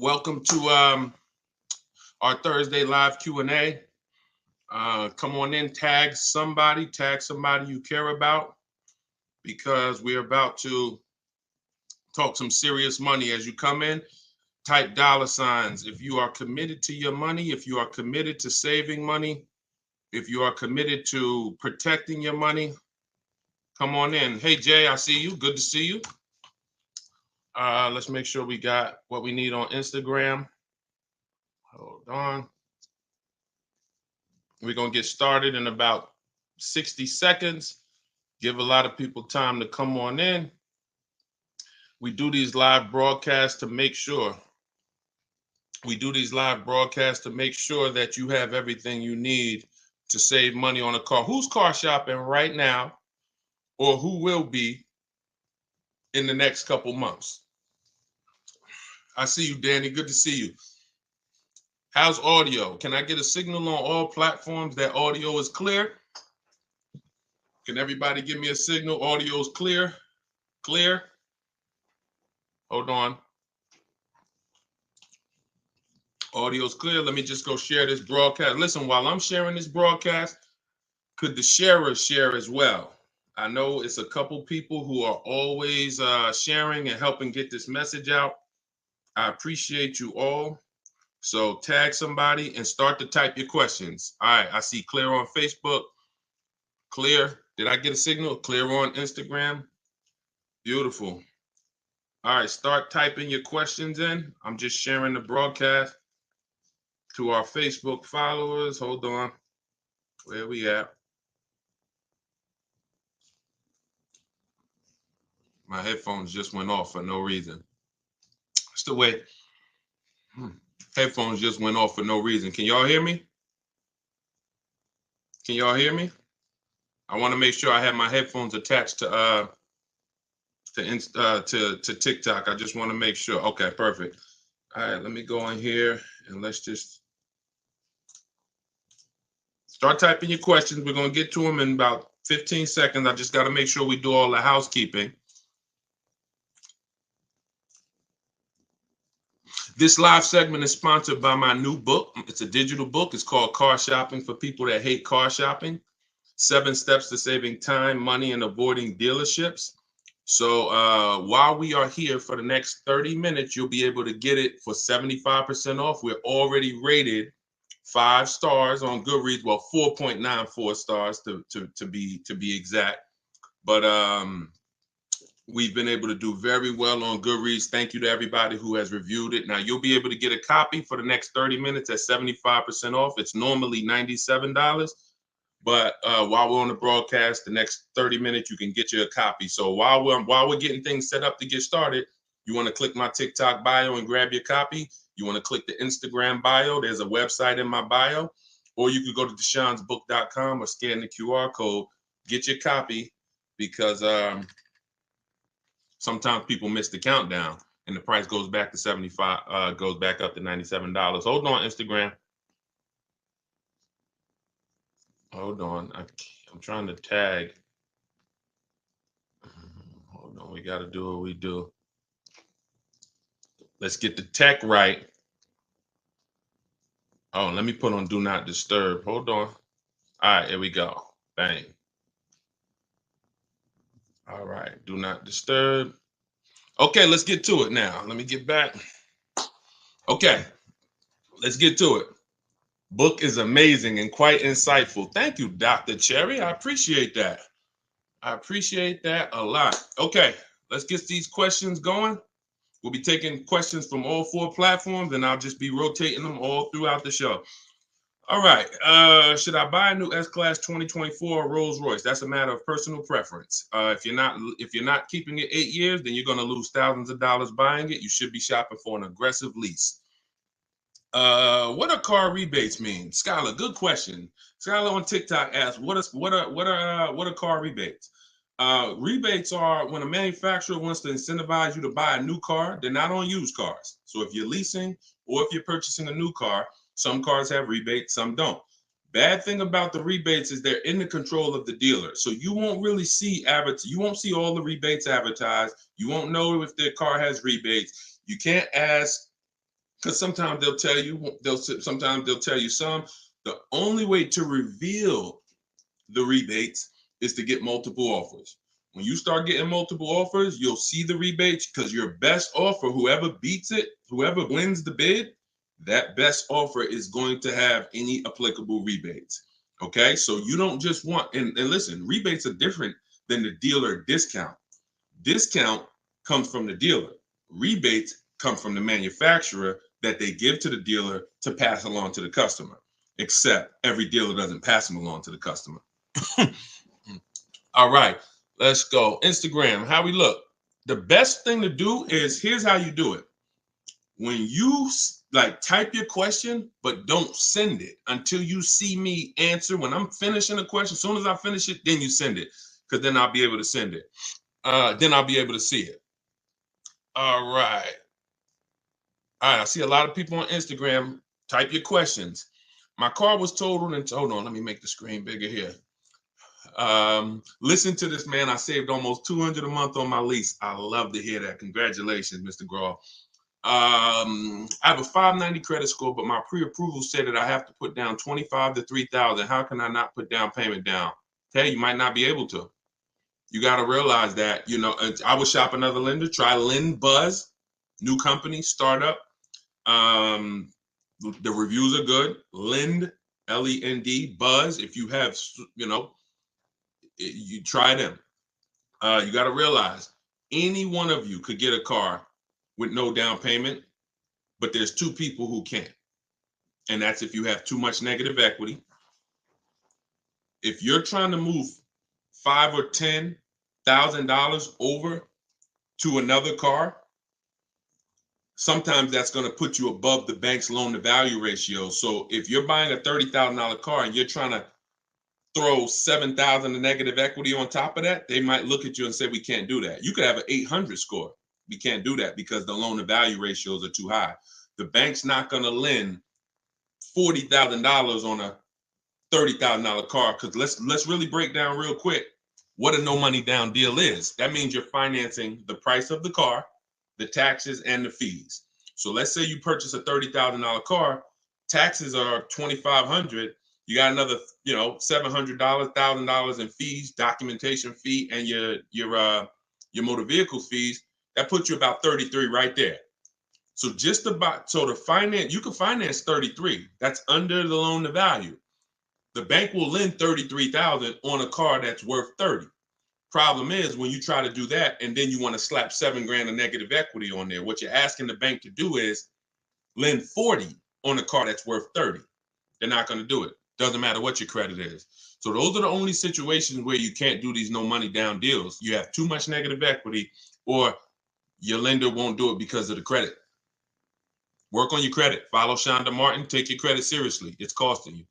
Welcome to our Thursday live Q&A. Come on in, tag somebody you care about, because we're about to talk some serious money. As you come in, type $signs if you are committed to your money, if you are committed to saving money, if you are committed to protecting your money. Come on in. Hey, Jay, I see you. Good to see you. Let's make sure we got what we need on Instagram. Hold on. We're going to get started in about 60 seconds. Give a lot of people time to come on in. We do these live broadcasts to make sure. That you have everything you need to save money on a car. Who's car shopping right now, or who will be in the next couple months? I see you, Danny. Good to see you. How's audio? Can I get a signal on all platforms that audio is clear? Can everybody give me a signal? Audio is clear? Clear? Hold on. Audio is clear. Let me just go share this broadcast. Listen, while I'm sharing this broadcast, could the sharers share as well? I know it's a couple people who are always sharing and helping get this message out. I appreciate you all. So tag somebody and start to type your questions. All right, I see clear on Facebook. Clear. Did I get a signal? Clear on Instagram. Beautiful. All right, start typing your questions in. I'm just sharing the broadcast to our Facebook followers. Hold on. Where we at? My headphones just went off for no reason. Still wait. Headphones just went off for no reason. Can y'all hear me? Can y'all hear me? I want to make sure I have my headphones attached to TikTok. I just want to make sure. Okay, perfect. All right, let me go in here and let's just start typing your questions. We're going to get to them in about 15 seconds. I just got to make sure we do all the housekeeping. This live segment is sponsored by my new book. It's a digital book. It's called Car Shopping for People That Hate Car Shopping. 7 Steps to Saving Time, Money, and Avoiding Dealerships. So while we are here for the next 30 minutes, you'll be able to get it for 75% off. We're already rated 5 stars on Goodreads. Well, 4.94 stars to be exact. But we've been able to do very well on Goodreads. Thank you to everybody who has reviewed it. Now, you'll be able to get a copy for the next 30 minutes at 75% off. It's normally $97. But while we're on the broadcast, the next 30 minutes, you can get you a copy. So while we're getting things set up to get started, you want to click my TikTok bio and grab your copy. You want to click the Instagram bio. There's a website in my bio. Or you could go to deshonsbook.com or scan the QR code. Get your copy, because sometimes people miss the countdown and the price goes back to 75, goes back up to $97. Hold on, Instagram. Hold on. I'm trying to tag. Hold on. We got to do what we do. Let's get the tech right. Oh, let me put on Do Not Disturb. Hold on. All right, here we go. Bang. All right. Do Not Disturb. Okay, let's get to it now. Let me get back. Okay, let's get to it. Book is amazing and quite insightful. Thank you, Dr. Cherry. I appreciate that. I appreciate that a lot. Okay, let's get these questions going. We'll be taking questions from all 4 platforms, and I'll just be rotating them all throughout the show. All right. Should I buy a new S-Class 2024 Rolls Royce? That's a matter of personal preference. If you're not keeping it 8 years, then you're going to lose thousands of dollars buying it. You should be shopping for an aggressive lease. What do car rebates mean? Skylar, good question. Skylar on TikTok asked, what are car rebates? Rebates are when a manufacturer wants to incentivize you to buy a new car. They're not on used cars. So if you're leasing or if you're purchasing a new car, some cars have rebates, some don't. Bad thing about the rebates is they're in the control of the dealer. So you won't really see you won't see all the rebates advertised. You won't know if their car has rebates. You can't ask Because sometimes they'll tell you, sometimes they'll tell you some. The only way to reveal the rebates is to get multiple offers. When you start getting multiple offers, you'll see the rebates because your best offer, whoever beats it, whoever wins the bid, that best offer is going to have any applicable rebates. Okay, so you don't just want, and listen, rebates are different than the dealer discount. Discount comes from the dealer. Rebates come from the manufacturer that they give to the dealer to pass along to the customer. Except every dealer doesn't pass them along to the customer. All right, let's go. Instagram, how we look. The best thing to do is, here's how you do it. When you like type your question, but don't send it until you see me answer. When I'm finishing a question, as soon as I finish it, then you send it, because then I'll be able to send it. Then I'll be able to see it. All right. All right, I see a lot of people on Instagram. Type your questions. My car was totaled and hold on, let me make the screen bigger here. Listen to this, man. I saved almost $200 a month on my lease. I love to hear that. Congratulations, Mr. Graw. I have a 590 credit score, but my pre-approval said that I have to put down 25 to 3,000. How can I not put down payment down? Hey, you might not be able to. You got to realize that, I would shop another lender. Try Lend Buzz, new company, startup. The reviews are good. Lend, Lend, Buzz. If you have, you try them. You got to realize any one of you could get a car with no down payment, but there's two people who can't. And that's if you have too much negative equity. If you're trying to move $5,000 or $10,000 over to another car, sometimes that's going to put you above the bank's loan to value ratio. So if you're buying a $30,000 car and you're trying to throw 7,000 of negative equity on top of that, they might look at you and say, we can't do that. You could have an 800 score. We can't do that because the loan to value ratios are too high. The bank's not going to lend $40,000 on a $30,000 car, because let's really break down real quick what a no money down deal is. That means you're financing the price of the car, the taxes, and the fees. So let's say you purchase a $30,000 car, taxes are $2,500. You got another, $700, $1,000 in fees, documentation fee, and your motor vehicle fees. That puts you about 33 right there. So to finance, you can finance 33. That's under the loan to value. The bank will lend 33,000 on a car that's worth 30. Problem is, when you try to do that and then you want to slap $7,000 of negative equity on there, what you're asking the bank to do is lend 40 on a car that's worth 30. They're not going to do it. Doesn't matter what your credit is. So those are the only situations where you can't do these no money down deals. You have too much negative equity, or your lender won't do it because of the credit. Work on your credit. Follow Shonda Martin. Take your credit seriously. It's costing you.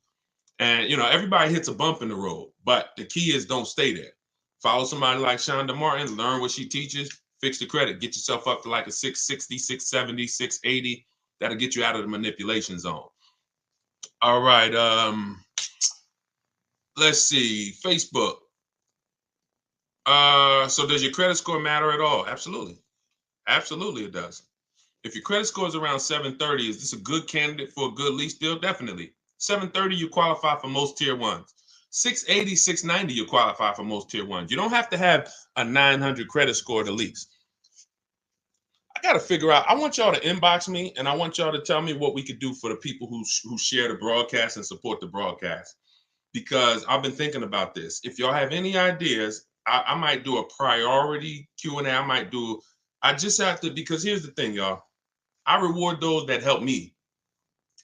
And, everybody hits a bump in the road, but the key is don't stay there. Follow somebody like Shonda Martin, learn what she teaches, fix the credit, get yourself up to like a 660, 670, 680. That'll get you out of the manipulation zone. All right. Let's see. Facebook. So does your credit score matter at all? Absolutely. Absolutely, it does. If your credit score is around 730, is this a good candidate for a good lease deal? Definitely. 730, you qualify for most tier ones. 680, 690, you qualify for most tier ones. You don't have to have a 900 credit score to lease. I got to figure out, I want y'all to inbox me, and I want y'all to tell me what we could do for the people who share the broadcast and support the broadcast. Because I've been thinking about this. If y'all have any ideas, I might do a priority Q&A. I just have to, because here's the thing, y'all. I reward those that help me.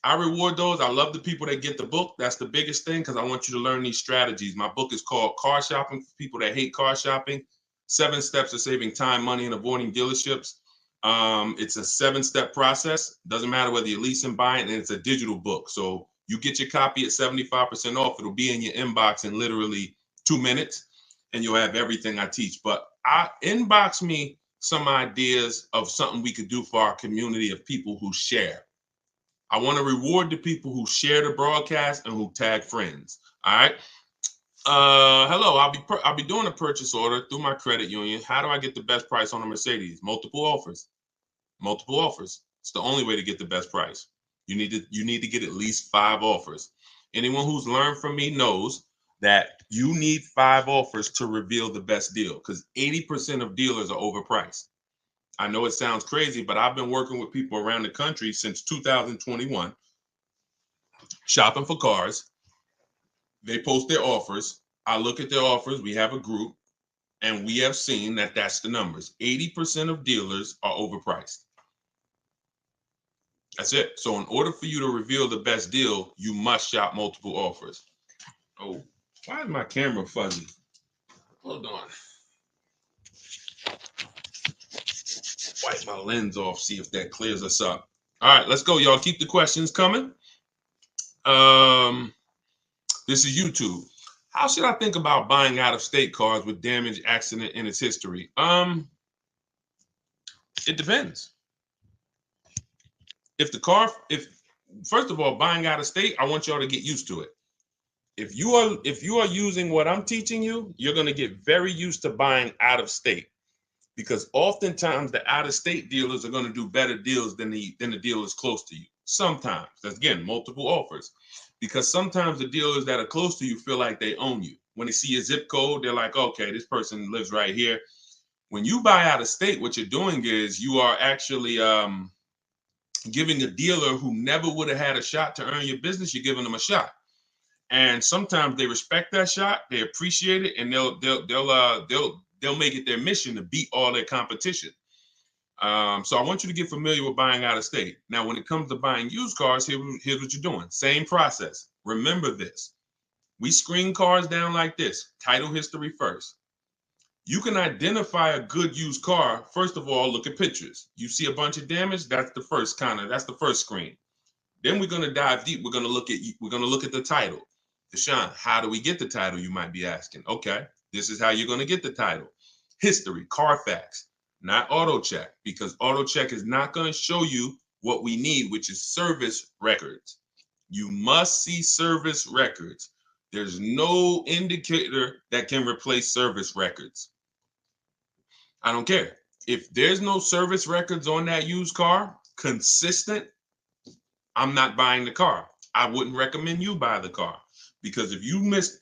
I reward those. I love the people that get the book. That's the biggest thing, because I want you to learn these strategies. My book is called Car Shopping for People That Hate Car Shopping. 7 Steps to Saving Time, Money, and Avoiding Dealerships. It's a 7-step process. Doesn't matter whether you're leasing, buying, and it's a digital book. So you get your copy at 75% off. It'll be in your inbox in literally 2 minutes, and you'll have everything I teach. But inbox me some ideas of something we could do for our community of people who share. I want to reward the people who share the broadcast and who tag friends. All right. Hello. I'll be doing a purchase order through my credit union. How do I get the best price on a Mercedes? Multiple offers. Multiple offers. It's the only way to get the best price. You need to get at least 5 offers. Anyone who's learned from me knows that you need 5 offers to reveal the best deal, because 80% of dealers are overpriced. I know it sounds crazy, but I've been working with people around the country since 2021, shopping for cars. They post their offers. I look at their offers. We have a group, and we have seen that that's the numbers. 80% of dealers are overpriced. That's it. So in order for you to reveal the best deal, you must shop multiple offers. Oh, why is my camera fuzzy? Hold on. Wipe my lens off, see if that clears us up. All right, let's go, y'all. Keep the questions coming. This is YouTube. How should I think about buying out-of-state cars with damage, accident, and its history? It depends. If first of all, buying out of state, I want y'all to get used to it. If you are using what I'm teaching you, you're going to get very used to buying out of state, because oftentimes the out of state dealers are going to do better deals than the dealers close to you. Sometimes, that's again multiple offers, because sometimes the dealers that are close to you feel like they own you. When they see your zip code, they're like, okay, this person lives right here. When you buy out of state, what you're doing is you are actually giving a dealer who never would have had a shot to earn your business, you're giving them a shot. And sometimes they respect that shot, they appreciate it, and they'll make it their mission to beat all their competition. So I want you to get familiar with buying out of state. Now, when it comes to buying used cars, here's what you're doing. Same process. Remember this. We screen cars down like this. Title history first. You can identify a good used car. First of all, look at pictures. You see a bunch of damage, that's the first screen. Then we're going to dive deep. We're going to look at the title. Deshone, how do we get the title, you might be asking? Okay, this is how you're going to get the title. History, Carfax, not auto check, because auto check is not going to show you what we need, which is service records. You must see service records. There's no indicator that can replace service records. I don't care. If there's no service records on that used car, consistent, I'm not buying the car. I wouldn't recommend you buy the car, because if you miss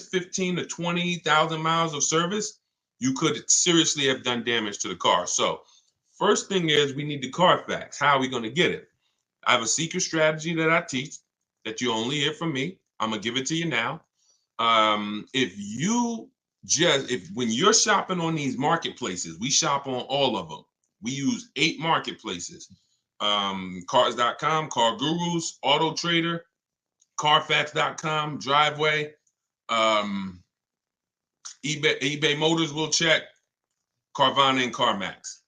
15 to 20,000 miles of service, you could seriously have done damage to the car. So first thing is, we need the Carfax. How are we going to get it? I have a secret strategy that I teach that you only hear from me. I'm going to give it to you now. When you're shopping on these marketplaces, we shop on all of them. We use 8 marketplaces. Cars.com, Car Gurus, Auto Trader, Carfax.com, Driveway, eBay Motors will check, Carvana, and CarMax.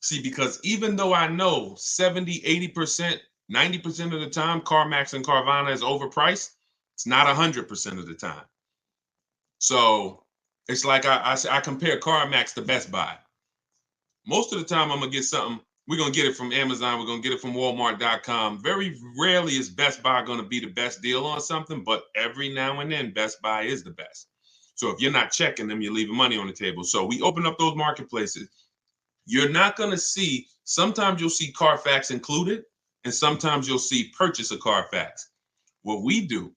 See, because even though I know 70, 80%, 90% of the time CarMax and Carvana is overpriced, it's not 100% of the time. So it's like I compare CarMax to Best Buy. Most of the time I'm going to get something, we're going to get it from Amazon, we're going to get it from Walmart.com. Very rarely is Best Buy going to be the best deal on something, but every now and then Best Buy is the best. So if you're not checking them, you're leaving money on the table. So we open up those marketplaces. You're not going to see, sometimes you'll see Carfax included, and sometimes you'll see purchase a Carfax. What we do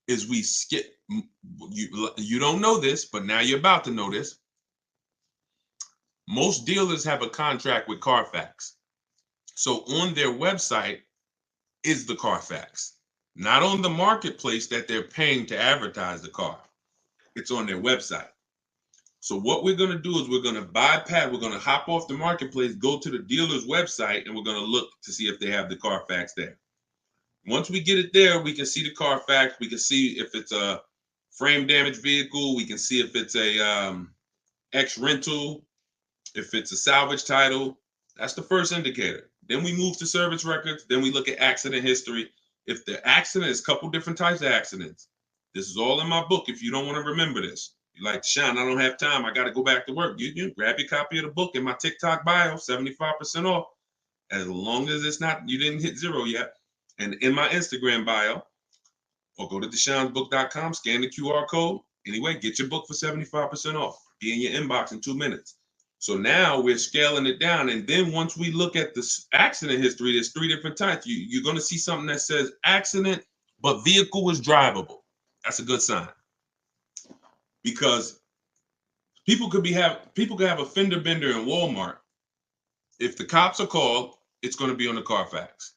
is we skip, you don't know this, but now you're about to know this. Most dealers have a contract with Carfax. So on their website is the Carfax, not on the marketplace that they're paying to advertise the car. It's on their website. So what we're going to do is we're going to hop off the marketplace, go to the dealer's website, and we're going to look to see if they have the Carfax there. Once we get it there, we can see the Carfax. We can see if it's a frame damage vehicle. We can see if it's a X rental, if it's a salvage title. That's the first indicator. Then we move to service records. Then we look at accident history. If the accident is a couple different types of accidents, this is all in my book. If you don't want to remember this, you're like, Sean, I don't have time. I got to go back to work. You grab your copy of the book in my TikTok bio, 75% off. As long as it's not, you didn't hit 0 yet. And in my Instagram bio, or go to DeshonesBook.com, scan the QR code. Anyway, get your book for 75% off. Be in your inbox in 2 minutes. So now we're scaling it down. And then once we look at the accident history, there's 3 different types. You're going to see something that says accident, but vehicle was drivable. That's a good sign. Because people could have a fender bender in Walmart. If the cops are called, it's going to be on the Carfax.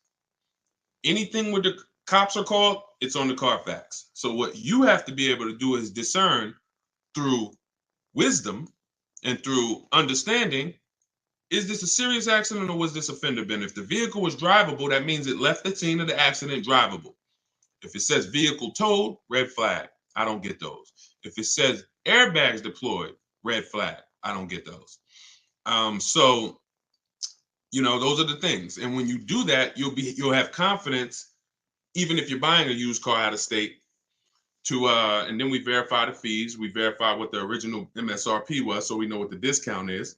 Anything where the cops are called, it's on the Carfax. So what you have to be able to do is discern through wisdom and through understanding, is this a serious accident or was this a fender bender? If the vehicle was drivable, that means it left the scene of the accident drivable. If it says vehicle towed, red flag. I don't get those. If it says airbags deployed, red flag. I don't get those. So, those are the things. And when you do that, you'll have confidence, even if you're buying a used car out of state, and then we verify the fees. We verify what the original MSRP was, so we know what the discount is.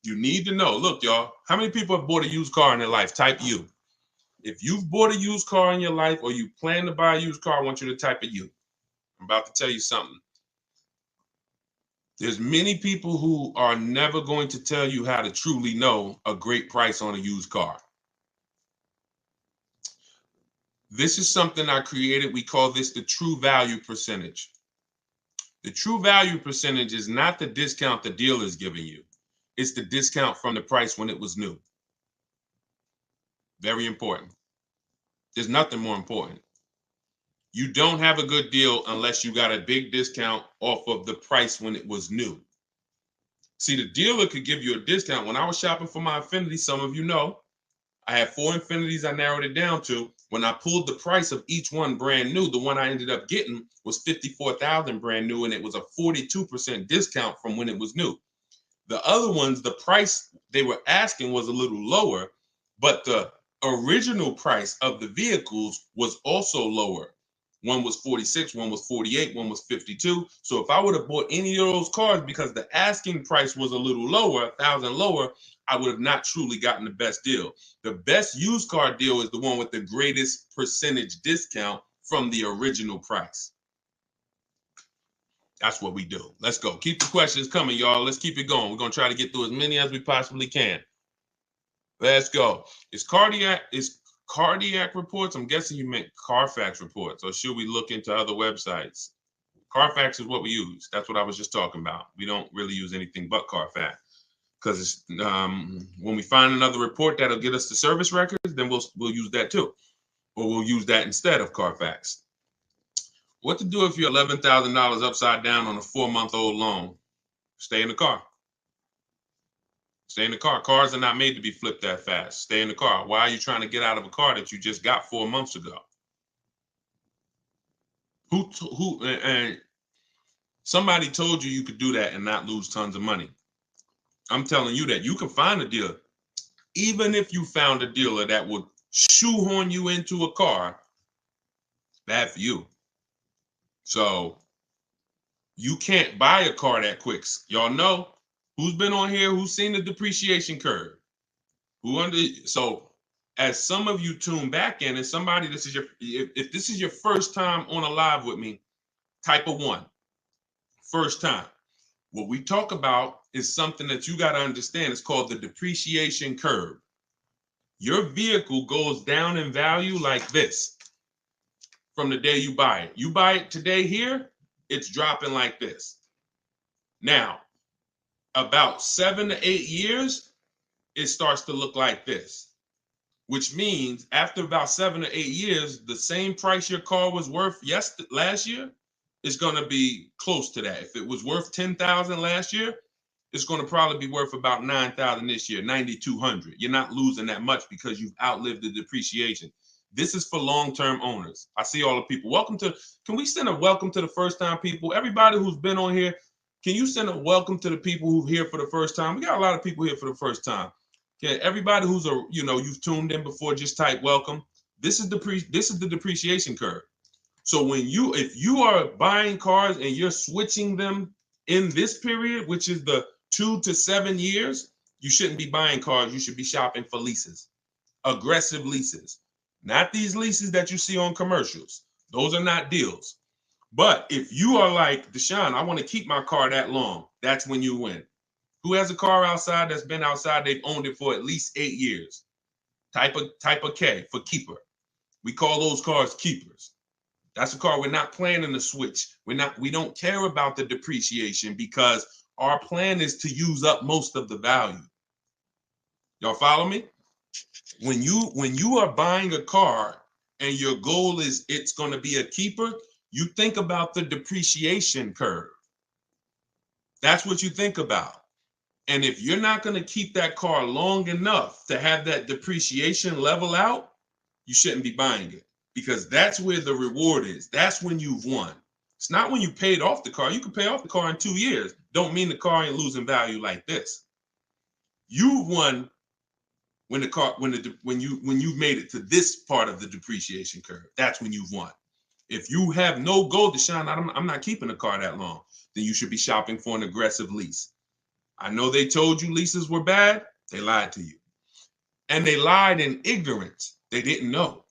You need to know. Look, y'all, how many people have bought a used car in their life? Type U. If you've bought a used car in your life or you plan to buy a used car, I want you to type a U. I'm about to tell you something. There's many people who are never going to tell you how to truly know a great price on a used car. This is something I created. We call this the true value percentage. The true value percentage is not the discount the dealer is giving you. It's the discount from the price when it was new. Very important. There's nothing more important. You don't have a good deal unless you got a big discount off of the price when it was new. See, the dealer could give you a discount. When I was shopping for my Infiniti, some of you know, I had 4 Infinitis I narrowed it down to. When I pulled the price of each one brand new, the one I ended up getting was $54,000 brand new, and it was a 42% discount from when it was new. The other ones, the price they were asking was a little lower, but the original price of the vehicles was also lower. One was 46, one was 48, one was 52. So if I would have bought any of those cars because the asking price was a little lower, $1,000 lower, I would have not truly gotten the best deal. The best used car deal is the one with the greatest percentage discount from the original price. That's what we do. Let's go. Keep the questions coming, y'all. Let's keep it going. We're going to try to get through as many as we possibly can. Let's go. Is cardiac reports? I'm guessing you meant Carfax reports, or should we look into other websites? Carfax is what we use. That's what I was just talking about. We don't really use anything but Carfax because when we find another report that'll get us the service records, then we'll use that too, or we'll use that instead of Carfax. What to do if you're $11,000 upside down on a 4-month-old loan? Stay in the car. Stay in the car. Cars are not made to be flipped that fast. Stay in the car. Why are you trying to get out of a car that you just got 4 months ago? And somebody told you could do that and not lose tons of money. I'm telling you that you can find a dealer. Even if you found a dealer that would shoehorn you into a car, bad for you. So you can't buy a car that quick. Y'all know who's been on here, who's seen the depreciation curve. So as some of you tune back in, and somebody, if this is your first time on a live with me, type a 1. First time. What we talk about is something that you got to understand. It's called the depreciation curve. Your vehicle goes down in value like this from the day you buy it. You buy it today here, it's dropping like this. Now, about 7 to 8 years, it starts to look like this, which means after about 7 to 8 years, the same price your car was worth last year is going to be close to that. If it was worth $10,000 last year, it's going to probably be worth about $9,000 this year, $9,200. You're not losing that much because you've outlived the depreciation. This is for long-term owners. I see all the people. Can we send a welcome to the first-time people? Everybody who's been on here, can you send a welcome to the people who've here for the first time? We got a lot of people here for the first time. Okay, everybody who's you've tuned in before, just type welcome. This is the depreciation curve. So if you are buying cars and you're switching them in this period, which is the 2 to 7 years, you shouldn't be buying cars. You should be shopping for leases, aggressive leases. Not these leases that you see on commercials. Those are not deals. But if you are like, Deshone, I want to keep my car that long, that's when you win. Who has a car outside that's been outside? They've owned it for at least 8 years. Type of K for keeper. We call those cars keepers. That's a car we're not planning to switch. We don't care about the depreciation because our plan is to use up most of the value. Y'all follow me? When you are buying a car and your goal is it's going to be a keeper, you think about the depreciation curve. That's what you think about. And if you're not going to keep that car long enough to have that depreciation level out, you shouldn't be buying it, because that's where the reward is. That's when you've won. It's not when you paid off the car. You can pay off the car in 2 years. Don't mean the car ain't losing value like this. You've won when the car when you've made it to this part of the depreciation curve. That's when you've won. If you have no goal, Deshone, I'm not keeping a car that long, then you should be shopping for an aggressive lease. I know they told you leases were bad. They lied to you. And they lied in ignorance. They didn't know.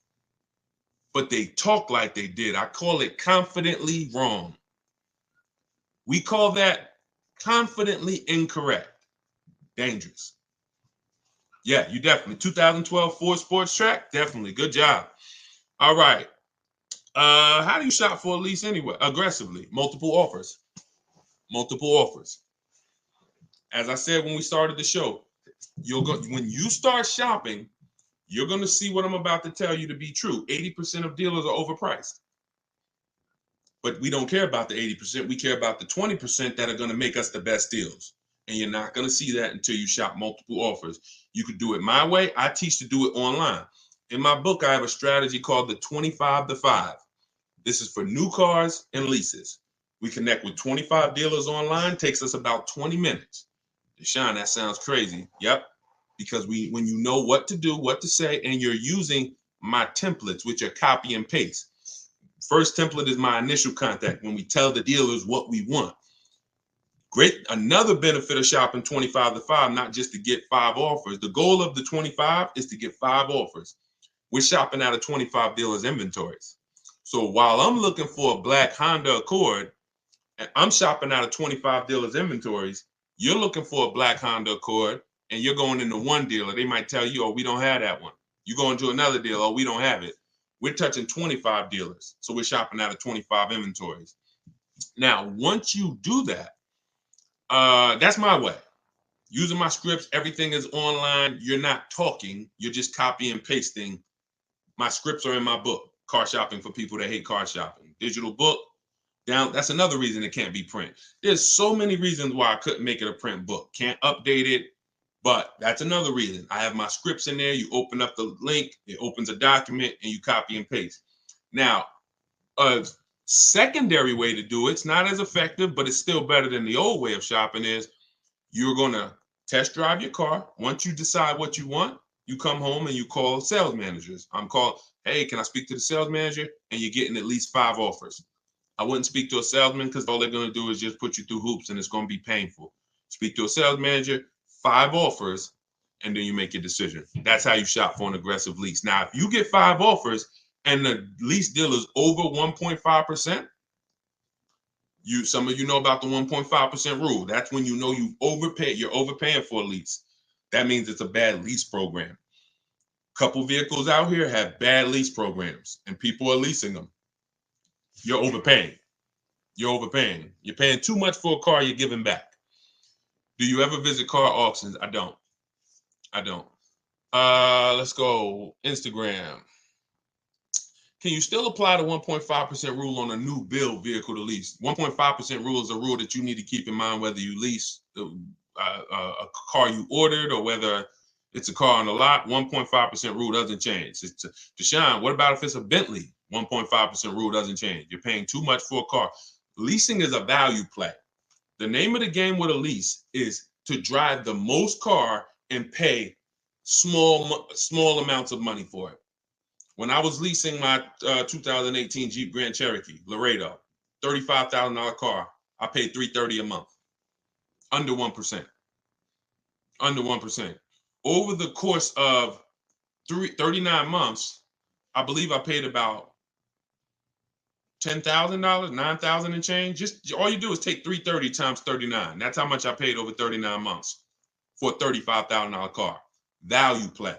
But they talk like they did. I call it confidently wrong. We call that confidently incorrect. Dangerous. Yeah, you definitely. 2012 Ford Sports Track, definitely. Good job. All right. How do you shop for a lease anyway? Aggressively. Multiple offers. Multiple offers. As I said when we started the show, when you start shopping, you're going to see what I'm about to tell you to be true. 80% of dealers are overpriced. But we don't care about the 80%. We care about the 20% that are going to make us the best deals. And you're not going to see that until you shop multiple offers. You could do it my way. I teach to do it online. In my book, I have a strategy called the 25 to 5. This is for new cars and leases. We connect with 25 dealers online. Takes us about 20 minutes. Deshone, that sounds crazy. Yep. Because when you know what to do, what to say, and you're using my templates, which are copy and paste. First template is my initial contact, when we tell the dealers what we want. Great. Another benefit of shopping 25 to 5, not just to get 5 offers. The goal of the 25 is to get 5 offers. We're shopping out of 25 dealers' inventories. So while I'm looking for a black Honda Accord, and I'm shopping out of 25 dealers' inventories, you're looking for a black Honda Accord, and you're going into one dealer. They might tell you, oh, we don't have that one. You go into another dealer, oh, we don't have it. We're touching 25 dealers. So we're shopping out of 25 inventories. Now, once you do that, that's my way. Using my scripts, everything is online. You're not talking, you're just copy and pasting. My scripts are in my book, Car Shopping for People That Hate Car Shopping. Digital book. Down. That's another reason it can't be print. There's so many reasons why I couldn't make it a print book. Can't update it, but that's another reason. I have my scripts in there. You open up the link, it opens a document, and you copy and paste. Now, a secondary way to do it's not as effective, but it's still better than the old way of shopping, is you're going to test drive your car. Once you decide what you want, you come home and you call sales managers. I'm called, hey, can I speak to the sales manager? And you're getting at least 5 offers. I wouldn't speak to a salesman, because all they're going to do is just put you through hoops, and it's going to be painful. Speak to a sales manager, 5 offers, and then you make your decision. That's how you shop for an aggressive lease. Now, if you get 5 offers and the lease deal is over 1.5%, some of you know about the 1.5% rule. That's when you know you've overpaid. You're overpaying for a lease. That means it's a bad lease program. Couple vehicles out here have bad lease programs, and people are leasing them. You're overpaying. You're overpaying. You're paying too much for a car you're giving back. Do you ever visit car auctions? I don't. Let's go. Instagram. Can you still apply the 1.5% rule on a new build vehicle to lease? 1.5% rule is a rule that you need to keep in mind whether you lease a car you ordered or whether it's a car on the lot. 1.5% rule doesn't change. Deshone, what about if it's a Bentley? 1.5% rule doesn't change. You're paying too much for a car. Leasing is a value play. The name of the game with a lease is to drive the most car and pay small amounts of money for it. When I was leasing my 2018 Jeep Grand Cherokee Laredo, $35,000 car, I paid $330 a month. Under 1%. Under 1%. Over the course of 39 months, I believe I paid about $10,000, $9,000 and change. Just all you do is take 330 times 39. That's how much I paid over 39 months for a $35,000 car. Value play.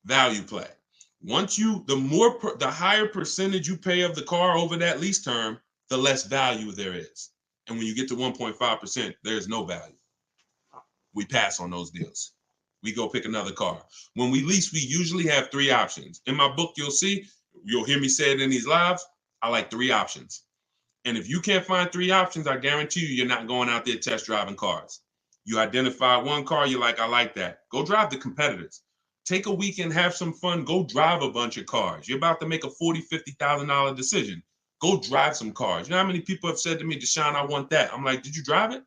Value play. Once you, the higher percentage you pay of the car over that lease term, the less value there is. And when you get to 1.5%, there's no value. We pass on those deals. We go pick another car. When we lease, we usually have 3 options. In my book, you'll hear me say it in these lives. I like 3 options. And if you can't find 3 options, I guarantee you, you're not going out there test driving cars. You identify one car, you're like, I like that. Go drive the competitors. Take a weekend, have some fun. Go drive a bunch of cars. You're about to make a $40,000, $50,000 decision. Go drive some cars. You know how many people have said to me, Deshone, I want that. I'm like, did you drive it?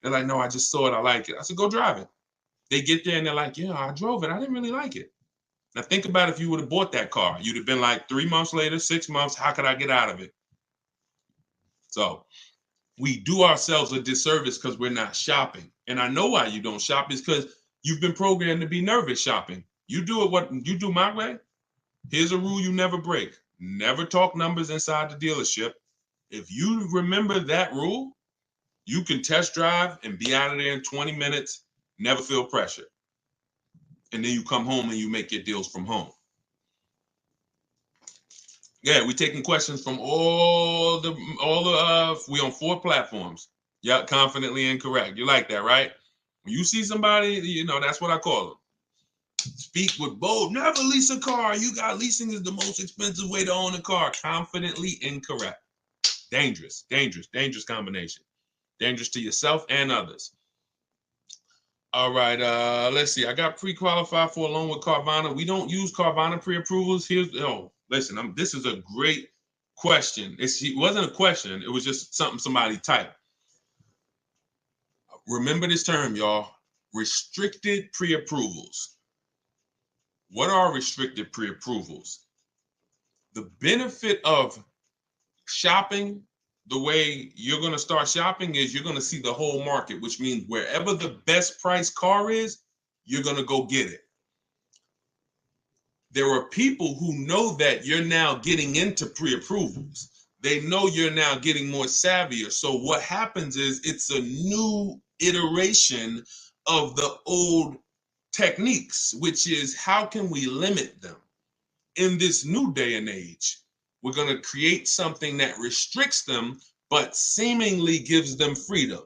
They're like, no, I just saw it. I like it. I said, go drive it. They get there and they're like, yeah, I drove it. I didn't really like it. Now think about if you would have bought that car. You'd have been like 3 months later, 6 months. How could I get out of it? So we do ourselves a disservice because we're not shopping. And I know why you don't shop is because you've been programmed to be nervous shopping. You do it what you do my way. Here's a rule you never break. Never talk numbers inside the dealership. If you remember that rule, you can test drive and be out of there in 20 minutes, never feel pressure. And then you come home and you make your deals from home. Yeah, we're taking questions from we on 4 platforms. Yeah, confidently incorrect. You like that, right? When you see somebody, that's what I call them. Speak with bold. Never lease a car. Leasing is the most expensive way to own a car. Confidently incorrect. Dangerous combination. Dangerous to yourself and others. All right, let's see. I got pre-qualified for a loan with Carvana. We don't use Carvana pre-approvals. Listen, this is a great question. It wasn't a question. It was just something somebody typed. Remember this term, y'all. Restricted pre-approvals. What are restricted pre-approvals? The benefit of shopping the way you're going to start shopping is you're going to see the whole market, which means wherever the best price car is, you're going to go get it. There are people who know that you're now getting into pre-approvals. They know you're now getting more savvier. So what happens is it's a new iteration of the old techniques, which is how can we limit them? In this new day and age, we're going to create something that restricts them, but seemingly gives them freedom.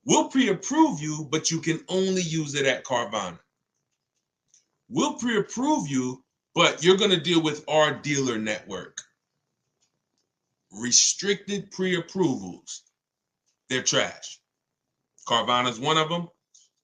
We'll pre-approve you, but you can only use it at Carvana. We'll pre-approve you, but you're going to deal with our dealer network. Restricted pre-approvals, they're trash. Carvana's one of them.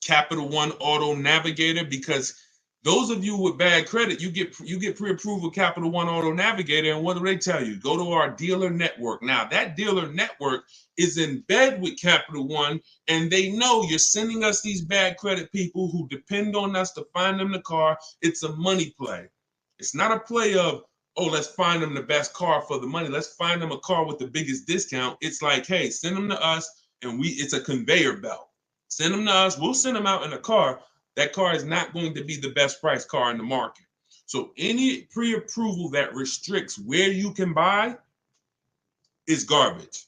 Capital One Auto Navigator, because those of you with bad credit, you get pre-approved with Capital One Auto Navigator, and what do they tell you? Go to our dealer network. Now, that dealer network is in bed with Capital One, and they know you're sending us these bad credit people who depend on us to find them the car. It's a money play. It's not a play of, oh, let's find them the best car for the money. Let's find them a car with the biggest discount. It's like, hey, send them to us, and it's a conveyor belt. Send them to us. We'll send them out in a car. That car is not going to be the best price car in the market. So any pre-approval that restricts where you can buy is garbage.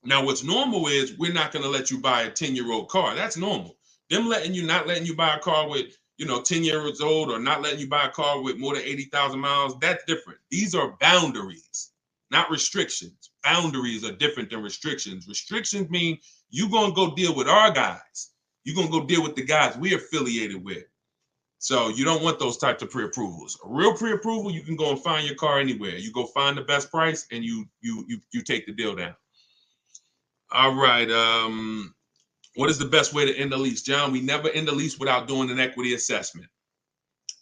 Now, what's normal is we're not going to let you buy a 10-year-old car. That's normal. Them not letting you buy a car with, 10 years old, or not letting you buy a car with more than 80,000 miles, that's different. These are boundaries, not restrictions. Boundaries are different than restrictions. Restrictions mean you're going to go deal with our guys. You're going to go deal with the guys we're affiliated with. So you don't want those types of pre-approvals. A real pre-approval, you can go and find your car anywhere. You go find the best price and you take the deal down. All right. What is the best way to end a lease? John, we never end a lease without doing an equity assessment.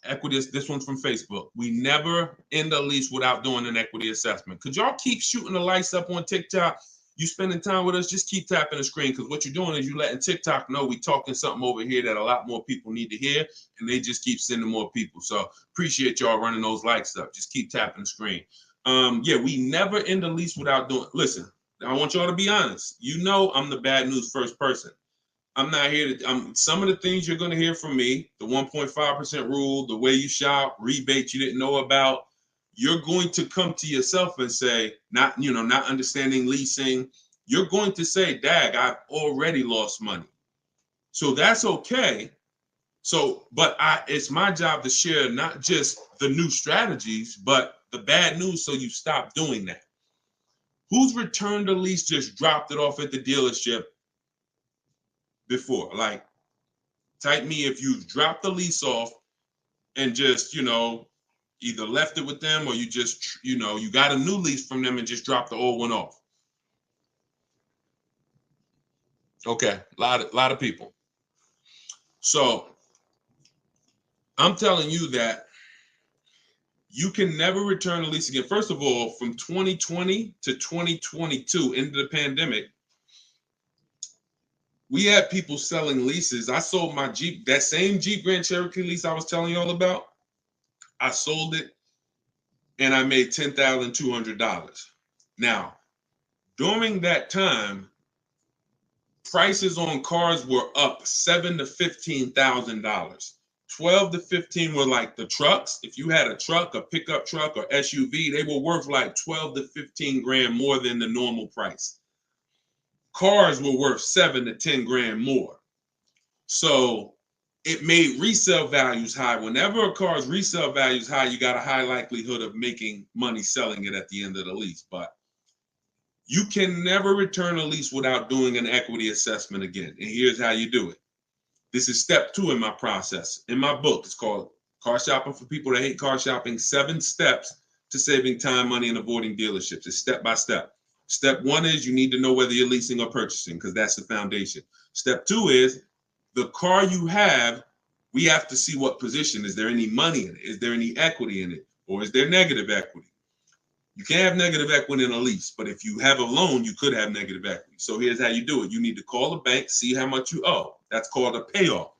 This one's from Facebook. We never end a lease without doing an equity assessment. Could y'all keep shooting the lights up on TikTok? You spending time with us, just keep tapping the screen, because what you're doing is you're letting TikTok know we talking something over here that a lot more people need to hear, and they just keep sending more people. So appreciate y'all running those lights up. Just keep tapping the screen. Yeah, we never end a lease without doing. Listen, I want y'all to be honest. I'm the bad news first person. I'm not here to. Some of the things you're going to hear from me: the 1.5% rule, the way you shop, rebates you didn't know about. you're going to come to yourself and say, not understanding leasing, you're going to say, dag, I've already lost money. So that's okay. So, but it's my job to share not just the new strategies, but the bad news, so you stop doing that. Who's returned a lease, just dropped it off at the dealership before? Like, type me if you've dropped the lease off and just, either left it with them, or you just, you got a new lease from them and just dropped the old one off. Okay, a lot of people. So I'm telling you that you can never return a lease again. First of all, from 2020 to 2022, into the pandemic, we had people selling leases. I sold my Jeep, that same Jeep Grand Cherokee lease I was telling you all about. I sold it and I made $10,200. Now, during that time, prices on cars were up $7,000 to $15,000. 12 to 15 were like the trucks. If you had a truck, a pickup truck or SUV, they were worth like 12 to 15 grand more than the normal price. Cars were worth 7 to 10 grand more. So it made resale values high. Whenever a car's resale value is high, you got a high likelihood of making money selling it at the end of the lease. But you can never return a lease without doing an equity assessment again. And here's how you do it. This is step 2 in my process. In my book, it's called Car Shopping for People That Hate Car Shopping, 7 Steps to Saving Time, Money, and Avoiding Dealerships. It's step by step. Step 1 is you need to know whether you're leasing or purchasing, because that's the foundation. Step 2 is the car you have, we have to see what position. Is there any money in it? Is there any equity in it? Or is there negative equity? You can't have negative equity in a lease, but if you have a loan, you could have negative equity. So here's how you do it. You need to call the bank, see how much you owe. That's called a payoff.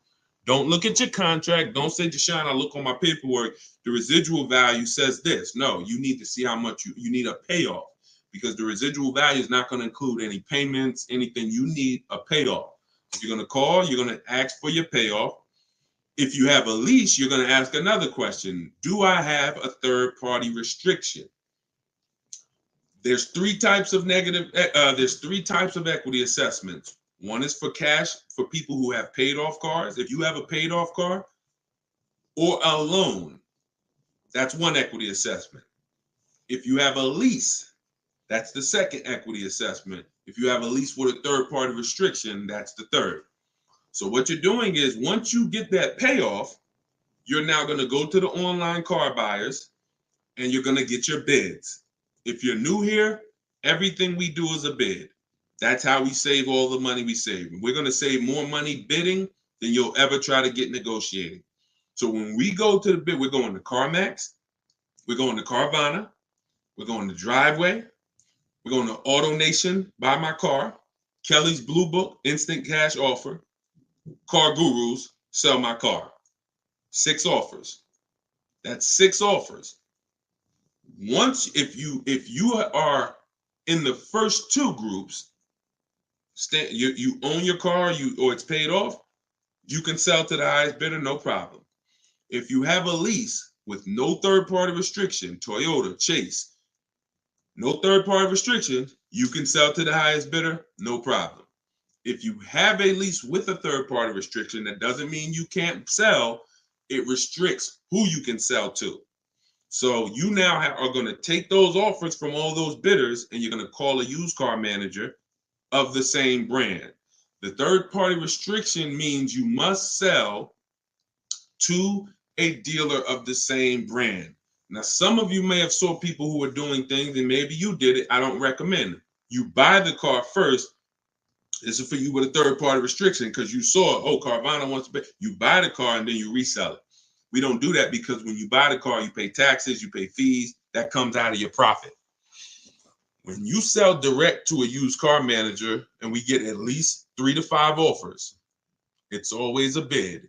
Don't look at your contract. Don't say, Deshone, I look on my paperwork, the residual value says this. No, you need to see how much you need a payoff, because the residual value is not going to include any payments, anything. You need a payoff. If you're going to call, you're going to ask for your payoff. If you have a lease, you're going to ask another question. Do I have a third-party restriction? There's 3 types of there's 3 types of equity assessments. One is for cash, for people who have paid off cars. If you have a paid off car or a loan, that's one equity assessment. If you have a lease, that's the second equity assessment. If you have a lease with a third party restriction, that's the third. So what you're doing is, once you get that payoff, you're now going to go to the online car buyers and you're going to get your bids. If you're new here, everything we do is a bid. That's how we save all the money we save. We're going to save more money bidding than you'll ever try to get negotiating. So when we go to the bid, we're going to CarMax, we're going to Carvana, we're going to Driveway, we're going to AutoNation, Buy My Car, Kelly's Blue Book, Instant Cash Offer, Car Gurus, Sell My Car. 6 offers. That's 6 offers. Once, if you are in the first 2 groups, you own your car, or it's paid off, you can sell to the highest bidder, no problem. If you have a lease with no third-party restriction, Toyota, Chase, no third-party restriction, you can sell to the highest bidder, no problem. If you have a lease with a third-party restriction, that doesn't mean you can't sell. It restricts who you can sell to. So you now are going to take those offers from all those bidders, and you're going to call a used car manager of the same brand. The third-party restriction means you must sell to a dealer of the same brand. Now, some of you may have saw people who were doing things, and maybe you did it. I don't recommend it. You buy the car first. This is for you with a third-party restriction, because you saw, oh, Carvana wants to pay. You buy the car and then you resell it. We don't do that, because when you buy the car, you pay taxes, you pay fees. That comes out of your profit. When you sell direct to a used car manager and we get at least 3 to 5 offers, it's always a bid,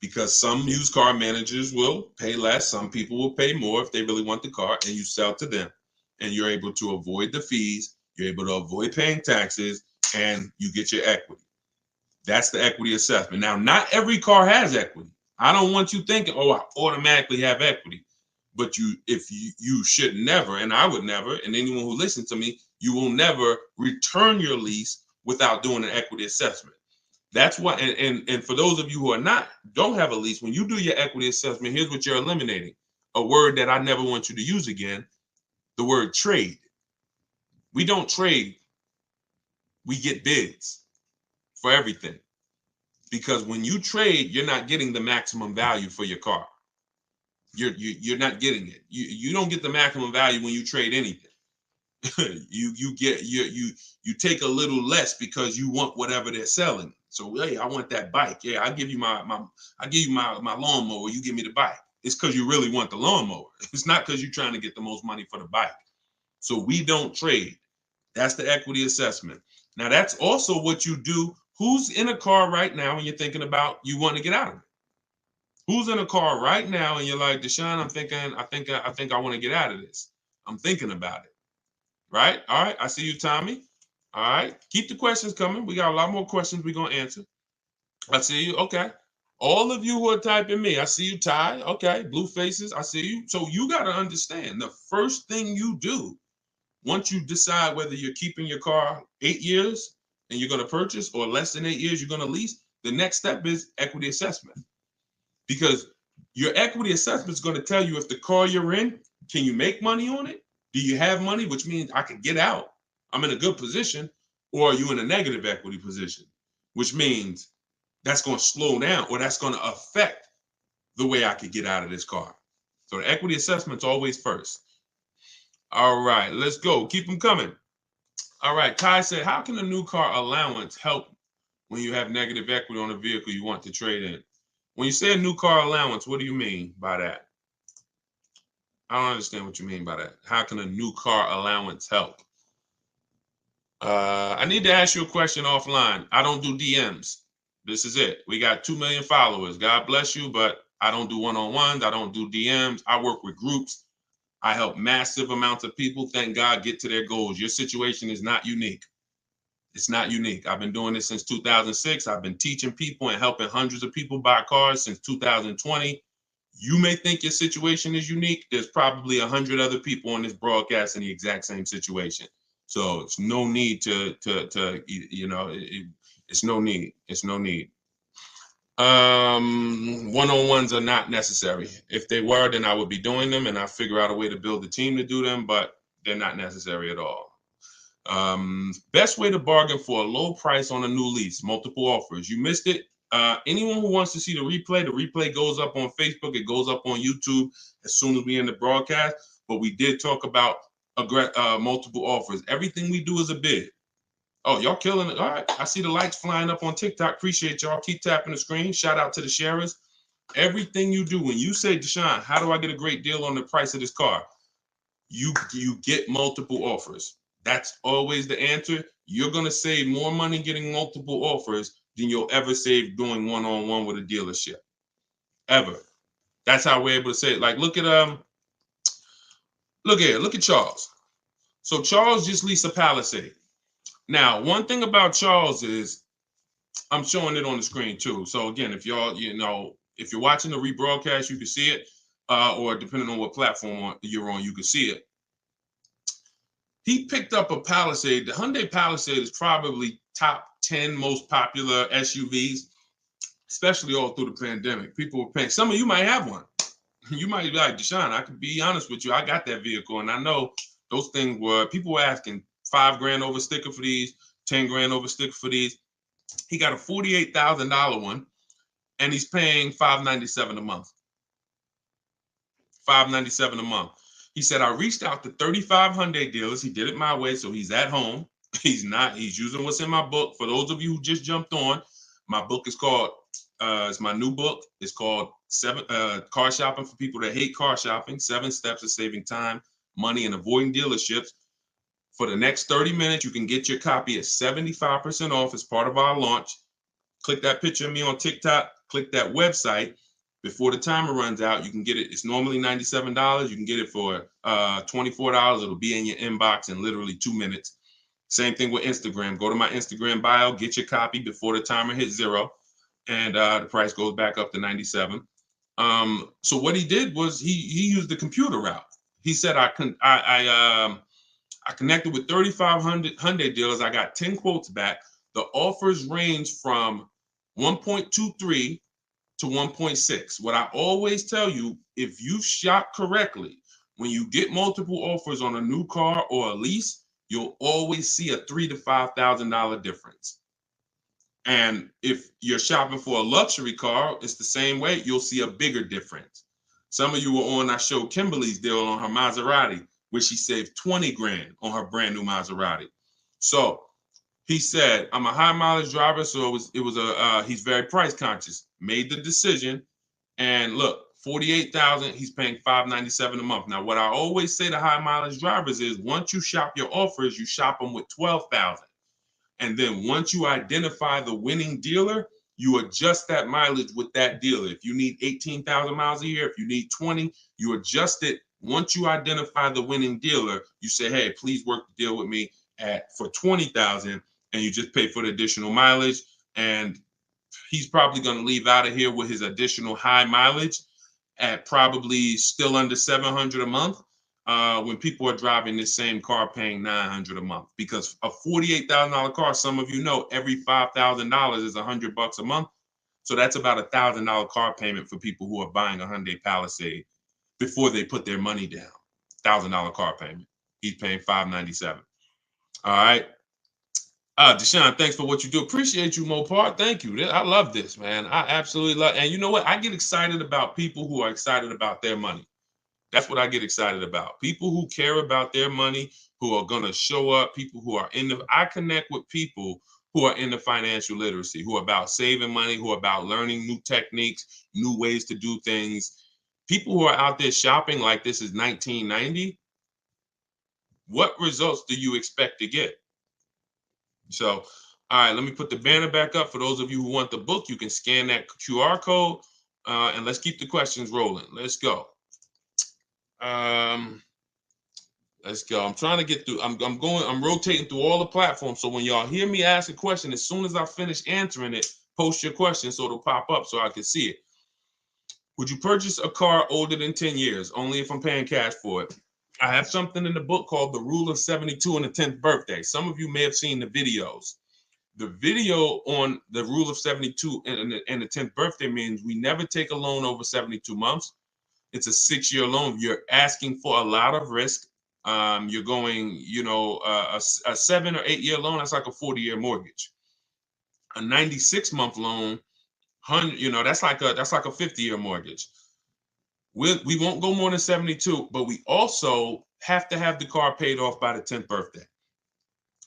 because some used car managers will pay less. Some people will pay more if they really want the car, and you sell to them, and you're able to avoid the fees. You're able to avoid paying taxes, and you get your equity. That's the equity assessment. Now, not every car has equity. I don't want you thinking, oh, I automatically have equity. But you should never, and I would never, and anyone who listens to me, you will never return your lease without doing an equity assessment. That's why, and for those of you who don't have a lease, when you do your equity assessment, here's what you're eliminating: a word that I never want you to use again, the word trade. We don't trade, we get bids for everything. Because when you trade, you're not getting the maximum value for your car. You're not getting it. You don't get the maximum value when you trade anything. you take a little less because you want whatever they're selling. So hey, I want that bike. Yeah, I give you my lawnmower. You give me the bike. It's because you really want the lawnmower. It's not because you're trying to get the most money for the bike. So we don't trade. That's the equity assessment. Now that's also what you do. Who's in a car right now and you're thinking about you want to get out of it? Who's in a car right now and you're like, Deshone, I think I want to get out of this. I'm thinking about it. Right? All right. I see you, Tommy. All right. Keep the questions coming. We got a lot more questions we're going to answer. I see you. Okay. All of you who are typing me, I see you, Ty. Okay. Blue faces. I see you. So you got to understand the first thing you do once you decide whether you're keeping your car 8 years and you're going to purchase, or less than 8 years you're going to lease, the next step is equity assessment. Because your equity assessment is going to tell you if the car you're in, can you make money on it? Do you have money, which means I could get out, I'm in a good position, or are you in a negative equity position, which means that's going to slow down or that's going to affect the way I could get out of this car. So the equity assessment's always first. All right, let's go. Keep them coming. All right, Ty said, how can a new car allowance help when you have negative equity on a vehicle you want to trade in? When you say a new car allowance, what do you mean by that? I don't understand what you mean by that. How can a new car allowance help? I need to ask you a question offline. I don't do DMs. This is it. We got 2 million followers. God bless you, but I don't do one-on-ones. I don't do DMs. I work with groups. I help massive amounts of people, thank God, get to their goals. Your situation is not unique. It's not unique. I've been doing this since 2006. I've been teaching people and helping hundreds of people buy cars since 2020. You may think your situation is unique. There's probably 100 other people on this broadcast in the exact same situation. So it's no need it's no need. It's no need. One-on-ones are not necessary. If they were, then I would be doing them and I figure out a way to build a team to do them, but they're not necessary at all. Best way to bargain for a low price on a new lease, multiple offers. You missed it. Anyone who wants to see the replay goes up on Facebook. It goes up on YouTube as soon as we end the broadcast. But we did talk about multiple offers. Everything we do is a bid. Oh, y'all killing it. All right. I see the likes flying up on TikTok. Appreciate y'all. Keep tapping the screen. Shout out to the sharers. Everything you do, when you say, Deshone, how do I get a great deal on the price of this car? You get multiple offers. That's always the answer. You're going to save more money getting multiple offers than you'll ever save doing one-on-one with a dealership. Ever. That's how we're able to say it. Like, look at Charles. So Charles just leased a Palisade. Now, one thing about Charles is, I'm showing it on the screen too. So again, if y'all, if you're watching the rebroadcast, you can see it, or depending on what platform you're on, you can see it. He picked up a Palisade. The Hyundai Palisade is probably top 10 most popular SUVs, especially all through the pandemic. People were paying. Some of you might have one. You might be like, Deshone, I could be honest with you. I got that vehicle, and I know those things people were asking $5,000 over sticker for these, $10,000 over sticker for these. He got a $48,000 one, and he's paying $597 a month. $597 a month. He said, I reached out to 35 Hyundai dealers. He did it my way, so he's at home. He's using what's in my book. For those of you who just jumped on, my book is called, it's my new book. It's called Car Shopping for People That Hate Car Shopping, 7 Steps of Saving Time, Money, and Avoiding Dealerships. For the next 30 minutes, you can get your copy at 75% off as part of our launch. Click that picture of me on TikTok. Click that website. Before the timer runs out, you can get it. It's normally $97. You can get it for $24. It'll be in your inbox in literally 2 minutes. Same thing with Instagram. Go to my Instagram bio, get your copy before the timer hits 0, and the price goes back up to $97. So what he did was he used the computer route. He said, I connected with 3,500 Hyundai dealers. I got 10 quotes back. The offers range from 1.23 to 1.6. What I always tell you, if you shop correctly, when you get multiple offers on a new car or a lease, you'll always see a $3,000 to $5,000 difference. And if you're shopping for a luxury car, it's the same way. You'll see a bigger difference. Some of you were on, I showed Kimberly's deal on her Maserati, where she saved 20 grand on her brand new Maserati. So he said, I'm a high mileage driver, so he's very price conscious. Made the decision, and look, 48,000, he's paying $597 a month. Now, what I always say to high mileage drivers is, once you shop your offers, you shop them with 12,000. And then once you identify the winning dealer, you adjust that mileage with that dealer. If you need 18,000 miles a year, if you need 20, you adjust it. Once you identify the winning dealer, you say, hey, please work the deal with me for 20,000, and you just pay for the additional mileage. And he's probably going to leave out of here with his additional high mileage at probably still under 700 a month. When people are driving this same car paying 900 a month, because a $48,000 car, some of you know, every $5,000 is $100 a month. So that's about $1,000 car payment for people who are buying a Hyundai Palisade before they put their money down. $1,000 car payment. He's paying $597. All right. Deshone, thanks for what you do. Appreciate you, Mopar. Thank you. I love this, man. I absolutely love. And you know what? I get excited about people who are excited about their money. That's what I get excited about. People who care about their money, who are going to show up, people who are I connect with people who are into financial literacy, who are about saving money, who are about learning new techniques, new ways to do things. People who are out there shopping like this is 1990. What results do you expect to get? So, all right, let me put the banner back up. For those of you who want the book, you can scan that QR code, and let's keep the questions rolling. Let's go. Let's go. I'm trying to get through. I'm rotating through all the platforms. So when y'all hear me ask a question, as soon as I finish answering it, post your question so it'll pop up so I can see it. Would you purchase a car older than 10 years? Only if I'm paying cash for it. I have something in the book called The Rule of 72 and the 10th Birthday. Some of you may have seen the videos. The video on the Rule of 72 and the 10th birthday means we never take a loan over 72 months. It's a 6-year loan. You're asking for a lot of risk. You're going, a 7 or 8 year loan, that's like a 40-year mortgage. A 96-month loan, that's like a 50-year mortgage. We won't go more than 72, but we also have to have the car paid off by the 10th birthday.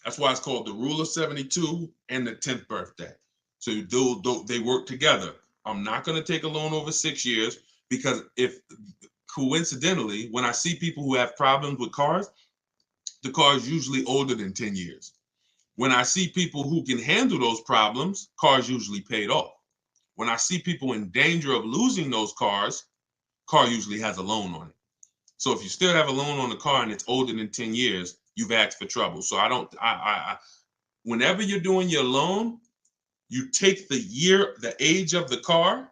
That's why it's called the Rule of 72 and the 10th birthday. So they work together. I'm not going to take a loan over 6 years, because if coincidentally, when I see people who have problems with cars, the car is usually older than 10 years. When I see people who can handle those problems, cars usually paid off. When I see people in danger of losing those cars, car usually has a loan on it. So if you still have a loan on the car and it's older than 10 years, you've asked for trouble. So whenever you're doing your loan, you take the age of the car,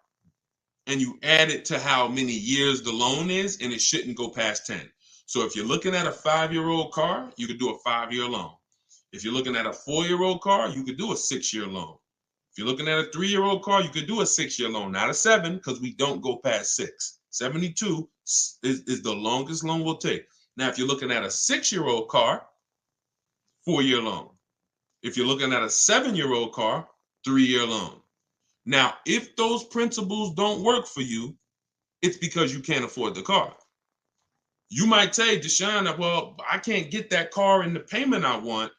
and you add it to how many years the loan is, and it shouldn't go past 10. So if you're looking at a 5-year-old car, you could do a 5-year loan. If you're looking at a 4-year-old car, you could do a 6-year loan. If you're looking at a 3-year-old car, you could do a 6-year loan, not a 7, because we don't go past 6. 72 is the longest loan we'll take. Now, if you're looking at a 6-year-old car, 4-year loan. If you're looking at a 7-year-old car, 3-year loan. Now, if those principles don't work for you, it's because you can't afford the car. You might say, Deshone, well, I can't get that car in the payment I want.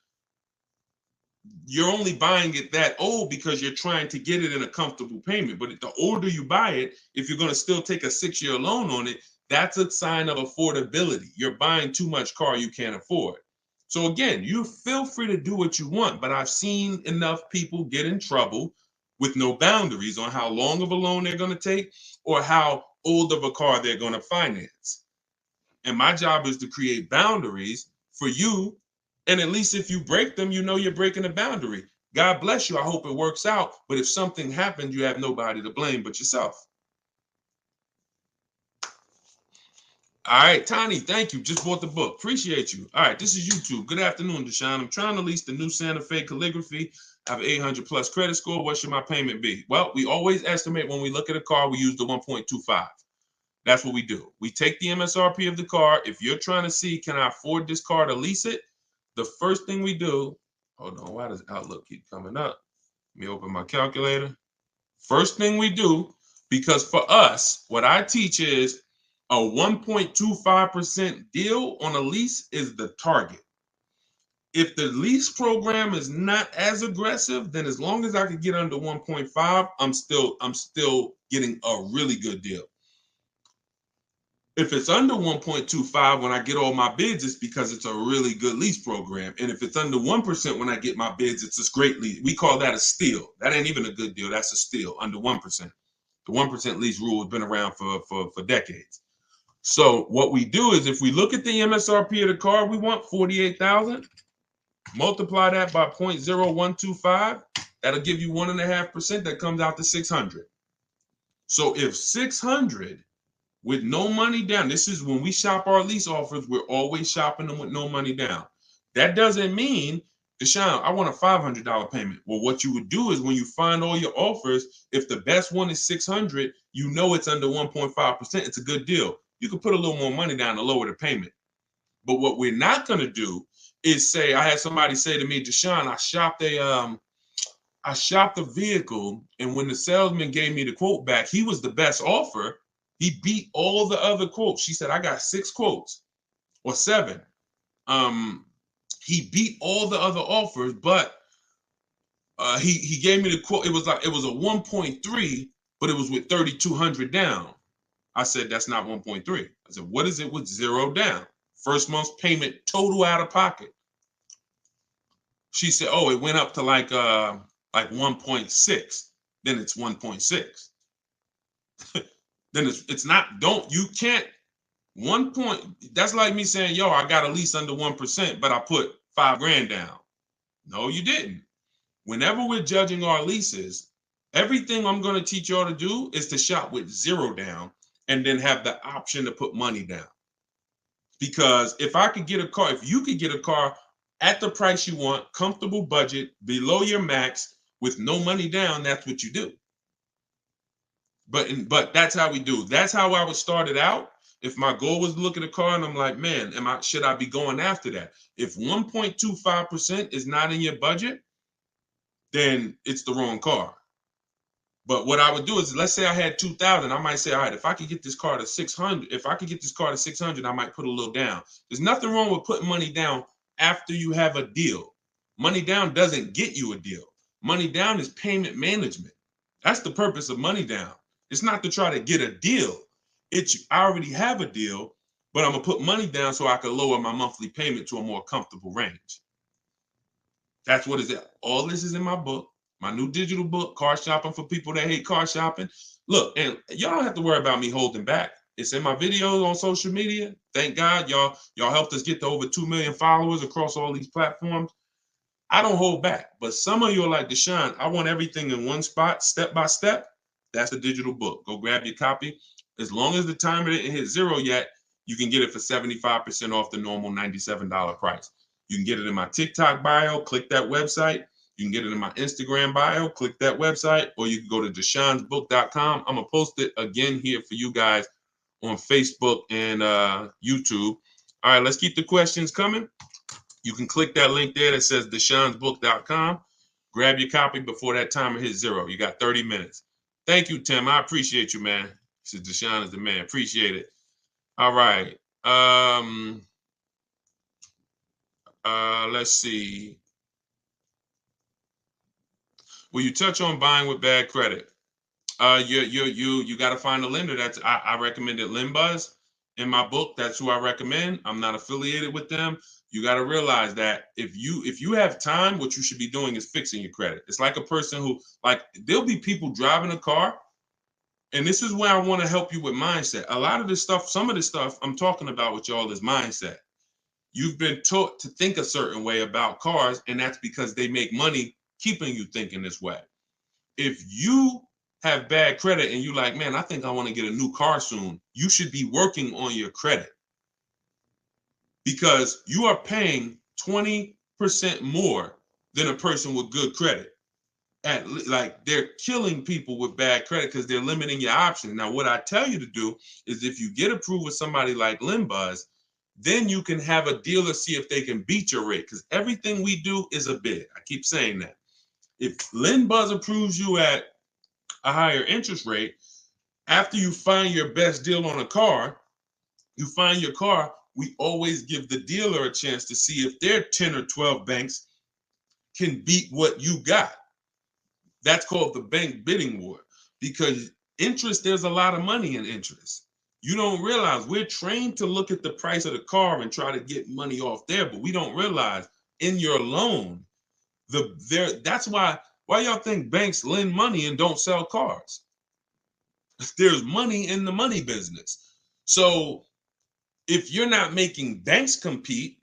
You're only buying it that old because you're trying to get it in a comfortable payment. But the older you buy it, if you're going to still take a 6-year loan on it, that's a sign of affordability. You're buying too much car you can't afford. So again, you feel free to do what you want, but I've seen enough people get in trouble with no boundaries on how long of a loan they're going to take or how old of a car they're going to finance. And my job is to create boundaries for you. And at least if you break them, you know you're breaking a boundary. God bless you. I hope it works out. But if something happens, you have nobody to blame but yourself. All right, Tiny, thank you. Just bought the book. Appreciate you. All right, this is YouTube. Good afternoon, Deshone. I'm trying to lease the new Santa Fe Calligraphy. I have an 800 plus credit score. What should my payment be? Well, we always estimate when we look at a car, we use the 1.25. That's what we do. We take the MSRP of the car. If you're trying to see, can I afford this car to lease it? The first thing we do, hold on, why does Outlook keep coming up? Let me open my calculator. First thing we do, because for us, what I teach is a 1.25% deal on a lease is the target. If the lease program is not as aggressive, then as long as I can get under 1.5, I'm still getting a really good deal. If it's under 1.25 when I get all my bids, it's because it's a really good lease program. And if it's under 1% when I get my bids, it's a great lease. We call that a steal. That ain't even a good deal. That's a steal, under 1%. The 1% lease rule has been around for decades. So what we do is if we look at the MSRP of the car, we want 48,000. Multiply that by 0.0125. That'll give you 1.5%. That comes out to 600. So if 600 with no money down, this is when we shop our lease offers, we're always shopping them with no money down. That doesn't mean, Deshone, I want a $500 payment. Well, what you would do is when you find all your offers, if the best one is 600, you know it's under 1.5%. It's a good deal. You can put a little more money down to lower the payment. But what we're not going to do is say, I had somebody say to me, Deshone, I shopped a vehicle, and when the salesman gave me the quote back, he was the best offer. He beat all the other quotes. She said, I got 6 quotes or 7. He beat all the other offers, but he gave me the quote. It was a 1.3, but it was with 3,200 down. I said, that's not 1.3. I said, what is it with 0 down? First month's payment total out of pocket. She said, oh, it went up to like 1.6. Then it's 1.6. Then it's not, you can't, 1 point, that's like me saying, yo, I got a lease under 1%, but I put $5,000 down. No, you didn't. Whenever we're judging our leases, everything I'm going to teach y'all to do is to shop with 0 down and then have the option to put money down. Because if you could get a car at the price you want, comfortable budget, below your max, with no money down, that's what you do. But that's how we do. That's how I would start it out. If my goal was to look at a car and I'm like, man, should I be going after that? If 1.25% is not in your budget, then it's the wrong car. But what I would do is, let's say I had 2,000, I might say, all right, if I could get this car to 600, I might put a little down. There's nothing wrong with putting money down after you have a deal. Money down doesn't get you a deal. Money down is payment management. That's the purpose of money down. It's not to try to get a deal. I already have a deal, but I'm gonna put money down so I can lower my monthly payment to a more comfortable range. That's what is it. All this is in my book. My new digital book, Car Shopping for People That Hate Car Shopping. Look, and y'all don't have to worry about me holding back. It's in my videos on social media. Thank God y'all helped us get to over 2 million followers across all these platforms. I don't hold back. But some of you are like, Deshone, I want everything in one spot, step by step. That's the digital book. Go grab your copy. As long as the timer didn't hit 0 yet, you can get it for 75% off the normal $97 price. You can get it in my TikTok bio. Click that website. You can get it in my Instagram bio, click that website, or you can go to deshonsbook.com. I'm going to post it again here for you guys on Facebook and YouTube. All right, let's keep the questions coming. You can click that link there that says deshonsbook.com. Grab your copy before that timer hits 0. You got 30 minutes. Thank you, Tim. I appreciate you, man. He says Deshone is the man. Appreciate it. All right. Let's see. Will you touch on buying with bad credit? You got to find a lender. I recommended LendBuzz in my book. That's who I recommend. I'm not affiliated with them. You got to realize that if you have time, what you should be doing is fixing your credit. It's like a person who, like, there'll be people driving a car, and this is where I want to help you with mindset. A lot of this stuff, some of the stuff I'm talking about with y'all is mindset. You've been taught to think a certain way about cars, and that's because they make money keeping you thinking this way. If you have bad credit and you like, man, I think I want to get a new car soon, you should be working on your credit, because you are paying 20% more than a person with good credit. Like, they're killing people with bad credit because they're limiting your options. Now, what I tell you to do is, if you get approved with somebody like LendBuzz, then you can have a dealer see if they can beat your rate, because everything we do is a bid. I keep saying that. If LendBuzz approves you at a higher interest rate, after you find your best deal on a car, you find your car, we always give the dealer a chance to see if their 10 or 12 banks can beat what you got. That's called the bank bidding war, because interest, there's a lot of money in interest. You don't realize we're trained to look at the price of the car and try to get money off there, but we don't realize in your loan, that's why y'all think banks lend money and don't sell cars. There's money in the money business. So if you're not making banks compete,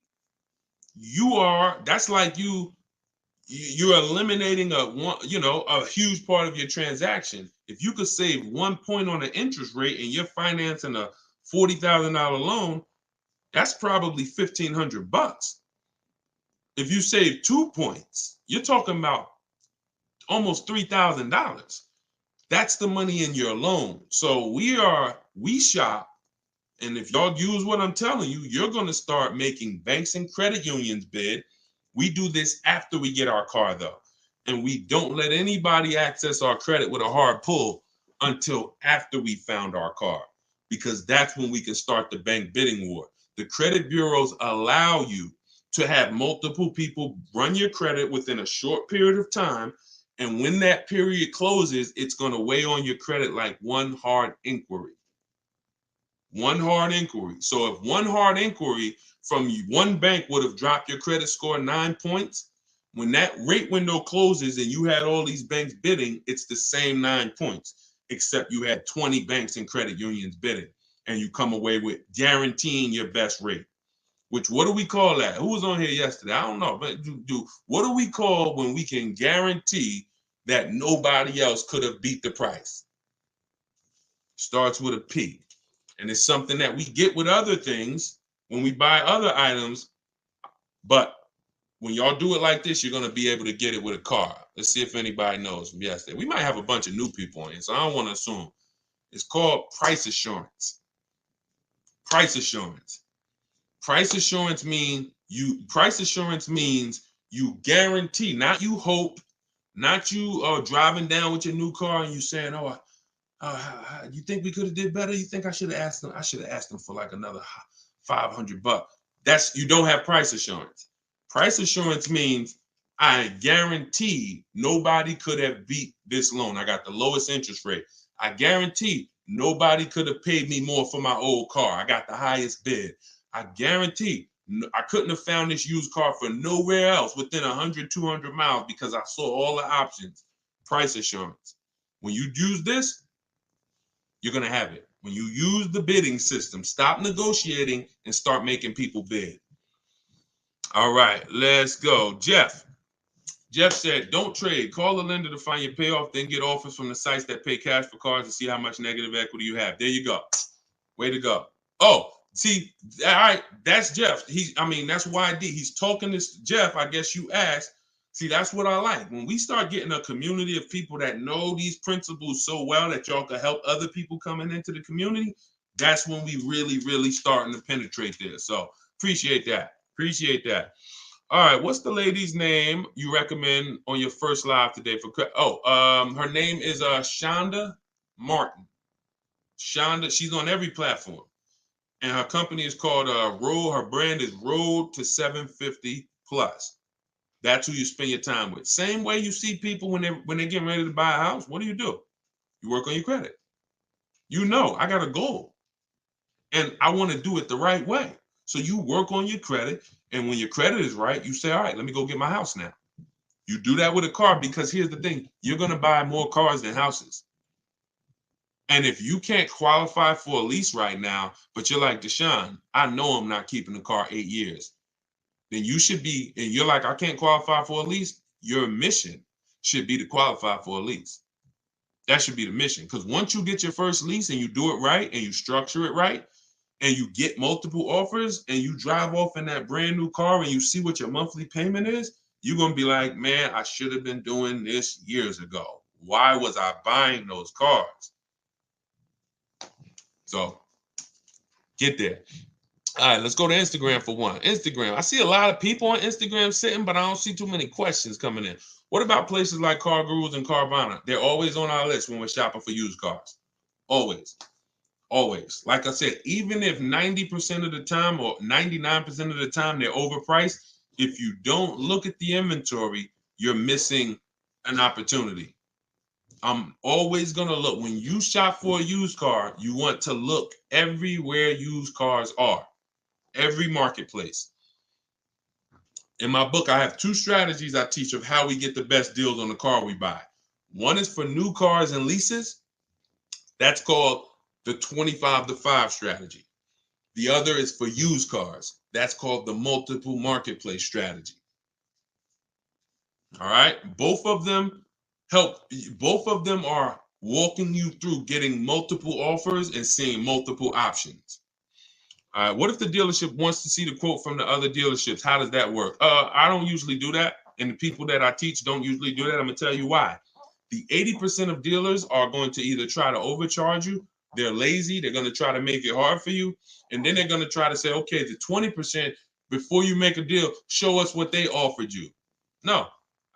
that's like you're eliminating a huge part of your transaction. If you could save 1 point on an interest rate and you're financing a $40,000 loan, that's probably $1,500. If you save 2 points, you're talking about almost $3,000. That's the money in your loan. So we shop. And if y'all use what I'm telling you, you're going to start making banks and credit unions bid. We do this after we get our car, though. And we don't let anybody access our credit with a hard pull until after we found our car, because that's when we can start the bank bidding war. The credit bureaus allow you to have multiple people run your credit within a short period of time. And when that period closes, it's going to weigh on your credit like one hard inquiry. One hard inquiry. So if one hard inquiry from one bank would have dropped your credit score 9 points, when that rate window closes and you had all these banks bidding, it's the same 9 points, except you had 20 banks and credit unions bidding, and you come away with guaranteeing your best rate. Which, what do we call that? Who was on here yesterday? I don't know, but what do we call when we can guarantee that nobody else could have beat the price? Starts with a P. And it's something that we get with other things when we buy other items. But when y'all do it like this, you're going to be able to get it with a car. Let's see if anybody knows from yesterday. We might have a bunch of new people on here, so I don't want to assume. It's called price assurance. Price assurance. Price assurance means you guarantee, not you hope, not you driving down with your new car and you saying, oh, you think we could have did better? You think I should have asked them? I should have asked them for like another $500. You don't have price assurance. Price assurance means I guarantee nobody could have beat this loan. I got the lowest interest rate. I guarantee nobody could have paid me more for my old car. I got the highest bid. I guarantee I couldn't have found this used car for nowhere else within 100, 200 miles because I saw all the options. Price assurance. When you use this, you're going to have it. When you use the bidding system, stop negotiating and start making people bid. All right, let's go. Jeff said, don't trade. Call the lender to find your payoff, then get offers from the sites that pay cash for cars to see how much negative equity you have. There you go. Way to go. Oh, see, all right, that's Jeff. That's YD. He's talking to Jeff. I guess you asked. See, that's what I like. When we start getting a community of people that know these principles so well that y'all can help other people coming into the community, that's when we really, really starting to penetrate this. So appreciate that. Appreciate that. All right, what's the lady's name you recommend on your first live today for? Her name is Shonda Martin. Shonda, she's on every platform, and her company is called Road. Her brand is Road to 750 Plus. That's who you spend your time with. Same way you see people when they're getting ready to buy a house. What do? You work on your credit. I got a goal, and I want to do it the right way. So you work on your credit, and when your credit is right, you say, all right, let me go get my house now. You do that with a car because here's the thing. You're going to buy more cars than houses. And if you can't qualify for a lease right now, but you're like, Deshone, I know I'm not keeping the car 8 years. Then you should be, and you're like, I can't qualify for a lease. Your mission should be to qualify for a lease. That should be the mission. Because once you get your first lease and you do it right and you structure it right and you get multiple offers and you drive off in that brand new car and you see what your monthly payment is, you're going to be like, man, I should have been doing this years ago. Why was I buying those cars? So get there. All right, let's go to Instagram for one. Instagram. I see a lot of people on Instagram sitting, but I don't see too many questions coming in. What about places like Car Gurus and Carvana? They're always on our list when we're shopping for used cars. Always. Always. Like I said, even if 90% of the time or 99% of the time they're overpriced, if you don't look at the inventory, you're missing an opportunity. I'm always going to look. When you shop for a used car, you want to look everywhere used cars are. Every marketplace. In my book, I have 2 strategies I teach of how we get the best deals on the car we buy. One is for new cars and leases. That's called the 25-to-5 strategy. The other is for used cars. That's called the multiple marketplace strategy. All right. Both of them are walking you through getting multiple offers and seeing multiple options. All right, what if the dealership wants to see the quote from the other dealerships? How does that work? I don't usually do that, and the people that I teach don't usually do that. I'm gonna tell you why. The 80% of dealers are going to either try to overcharge you, they're lazy, they're gonna try to make it hard for you, and then they're gonna try to say, okay, the 20%, before you make a deal, show us what they offered you. No,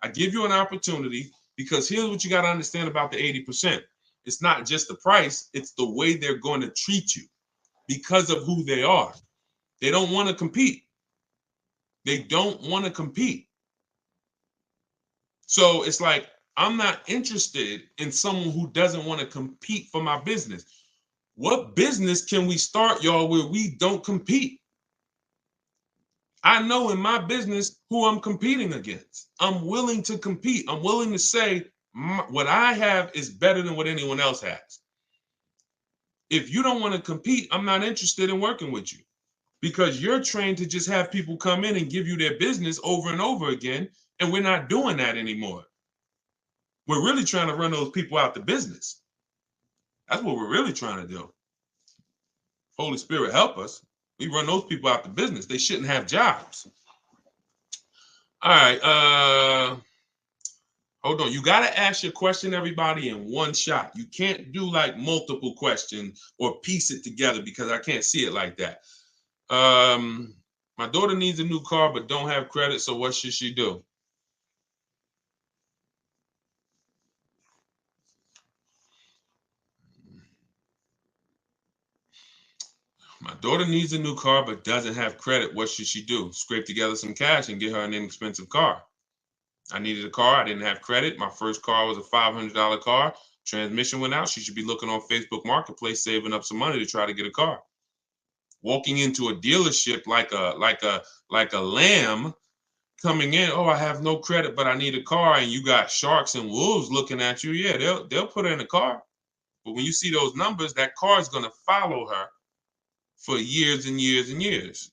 I give you an opportunity because here's what you got to understand about the 80%. It's not just the price, it's the way they're going to treat you. Because of who they are. They don't want to compete. They don't want to compete. So it's like, I'm not interested in someone who doesn't want to compete for my business. What business can we start, y'all, where we don't compete? I know in my business who I'm competing against. I'm willing to compete. I'm willing to say what I have is better than what anyone else has. If you don't want to compete, I'm not interested in working with you. Because you're trained to just have people come in and give you their business over and over again, and we're not doing that anymore. We're really trying to run those people out the business. That's what we're really trying to do. Holy Spirit, help us. We run those people out the business. They shouldn't have jobs. All right. Hold on. You got to ask your question, everybody, in one shot. You can't do like multiple questions or piece it together because I can't see it like that. My daughter needs a new car but don't have credit, so what should she do? My daughter needs a new car but doesn't have credit. What should she do? Scrape together some cash and get her an inexpensive car. I needed a car. I didn't have credit. My first car was a $500 car. Transmission went out. She should be looking on Facebook Marketplace, saving up some money to try to get a car. Walking into a dealership like a lamb, coming in, oh, I have no credit, but I need a car, and you got sharks and wolves looking at you. Yeah, they'll put her in a car. But when you see those numbers, that car is going to follow her for years and years and years.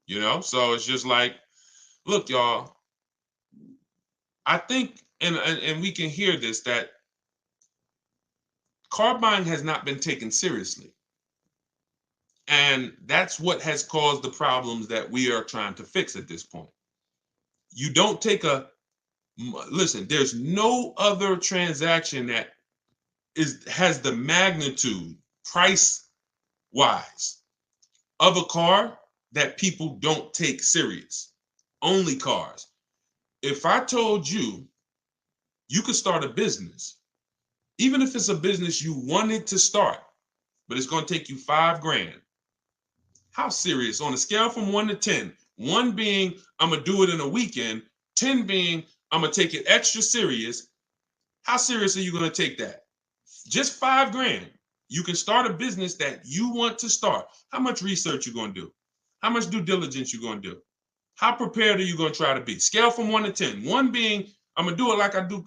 So it's just like, look, y'all, I think, and we can hear this, that car buying has not been taken seriously. And that's what has caused the problems that we are trying to fix at this point. You don't take listen, there's no other transaction that has the magnitude, price wise, of a car that people don't take serious. Only cars. If I told you you could start a business, even if it's a business you wanted to start, but it's going to take you $5,000. How serious? On a scale from 1 to 10, 1 being I'm going to do it in a weekend, 10 being I'm going to take it extra serious. How serious are you going to take that? Just $5,000. You can start a business that you want to start. How much research you going to do? How much due diligence you going to do? How prepared are you going to try to be? Scale from 1 to 10. 1 being I'm gonna do it like I do,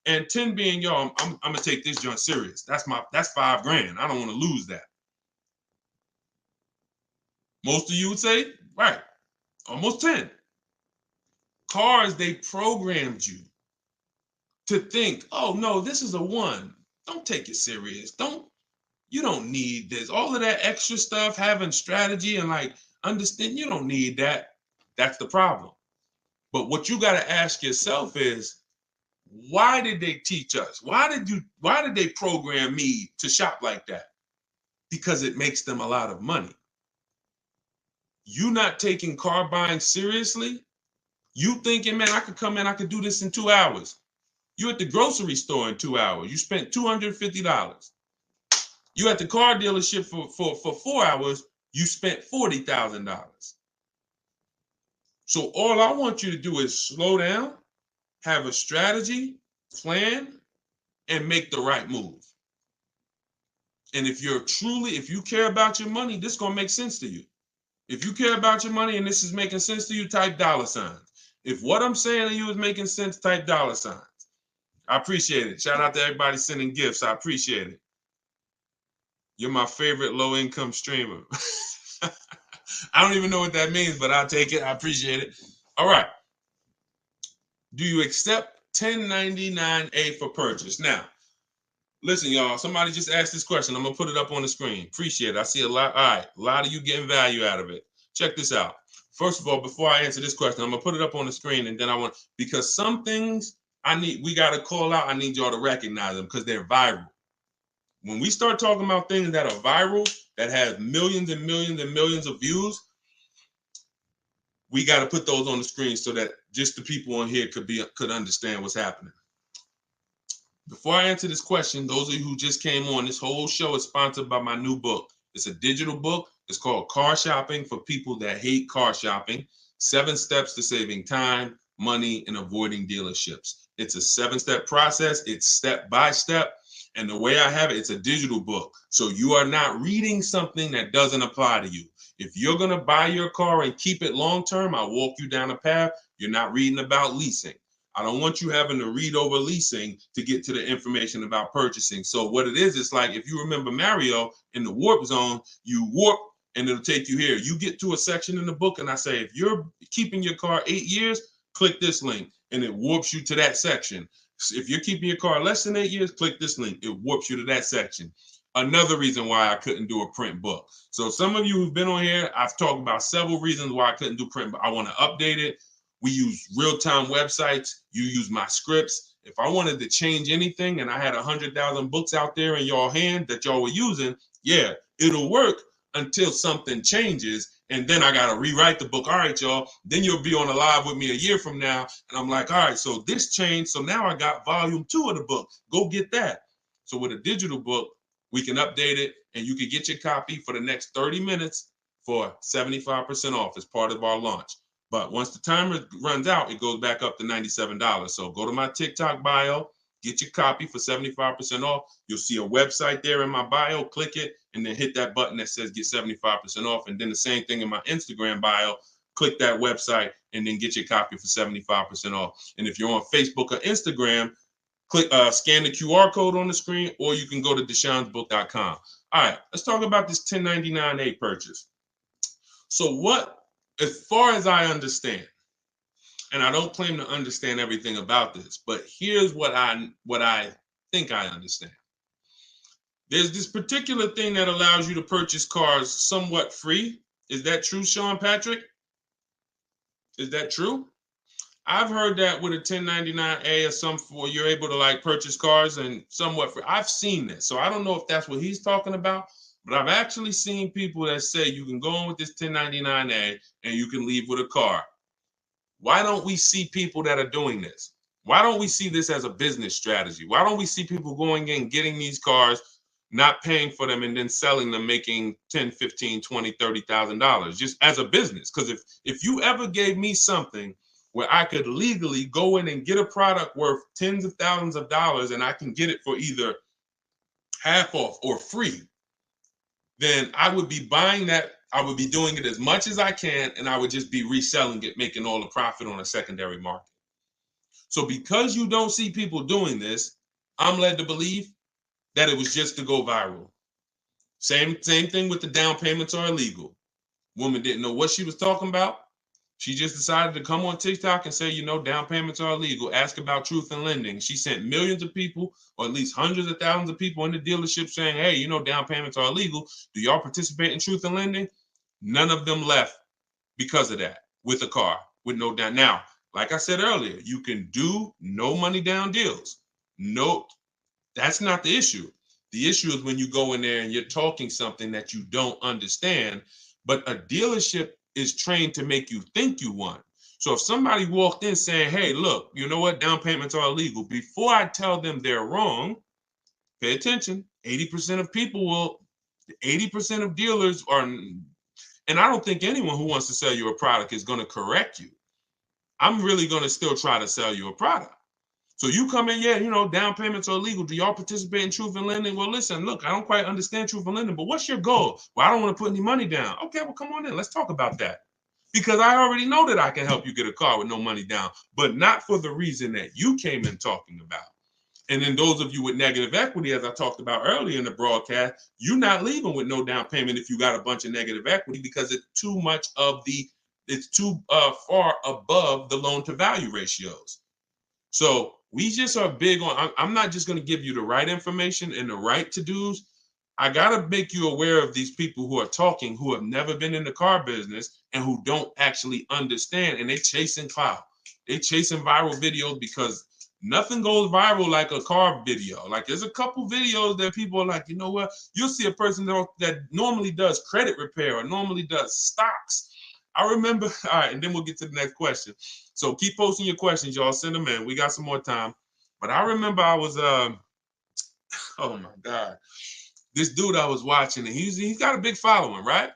and 10 being, yo, I'm gonna take this joint serious. That's $5,000. I don't want to lose that. Most of you would say, right, almost 10. Cars, they programmed you. to think, oh no, this is a one. Don't take it serious. You don't need this. All of that extra stuff, having strategy and like understand, you don't need that. That's the problem. But what you got to ask yourself is, why did they teach us? Why did they program me to shop like that? Because it makes them a lot of money. You not taking car buying seriously? You thinking, man, I could come in, I could do this in 2 hours. You at the grocery store in 2 hours. You spent $250. You at the car dealership for 4 hours. You spent $40,000. So all I want you to do is slow down, have a strategy, plan, and make the right move. And if you care about your money, this is gonna make sense to you. If you care about your money and this is making sense to you, type $signs. If what I'm saying to you is making sense, type $signs. I appreciate it. Shout out to everybody sending gifts. I appreciate it. You're my favorite low-income streamer. I don't even know what that means, but I'll take it. I appreciate it. All right. Do you accept 1099A for purchase? Now, listen, y'all. Somebody just asked this question. I'm going to put it up on the screen. Appreciate it. I see a lot. All right. A lot of you getting value out of it. Check this out. First of all, before I answer this question, I'm going to put it up on the screen, and then because some things we got to call out. I need y'all to recognize them because they're viral. When we start talking about things that are viral, that have millions and millions and millions of views, we got to put those on the screen so that just the people on here could understand what's happening. Before I answer this question, those of you who just came on, this whole show is sponsored by my new book. It's a digital book. It's called Car Shopping for People That Hate Car Shopping: 7 Steps to Saving Time, Money, and Avoiding Dealerships. It's a 7-step process. It's step by step. And the way I have it, it's a digital book. So you are not reading something that doesn't apply to you. If you're going to buy your car and keep it long term, I'll walk you down a path. You're not reading about leasing. I don't want you having to read over leasing to get to the information about purchasing. So what it is, it's like if you remember Mario in the warp zone, you warp and it'll take you here. You get to a section in the book and I say, if you're keeping your car 8 years, click this link and it warps you to that section. If you're keeping your car less than 8 years, click this link. It warps you to that section. Another reason why I couldn't do a print book. So some of you who've been on here, I've talked about several reasons why I couldn't do print, but I want to update it. We use real-time websites. You use my scripts. If I wanted to change anything and I had 100,000 books out there in y'all hand that y'all were using, yeah, it'll work until something changes. And then I got to rewrite the book. All right, y'all. Then you'll be on a live with me a year from now. And I'm like, all right, so this changed. So now I got volume 2 of the book. Go get that. So with a digital book, we can update it and you can get your copy for the next 30 minutes for 75% off as part of our launch. But once the timer runs out, it goes back up to $97. So go to my TikTok bio, get your copy for 75% off. You'll see a website there in my bio. Click it and then hit that button that says get 75% off. And then the same thing in my Instagram bio. Click that website and then get your copy for 75% off. And if you're on Facebook or Instagram, click scan the QR code on the screen, or you can go to deshonsbook.com. All right, let's talk about this 1099A purchase. So as far as I understand, and I don't claim to understand everything about this, but here's what I think I understand. There's this particular thing that allows you to purchase cars somewhat free. Is that true, Sean Patrick? Is that true? I've heard that with a 1099A or something, you're able to like purchase cars and somewhat free. I've seen this, so I don't know if that's what he's talking about. But I've actually seen people that say you can go on with this 1099A and you can leave with a car. Why don't we see people that are doing this? Why don't we see this as a business strategy? Why don't we see people going in, getting these cars, not paying for them, and then selling them, making $10,000, $15,000, $20,000, $30,000 just as a business? Because if you ever gave me something where I could legally go in and get a product worth tens of thousands of dollars and I can get it for either half off or free, then I would be buying that. I would be doing it as much as I can, and I would just be reselling it, making all the profit on a secondary market. So because you don't see people doing this, I'm led to believe that it was just to go viral. Same thing with the down payments are illegal. Woman didn't know what she was talking about. She just decided to come on TikTok and say, you know, down payments are illegal. Ask about truth in lending. She sent millions of people, or at least hundreds of thousands of people in the dealership saying, hey, you know, down payments are illegal. Do y'all participate in truth in lending? None of them left because of that with a car with no down. Now, like I said earlier, you can do no money down deals. No, that's not the issue. The issue is when you go in there and you're talking something that you don't understand, but a dealership is trained to make you think you want. So if somebody walked in saying, hey, look, you know what, down payments are illegal, before I tell them they're wrong, pay attention. 80% of people will, 80% of dealers are, and I don't think anyone who wants to sell you a product is going to correct you. I'm really going to still try to sell you a product. So you come in, yeah, you know, down payments are illegal. Do y'all participate in truth in lending? Well, listen, look, I don't quite understand truth in lending, but what's your goal? Well, I don't want to put any money down. Okay, well, come on in. Let's talk about that. Because I already know that I can help you get a car with no money down, but not for the reason that you came in talking about. And then those of you with negative equity, as I talked about earlier in the broadcast, you're not leaving with no down payment if you got a bunch of negative equity, because it's too much of the, it's too far above the loan to value ratios. So we just are big on, I'm not just going to give you the right information and the right to-dos. I got to make you aware of these people who are talking, who have never been in the car business and who don't actually understand, and they're chasing clout. They're chasing viral videos because nothing goes viral like a car video. Like there's a couple videos that people are like, you know what? You'll see a person that normally does credit repair or normally does stocks. I remember, all right, and then we'll get to the next question. So keep posting your questions, y'all. Send them in. We got some more time. But I remember I was, oh my God, this dude I was watching, and he's got a big following, right?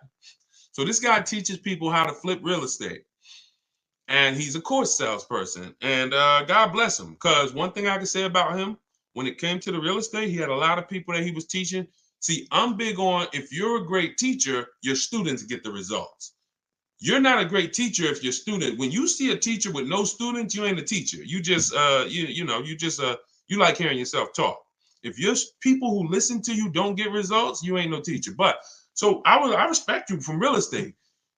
So this guy teaches people how to flip real estate. And he's a course salesperson. And God bless him, because one thing I can say about him, when it came to the real estate, he had a lot of people that he was teaching. See, I'm big on, if you're a great teacher, your students get the results. You're not a great teacher if your student, when you see a teacher with no students, you ain't a teacher. You just you like hearing yourself talk. If your people who listen to you don't get results, you ain't no teacher. But so I respect you from real estate.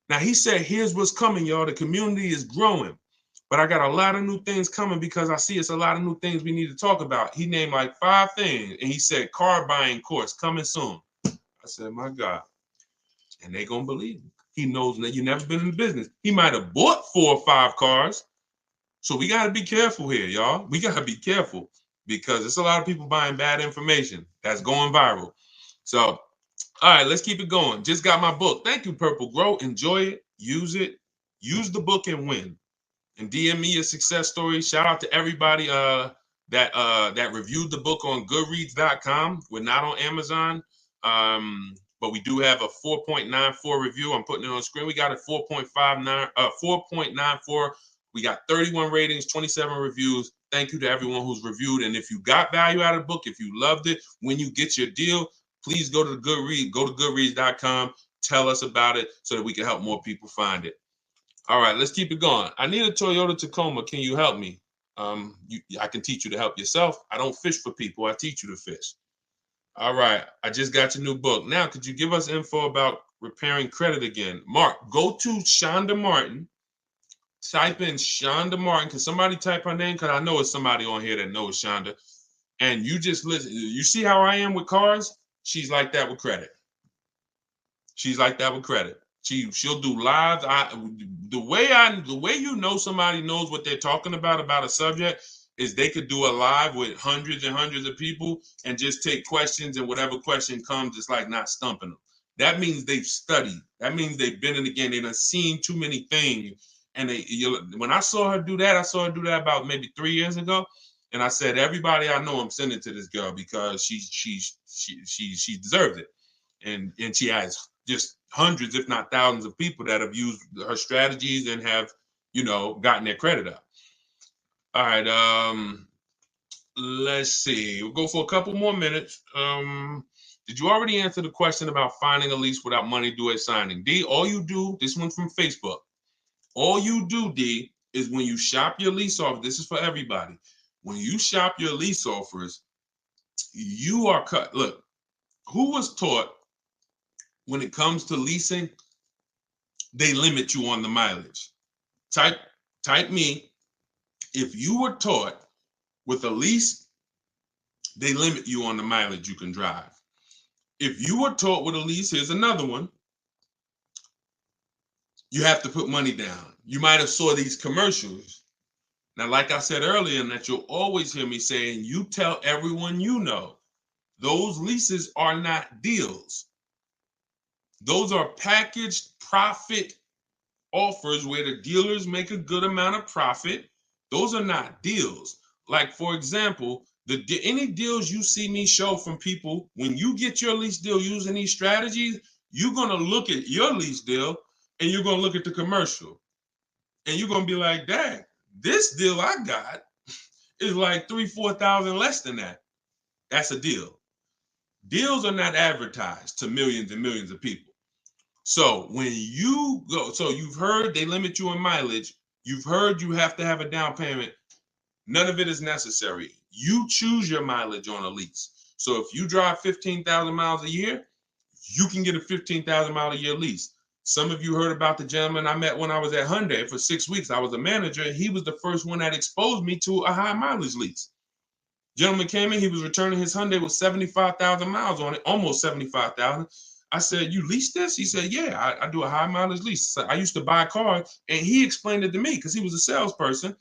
Now he said, here's what's coming, y'all. The community is growing, but I got a lot of new things coming because I see it's a lot of new things we need to talk about. He named like 5 things, and he said, car buying course coming soon. I said, my God, and they gonna believe him. He knows that you never been in the business. He might have bought 4 or 5 cars. So we got to be careful here, y'all. We got to be careful because there's a lot of people buying bad information that's going viral. So, all right, let's keep it going. Just got my book. Thank you, Purple Grow. Enjoy it. Use it. Use the book and win. And DM me a success story. Shout out to everybody that reviewed the book on Goodreads.com. We're not on Amazon. But we do have a 4.94 review. I'm putting it on the screen. We got a 4.94. We got 31 ratings, 27 reviews. Thank you to everyone who's reviewed. And if you got value out of the book, if you loved it, when you get your deal, please go to Goodreads, go to Goodreads.com, tell us about it so that we can help more people find it. All right, let's keep it going. I need a Toyota Tacoma. Can you help me? I can teach you to help yourself. I don't fish for people. I teach you to fish. All right, I just got your new book. Now, could you give us info about repairing credit again? Mark, go to Shonda Martin. Type in Shonda Martin. Can somebody type her name? Because I know it's somebody on here that knows Shonda. And you just listen. You see how I am with cars? She's like that with credit. She's like that with credit. She'll do lives. The way you know somebody knows what they're talking about a subject is they could do a live with hundreds and hundreds of people and just take questions, and whatever question comes, it's like not stumping them. That means they've studied. That means they've been in the game. They've done seen too many things. And when I saw her do that, about maybe 3 years ago. And I said, everybody I know, I'm sending to this girl because she deserves it. And she has just hundreds, if not thousands of people that have used her strategies and have, gotten their credit up. All right. Let's see. We'll go for a couple more minutes. Did you already answer the question about finding a lease without money due at signing? D, all you do, this one's from Facebook. All you do, D, is when you shop your lease offer, this is for everybody. When you shop your lease offers, you are cut. Look, who was taught when it comes to leasing, they limit you on the mileage. Type me. If you were taught with a lease, they limit you on the mileage you can drive. If you were taught with a lease, here's another one. You have to put money down. You might have saw these commercials. Now, like I said earlier, and that you'll always hear me saying, you tell everyone you know, those leases are not deals. Those are packaged profit offers where the dealers make a good amount of profit. Those are not deals. Like, for example, any deals you see me show from people, when you get your lease deal using these strategies, you're going to look at your lease deal and you're going to look at the commercial and you're going to be like, dang, this deal I got is like 3,000-4,000 less than that. That's a deal. Deals are not advertised to millions and millions of people. So when you go, so you've heard they limit you in mileage. You've heard you have to have a down payment. None of it is necessary. You choose your mileage on a lease. So if you drive 15,000 miles a year, you can get a 15,000 mile a year lease. Some of you heard about the gentleman I met when I was at Hyundai for 6 weeks. I was a manager, and he was the first one that exposed me to a high mileage lease. Gentleman came in, he was returning his Hyundai with 75,000 miles on it, almost 75,000. I said, you lease this? He said, yeah, I do a high mileage lease. So I used to buy cars, and he explained it to me because he was a salesperson,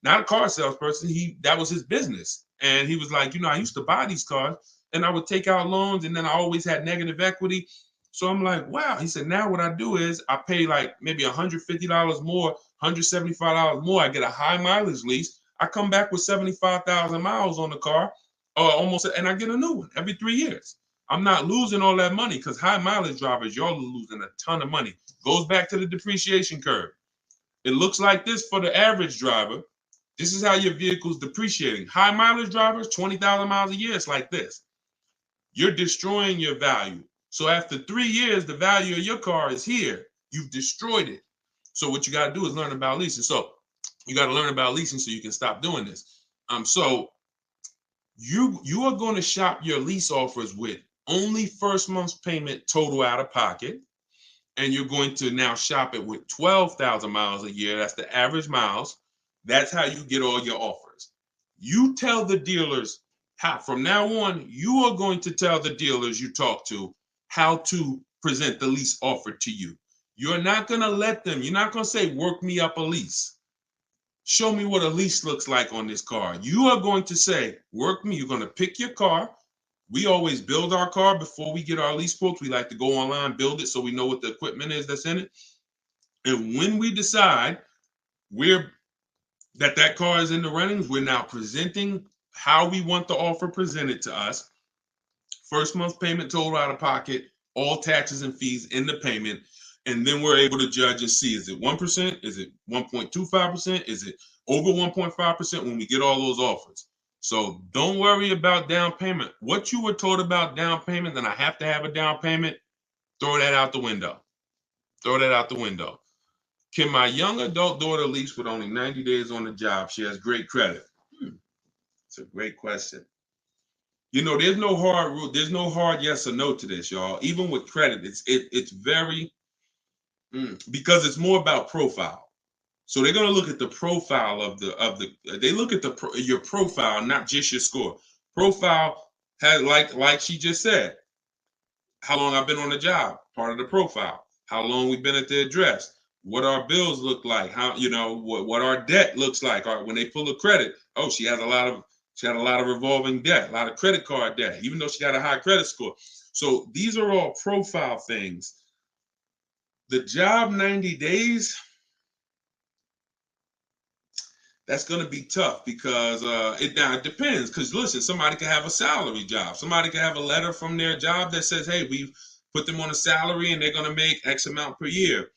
not a car salesperson. That was his business. And he was like, I used to buy these cars and I would take out loans, and then I always had negative equity. So I'm like, wow. He said, now what I do is I pay like maybe $150 more, $175 more. I get a high mileage lease. I come back with 75,000 miles on the car, almost, and I get a new one every 3 years. I'm not losing all that money because high mileage drivers, y'all are losing a ton of money. Goes back to the depreciation curve. It looks like this for the average driver. This is how your vehicle's depreciating. High mileage drivers, 20,000 miles a year, it's like this. You're destroying your value. So after 3 years, the value of your car is here. You've destroyed it. So what you got to do is learn about leasing. So you got to learn about leasing so you can stop doing this. So you are going to shop your lease offers with only first month's payment total out of pocket. And you're going to now shop it with 12,000 miles a year. That's the average miles. That's how you get all your offers. You tell the dealers how, from now on, you are going to tell the dealers you talk to how to present the lease offer to you. You're not going to let them, you're not going to say, work me up a lease. Show me what a lease looks like on this car. You are going to say, work me. You're going to pick your car. We always build our car before we get our lease quotes. We like to go online, build it so we know what the equipment is that's in it. And when we decide that car is in the running, we're now presenting how we want the offer presented to us. First month's payment total out of pocket, all taxes and fees in the payment. And then we're able to judge and see, is it 1%? Is it 1.25%? Is it over 1.5% when we get all those offers? So don't worry about down payment. What you were taught about down payment, then I have to have a down payment, throw that out the window. Throw that out the window. Can my young adult daughter lease with only 90 days on the job? She has great credit. It's a great question. There's no hard rule. There's no hard yes or no to this, y'all. Even with credit, it's very because it's more about profile. So they're going to look at the profile of they look at your profile, not just your score. Profile has, like she just said, how long I've been on the job, part of the profile. How long we've been at the address, what our bills look like, how what our debt looks like. Or when they pull a credit, oh, she had a lot of revolving debt, a lot of credit card debt, even though she got a high credit score. So these are all profile things. The job 90 days, that's going to be tough because it depends. Because listen, somebody can have a salary job. Somebody can have a letter from their job that says, hey, we've put them on a salary and they're going to make X amount per year.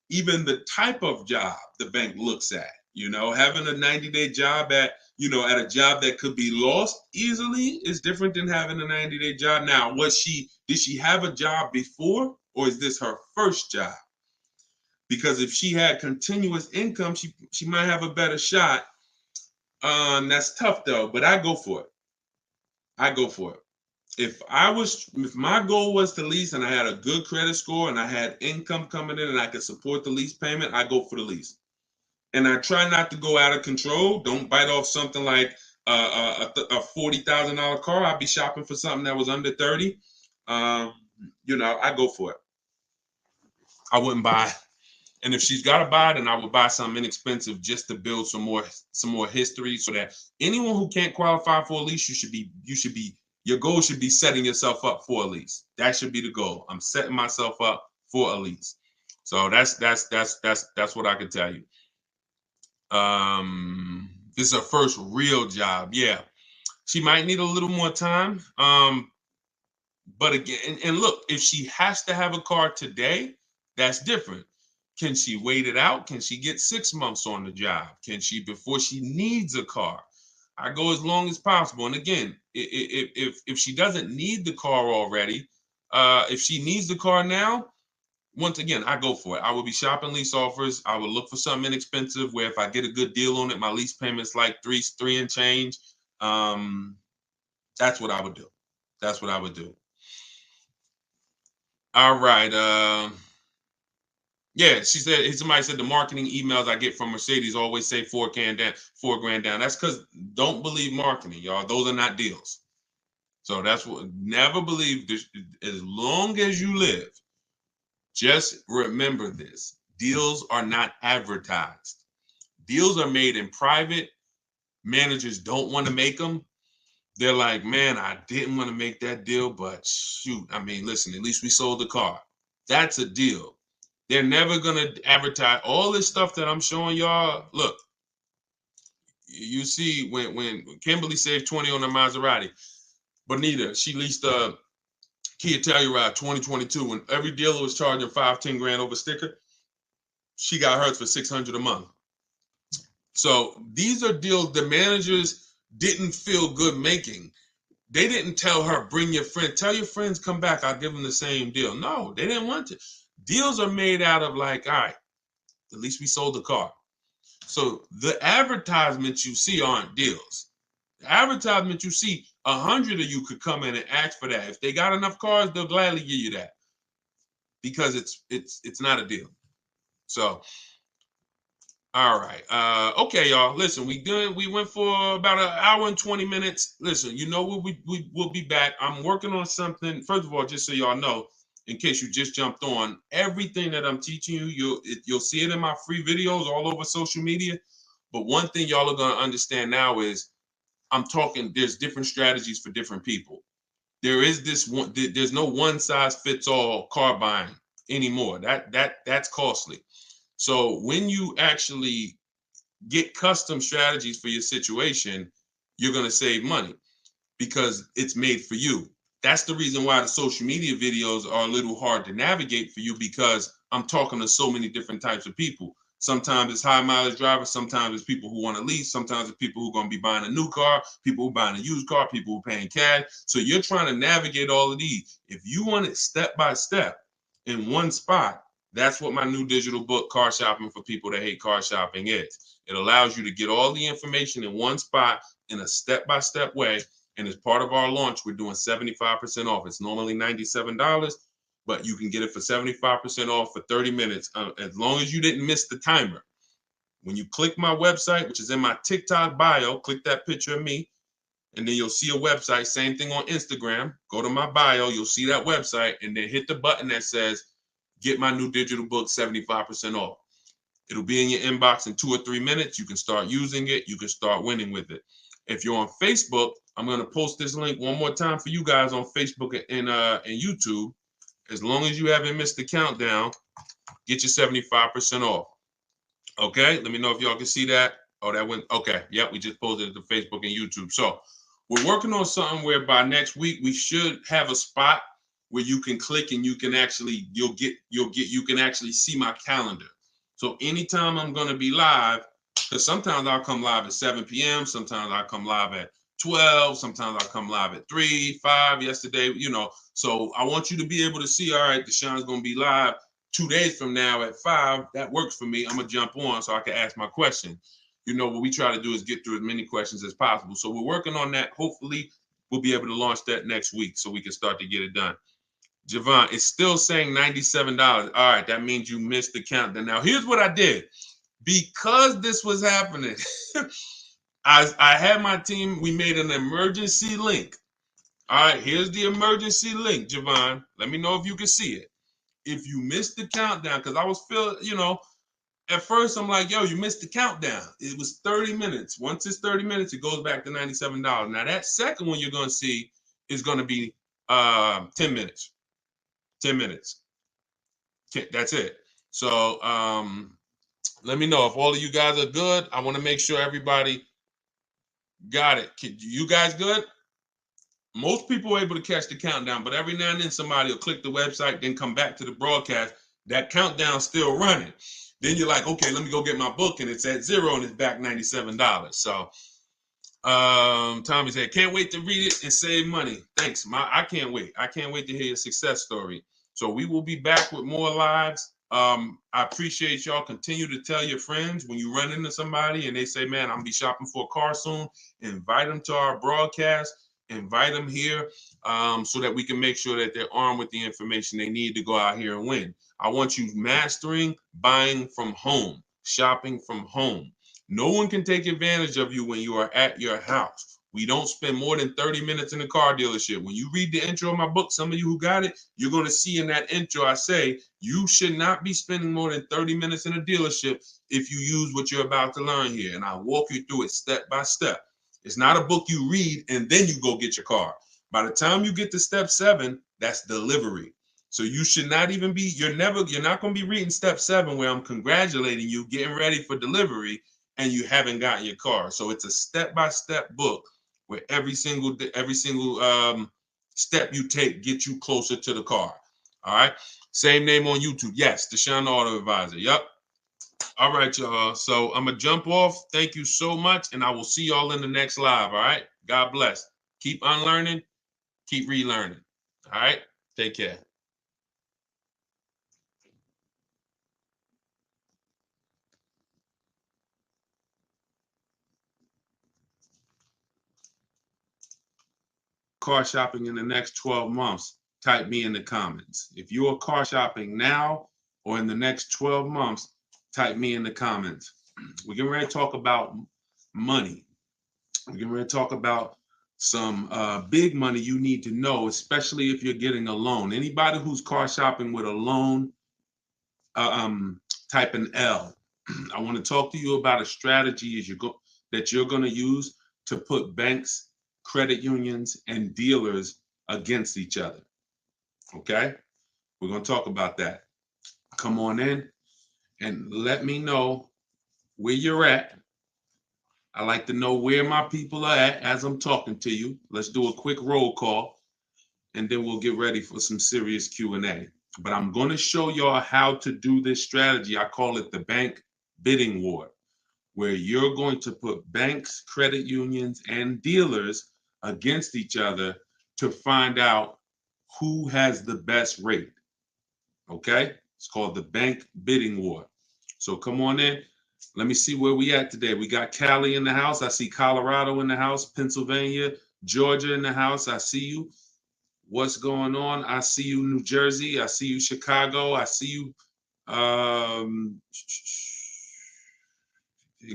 Even the type of job the bank looks at, having a 90-day job at a job that could be lost easily is different than having a 90-day job. Now, did she have a job before, or is this her first job? Because if she had continuous income, she might have a better shot. That's tough though, but I go for it. If my goal was to lease and I had a good credit score and I had income coming in and I could support the lease payment, I go for the lease. and I try not to go out of control. Don't bite off something like a $40,000 car. I'd be shopping for something that was under 30. You know, I go for it. I wouldn't buy. And if she's got to buy, then I would buy something inexpensive just to build some more history, so that anyone who can't qualify for a lease, your goal should be setting yourself up for a lease. That should be the goal. I'm setting myself up for a lease. So that's what I can tell you. This is her first real job. Yeah, she might need a little more time. But again, and look, if she has to have a car today, that's different. Can she wait it out? Can she get 6 months on the job? Can she, before she needs a car? I go as long as possible. And again, if she doesn't need the car already, if she needs the car now, once again, I go for it. I would be shopping lease offers. I would look for something inexpensive where if I get a good deal on it, my lease payment's like three and change. That's what I would do. That's what I would do. All right. Yeah, she said, somebody said the marketing emails I get from Mercedes always say $4,000 down, $4,000 down. That's because don't believe marketing, y'all. Those are not deals. So that's what, never believe this. As long as you live, just remember this. Deals are not advertised. Deals are made in private. Managers don't want to make them. They're like, man, I didn't want to make that deal, but shoot, I mean, listen, at least we sold the car. That's a deal. They're never going to advertise all this stuff that I'm showing y'all. Look, you see when Kimberly saved 20 on a Maserati, Bonita, she leased a Kia Telluride 2022 when every dealer was charging 5-10 grand over sticker. She got hers for $600 a month. So these are deals the managers didn't feel good making. They didn't tell her, bring your friend, tell your friends, come back, I'll give them the same deal. No, they didn't want to. Deals are made out of like, all right, at least we sold the car. So the advertisements you see aren't deals. The advertisement you see, 100 of you could come in and ask for that. If they got enough cars, they'll gladly give you that because it's not a deal. So, all right. Okay, y'all. Listen, we went for about an hour and 20 minutes. Listen, you know what, we'll be back. I'm working on something. First of all, just so y'all know, in case you just jumped on, everything that I'm teaching you, you'll see it in my free videos all over social media. But one thing y'all are going to understand now is I'm talking, there's different strategies for different people. There's no one size fits all car buying anymore. That's costly. So when you actually get custom strategies for your situation, you're going to save money because it's made for you. That's the reason why the social media videos are a little hard to navigate for you, because I'm talking to so many different types of people. Sometimes it's high mileage drivers, sometimes it's people who want to lease, sometimes it's people who are going to be buying a new car, people who are buying a used car, people who are paying cash. So you're trying to navigate all of these. If you want it step by step in one spot, that's what my new digital book, Car Shopping for People That Hate Car Shopping, is. It allows you to get all the information in one spot in a step-by-step way. And as part of our launch, we're doing 75% off. It's normally $97, but you can get it for 75% off for 30 minutes, as long as you didn't miss the timer. When you click my website, which is in my TikTok bio, click that picture of me, and then you'll see a website. Same thing on Instagram. Go to my bio, you'll see that website, and then hit the button that says, get my new digital book 75% off. It'll be in your inbox in 2 or 3 minutes. You can start using it. You can start winning with it. If you're on Facebook, I'm going to post this link one more time for you guys on Facebook and YouTube. As long as you haven't missed the countdown, get your 75% off. Okay, let me know if y'all can see that. Oh, that went, okay. Yep, we just posted it to Facebook and YouTube. So we're working on something where by next week, we should have a spot where you can click and you can actually, you can actually see my calendar. So anytime I'm going to be live, because sometimes I'll come live at 7 p.m., sometimes I'll come live at 12, sometimes I'll come live at 3, 5 yesterday, So I want you to be able to see, all right, Deshaun's going to be live 2 days from now at 5. That works for me. I'm going to jump on so I can ask my question. What we try to do is get through as many questions as possible. So we're working on that. Hopefully, we'll be able to launch that next week so we can start to get it done. Javon, it's still saying $97. All right, that means you missed the count. Now, here's what I did. because this was happening, I had my team, we made an emergency link. All right, here's the emergency link, Javon. Let me know if you can see it. If you missed the countdown, because I was feeling, at first I'm like, yo, you missed the countdown. It was 30 minutes. Once it's 30 minutes, it goes back to $97. Now that second one you're going to see is going to be 10 minutes. 10 minutes. That's it. So let me know if all of you guys are good. I want to make sure everybody got it. You guys good? Most people are able to catch the countdown, but every now and then somebody will click the website, then come back to the broadcast. That countdown's still running. Then you're like, okay, let me go get my book, and it's at 0 and it's back $97. So Tommy said, can't wait to read it and save money. Thanks. I can't wait. I can't wait to hear your success story. So we will be back with more lives. I appreciate y'all. Continue to tell your friends when you run into somebody and they say, man, I'm gonna be shopping for a car soon. Invite them to our broadcast. Invite them here so that we can make sure that they're armed with the information they need to go out here and win. I want you mastering buying from home, shopping from home. No one can take advantage of you when you are at your house. We don't spend more than 30 minutes in the car dealership. When you read the intro of my book, some of you who got it, you're going to see in that intro, I say, you should not be spending more than 30 minutes in a dealership if you use what you're about to learn here. And I walk you through it step by step. It's not a book you read and then you go get your car. By the time you get to step 7, that's delivery. So you should not even be, you're not going to be reading step 7 where I'm congratulating you, getting ready for delivery, and you haven't gotten your car. So it's a step-by-step book where every single step you take gets you closer to the car. All right. Same name on YouTube. Yes, Deshone the Auto Advisor. Yep. All right, y'all. So I'm gonna jump off. Thank you so much, and I will see y'all in the next live. All right. God bless. Keep unlearning, keep relearning. All right. Take care. Car shopping in the next 12 months, type me in the comments. If you are car shopping now or in the next 12 months, type me in the comments. We're getting ready to talk about money. We're getting ready to talk about some big money you need to know, especially if you're getting a loan. Anybody who's car shopping with a loan, type an L. I want to talk to you about a strategy that you're going to use to put banks, credit unions, and dealers against each other. Okay? We're going to talk about that. Come on in and let me know where you're at. I like to know where my people are at as I'm talking to you. Let's do a quick roll call, and then we'll get ready for some serious Q&A. But I'm going to show y'all how to do this strategy. I call it the bank bidding war, where you're going to put banks, credit unions, and dealers against each other to find out who has the best rate. Okay? It's called the bank bidding war. So come on in. Let me see where we at today. We got Cali in the house. I see Colorado in the house, Pennsylvania, Georgia in the house. I see you. What's going on? I see you, New Jersey. I see you, Chicago. I see you,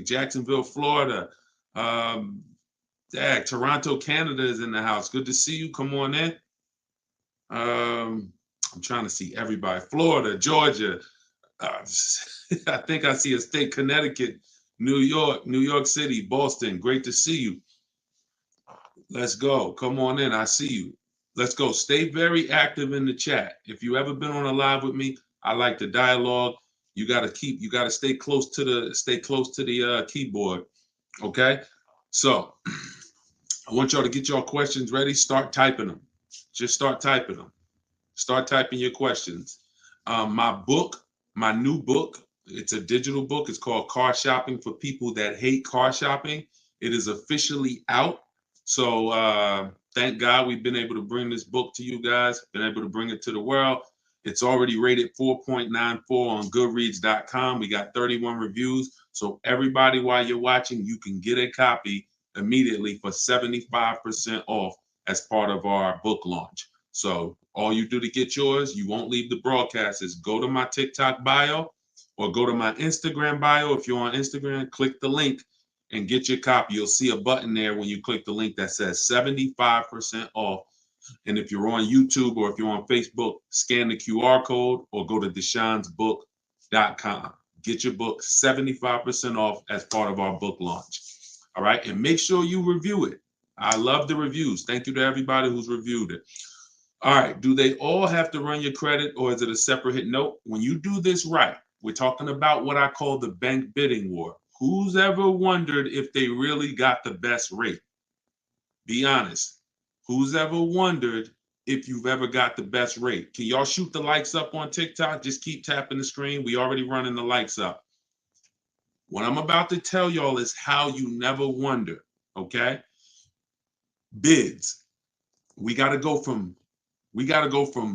Jacksonville, Florida. Toronto, Canada is in the house. Good to see you. Come on in. I'm trying to see everybody. Florida, Georgia. I think I see a state, Connecticut, New York City, Boston. Great to see you. Let's go. Come on in. I see you. Let's go. Stay very active in the chat. If you ever been on a live with me, I like the dialogue. You got to stay close to the keyboard. Okay. So I want y'all to get your questions ready. Start typing them. Just start typing them. Start typing your questions. My new book, it's a digital book. It's called Car Shopping for People That Hate Car Shopping. It is officially out. So thank God we've been able to bring this book to you guys, been able to bring it to the world. It's already rated 4.94 on goodreads.com. We got 31 reviews. So everybody, while you're watching, you can get a copy immediately for 75% off as part of our book launch. So all you do to get yours, you won't leave the broadcast, is go to my TikTok bio or go to my Instagram bio. If you're on Instagram, click the link and get your copy. You'll see a button there when you click the link that says 75% off. And if you're on YouTube or if you're on Facebook, scan the QR code or go to deshonsbook.com. Get your book 75% off as part of our book launch. All right. And make sure you review it. I love the reviews. Thank you to everybody who's reviewed it. All right. Do they all have to run your credit or is it a separate hit? Nope. When you do this right, we're talking about what I call the bank bidding war. Who's ever wondered if they really got the best rate? Be honest. Who's ever wondered if you've ever got the best rate? Can y'all shoot the likes up on TikTok? Just keep tapping the screen. We already running the likes up. What I'm about to tell y'all is how you never wonder, okay? Bids. We got to go from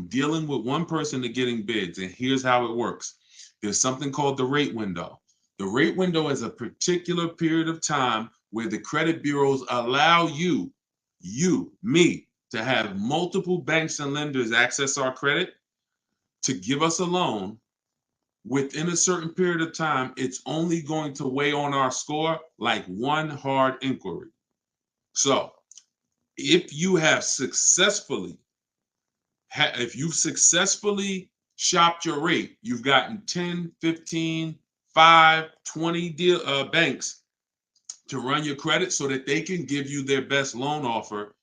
dealing with one person to getting bids. And here's how it works. There's something called the rate window. The rate window is a particular period of time where the credit bureaus allow me, to have multiple banks and lenders access our credit to give us a loan. Within a certain period of time, it's only going to weigh on our score like one hard inquiry. So if you have successfully shopped your rate, you've gotten 10, 15, 5, 20 banks to run your credit so that they can give you their best loan offer,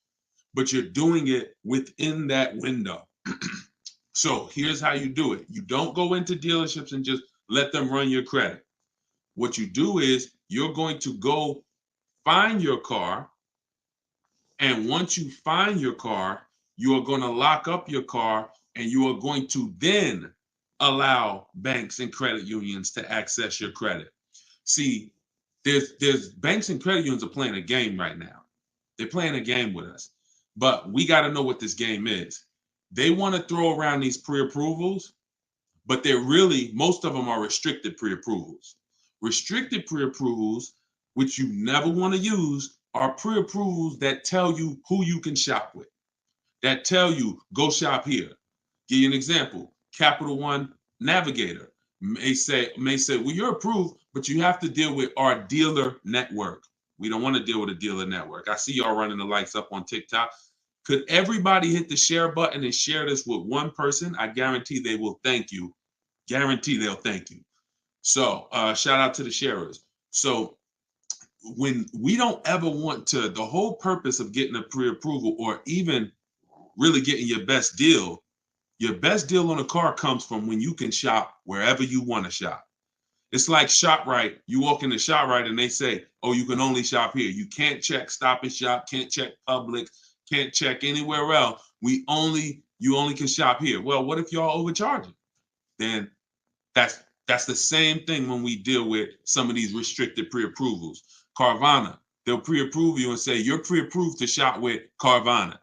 but you're doing it within that window. So here's how you do it. You don't go into dealerships and just let them run your credit. What you do is you're going to go find your car. And once you find your car, you are going to lock up your car and you are going to then allow banks and credit unions to access your credit. See, there's banks and credit unions are playing a game right now. They're playing a game with us. But we got to know what this game is. They want to throw around these pre-approvals, but most of them are restricted pre-approvals. Restricted pre-approvals, which you never want to use, are pre-approvals that tell you who you can shop with, that tell you, go shop here. Give you an example. Capital One Navigator may say, well, you're approved, but you have to deal with our dealer network. We don't want to deal with a dealer network. I see y'all running the lights up on TikTok. Could everybody hit the share button and share this with one person? I guarantee they will thank you. Guarantee they'll thank you. So shout out to the sharers. So when we don't ever want to, the whole purpose of getting a pre-approval or even really getting your best deal on a car comes from when you can shop wherever you want to shop. It's like ShopRite. You walk into ShopRite and they say, oh, you can only shop here. You can't check Stop and Shop, can't check Publix, can't check anywhere else. You only can shop here. Well, what if y'all overcharging? Then that's the same thing when we deal with some of these restricted pre-approvals. Carvana, they'll pre-approve you and say, you're pre-approved to shop with Carvana.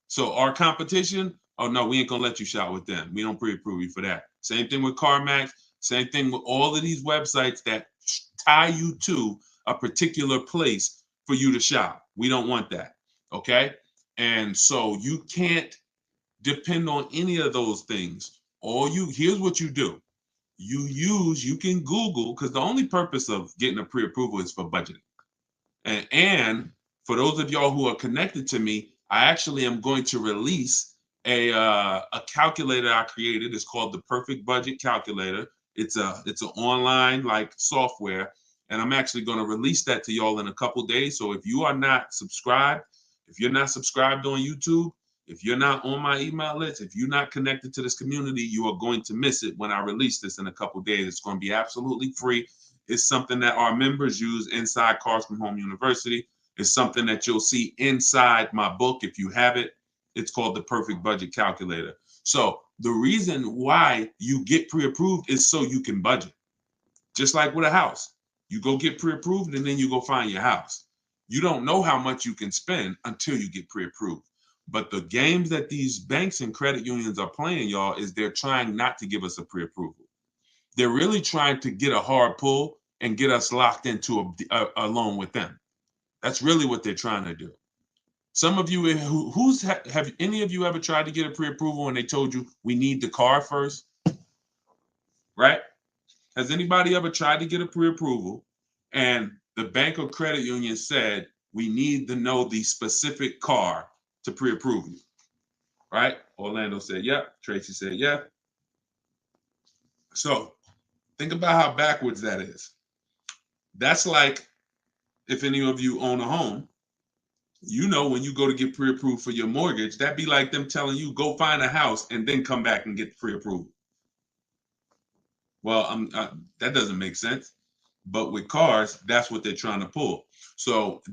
So our competition, oh no, we ain't gonna let you shop with them. We don't pre-approve you for that. Same thing with CarMax, same thing with all of these websites that tie you to a particular place for you to shop. We don't want that, okay? And so you can't depend on any of those things. Here's what you do. You can Google, because the only purpose of getting a pre-approval is for budgeting. And for those of y'all who are connected to me, I actually am going to release a calculator I created. It's called the Perfect Budget Calculator. It's an online like software, and I'm actually going to release that to y'all in a couple days. So if you are not subscribed, if you're not subscribed on YouTube, if you're not on my email list, if you're not connected to this community, you are going to miss it when I release this in a couple days. It's going to be absolutely free. It's something that our members use inside Cars from Home University. It's something that you'll see inside my book if you have it. It's called the Perfect Budget Calculator. So the reason why you get pre-approved is so you can budget. Just like with a house. You go get pre-approved and then you go find your house. You don't know how much you can spend until you get pre-approved. But the games that these banks and credit unions are playing, y'all, is they're trying not to give us a pre-approval. They're really trying to get a hard pull and get us locked into a loan with them. That's really what they're trying to do. Some of you, have any of you ever tried to get a pre-approval and they told you we need the car first? Right? Has anybody ever tried to get a pre-approval and the bank or credit union said, we need to know the specific car to pre-approve you? Right? Orlando said, yep. Tracy said, yep. So think about how backwards that is. That's like if any of you own a home, you know, when you go to get pre-approved for your mortgage, that'd be like them telling you, go find a house and then come back and get pre-approved. Well, that doesn't make sense. But with cars, that's what they're trying to pull. So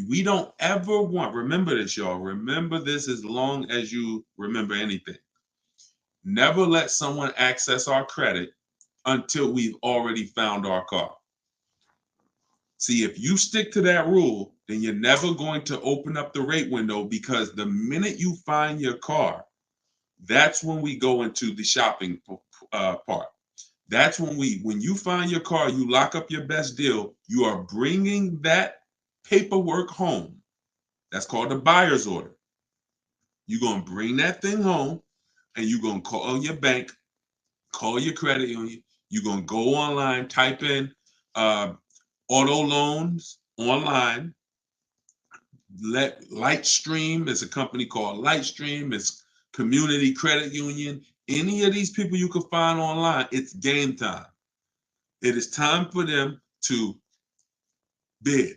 we don't ever want, remember this, y'all. Remember this as long as you remember anything. Never let someone access our credit until we've already found our car. See, if you stick to that rule, then you're never going to open up the rate window, because the minute you find your car, that's when we go into the shopping part. That's when you find your car, you lock up your best deal, you are bringing that paperwork home. That's called a buyer's order. You're going to bring that thing home and you're going to call your bank, call your credit union. You're going to go online, type in auto loans online. Lightstream is a company called Lightstream. It's Community Credit Union. Any of these people you can find online, it's game time. It is time for them to bid,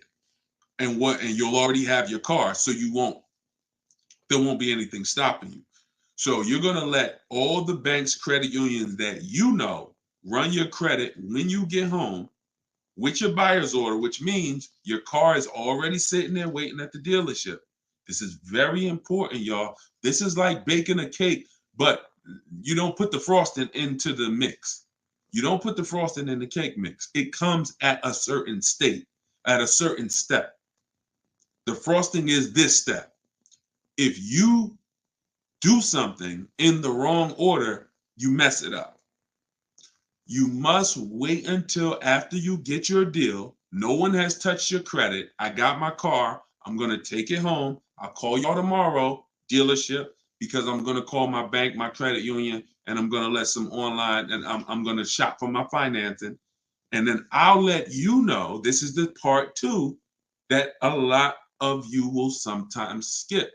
and you'll already have your car, so there won't be anything stopping you. So you're going to let all the banks, credit unions that you know run your credit when you get home with your buyer's order, which means your car is already sitting there waiting at the dealership. This is very important, y'all. This is like baking a cake, but you don't put the frosting into the mix. You don't put the frosting in the cake mix. It comes at a certain state, at a certain step. The frosting is this step. If you do something in the wrong order, you mess it up. You must wait until after you get your deal. No one has touched your credit. I got my car. I'm going to take it home. I'll call y'all tomorrow, dealership, because I'm going to call my bank, my credit union, and I'm going to let some online, and I'm going to shop for my financing. And then I'll let you know, this is the part two, that a lot of you will sometimes skip.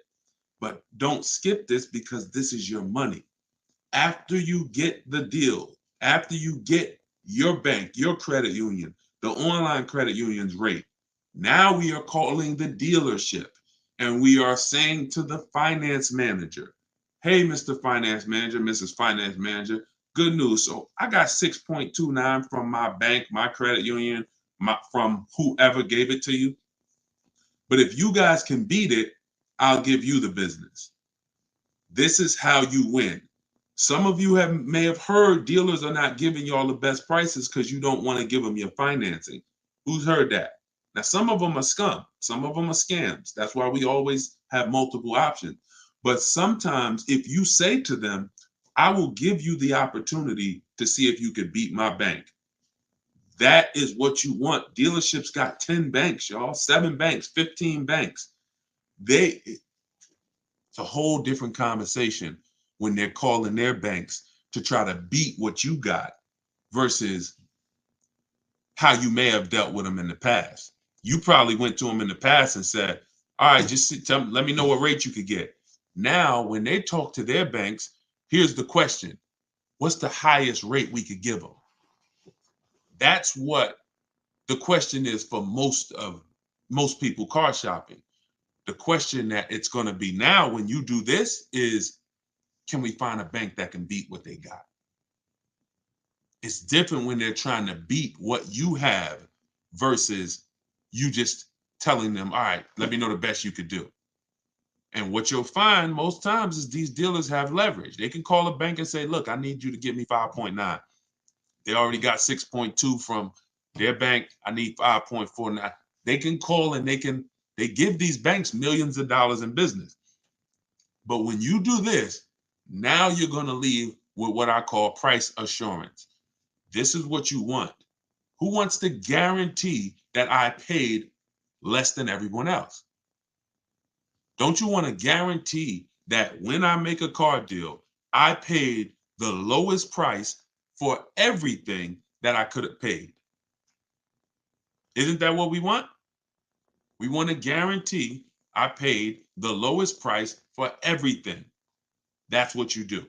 But don't skip this, because this is your money. After you get the deal, after you get your bank, your credit union, the online credit union's rate, now we are calling the dealership and we are saying to the finance manager, hey, Mr. Finance Manager, Mrs. Finance Manager, good news. So I got 6.29 from my bank, my credit union, from whoever gave it to you. But if you guys can beat it, I'll give you the business. This is how you win. Some of you may have heard dealers are not giving y'all the best prices because you don't want to give them your financing. Who's heard that? Now, some of them are scum. Some of them are scams. That's why we always have multiple options. But sometimes if you say to them, I will give you the opportunity to see if you could beat my bank. That is what you want. Dealerships got 10 banks, y'all, 7 banks, 15 banks. It's a whole different conversation when they're calling their banks to try to beat what you got versus how you may have dealt with them in the past. You probably went to them in the past and said, all right, just let me know what rate you could get. Now, when they talk to their banks, here's the question. What's the highest rate we could give them? That's what the question is for most people car shopping. The question that it's going to be now when you do this is, can we find a bank that can beat what they got? It's different when they're trying to beat what you have versus you just telling them, all right, let me know the best you could do. And what you'll find most times is these dealers have leverage. They can call a bank and say, look, I need you to give me 5.9. They already got 6.2 from their bank. I need 5.49. They can call and they give these banks millions of dollars in business. But when you do this, now you're going to leave with what I call price assurance. This is what you want. Who wants to guarantee that I paid less than everyone else? Don't you want to guarantee that when I make a car deal, I paid the lowest price for everything that I could have paid. Isn't that what we want? We want to guarantee I paid the lowest price for everything. That's what you do.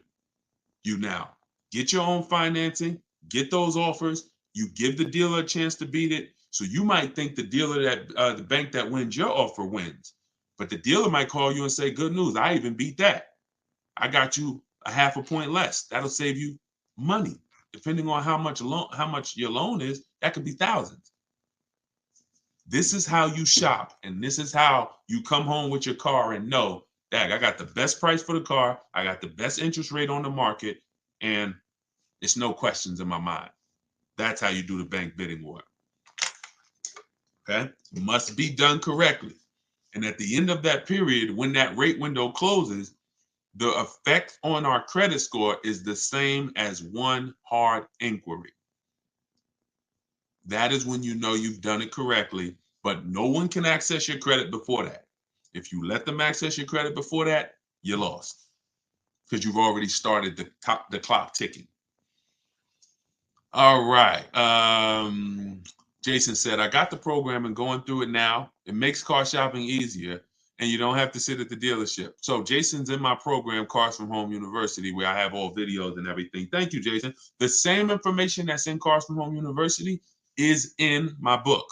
You now get your own financing, get those offers. You give the dealer a chance to beat it. So you might think the dealer that the bank that wins your offer wins, but the dealer might call you and say, "Good news, I even beat that. I got you a half a point less." That'll save you money, depending on how much your loan is. That could be thousands. This is how you shop, and this is how you come home with your car and know, "Dag, I got the best price for the car. I got the best interest rate on the market, and it's no questions in my mind." That's how you do the bank bidding war. Okay, must be done correctly. And at the end of that period, when that rate window closes, the effect on our credit score is the same as one hard inquiry. That is when you know you've done it correctly, but no one can access your credit before that. If you let them access your credit before that, you're lost because you've already started the clock ticking. All right. Jason said, "I got the program and going through it now. It makes car shopping easier, and you don't have to sit at the dealership." So Jason's in my program, Cars from Home University, where I have all videos and everything. Thank you, Jason. The same information that's in Cars from Home University is in my book,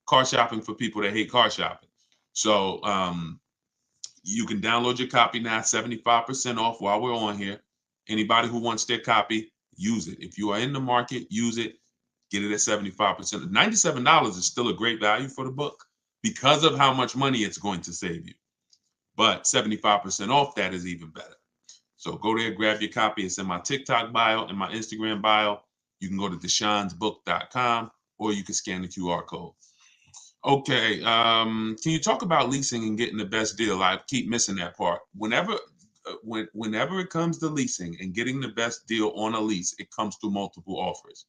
Car Shopping for People That Hate Car Shopping. So you can download your copy now, 75% off while we're on here. Anybody who wants their copy, use it. If you are in the market, use it. Get it at 75%. $97 is still a great value for the book because of how much money it's going to save you. But 75% off that is even better. So go there, grab your copy. It's in my TikTok bio and my Instagram bio. You can go to deshonsbook.com or you can scan the QR code. Okay, can you talk about leasing and getting the best deal? I keep missing that part. Whenever it comes to leasing and getting the best deal on a lease, it comes through multiple offers.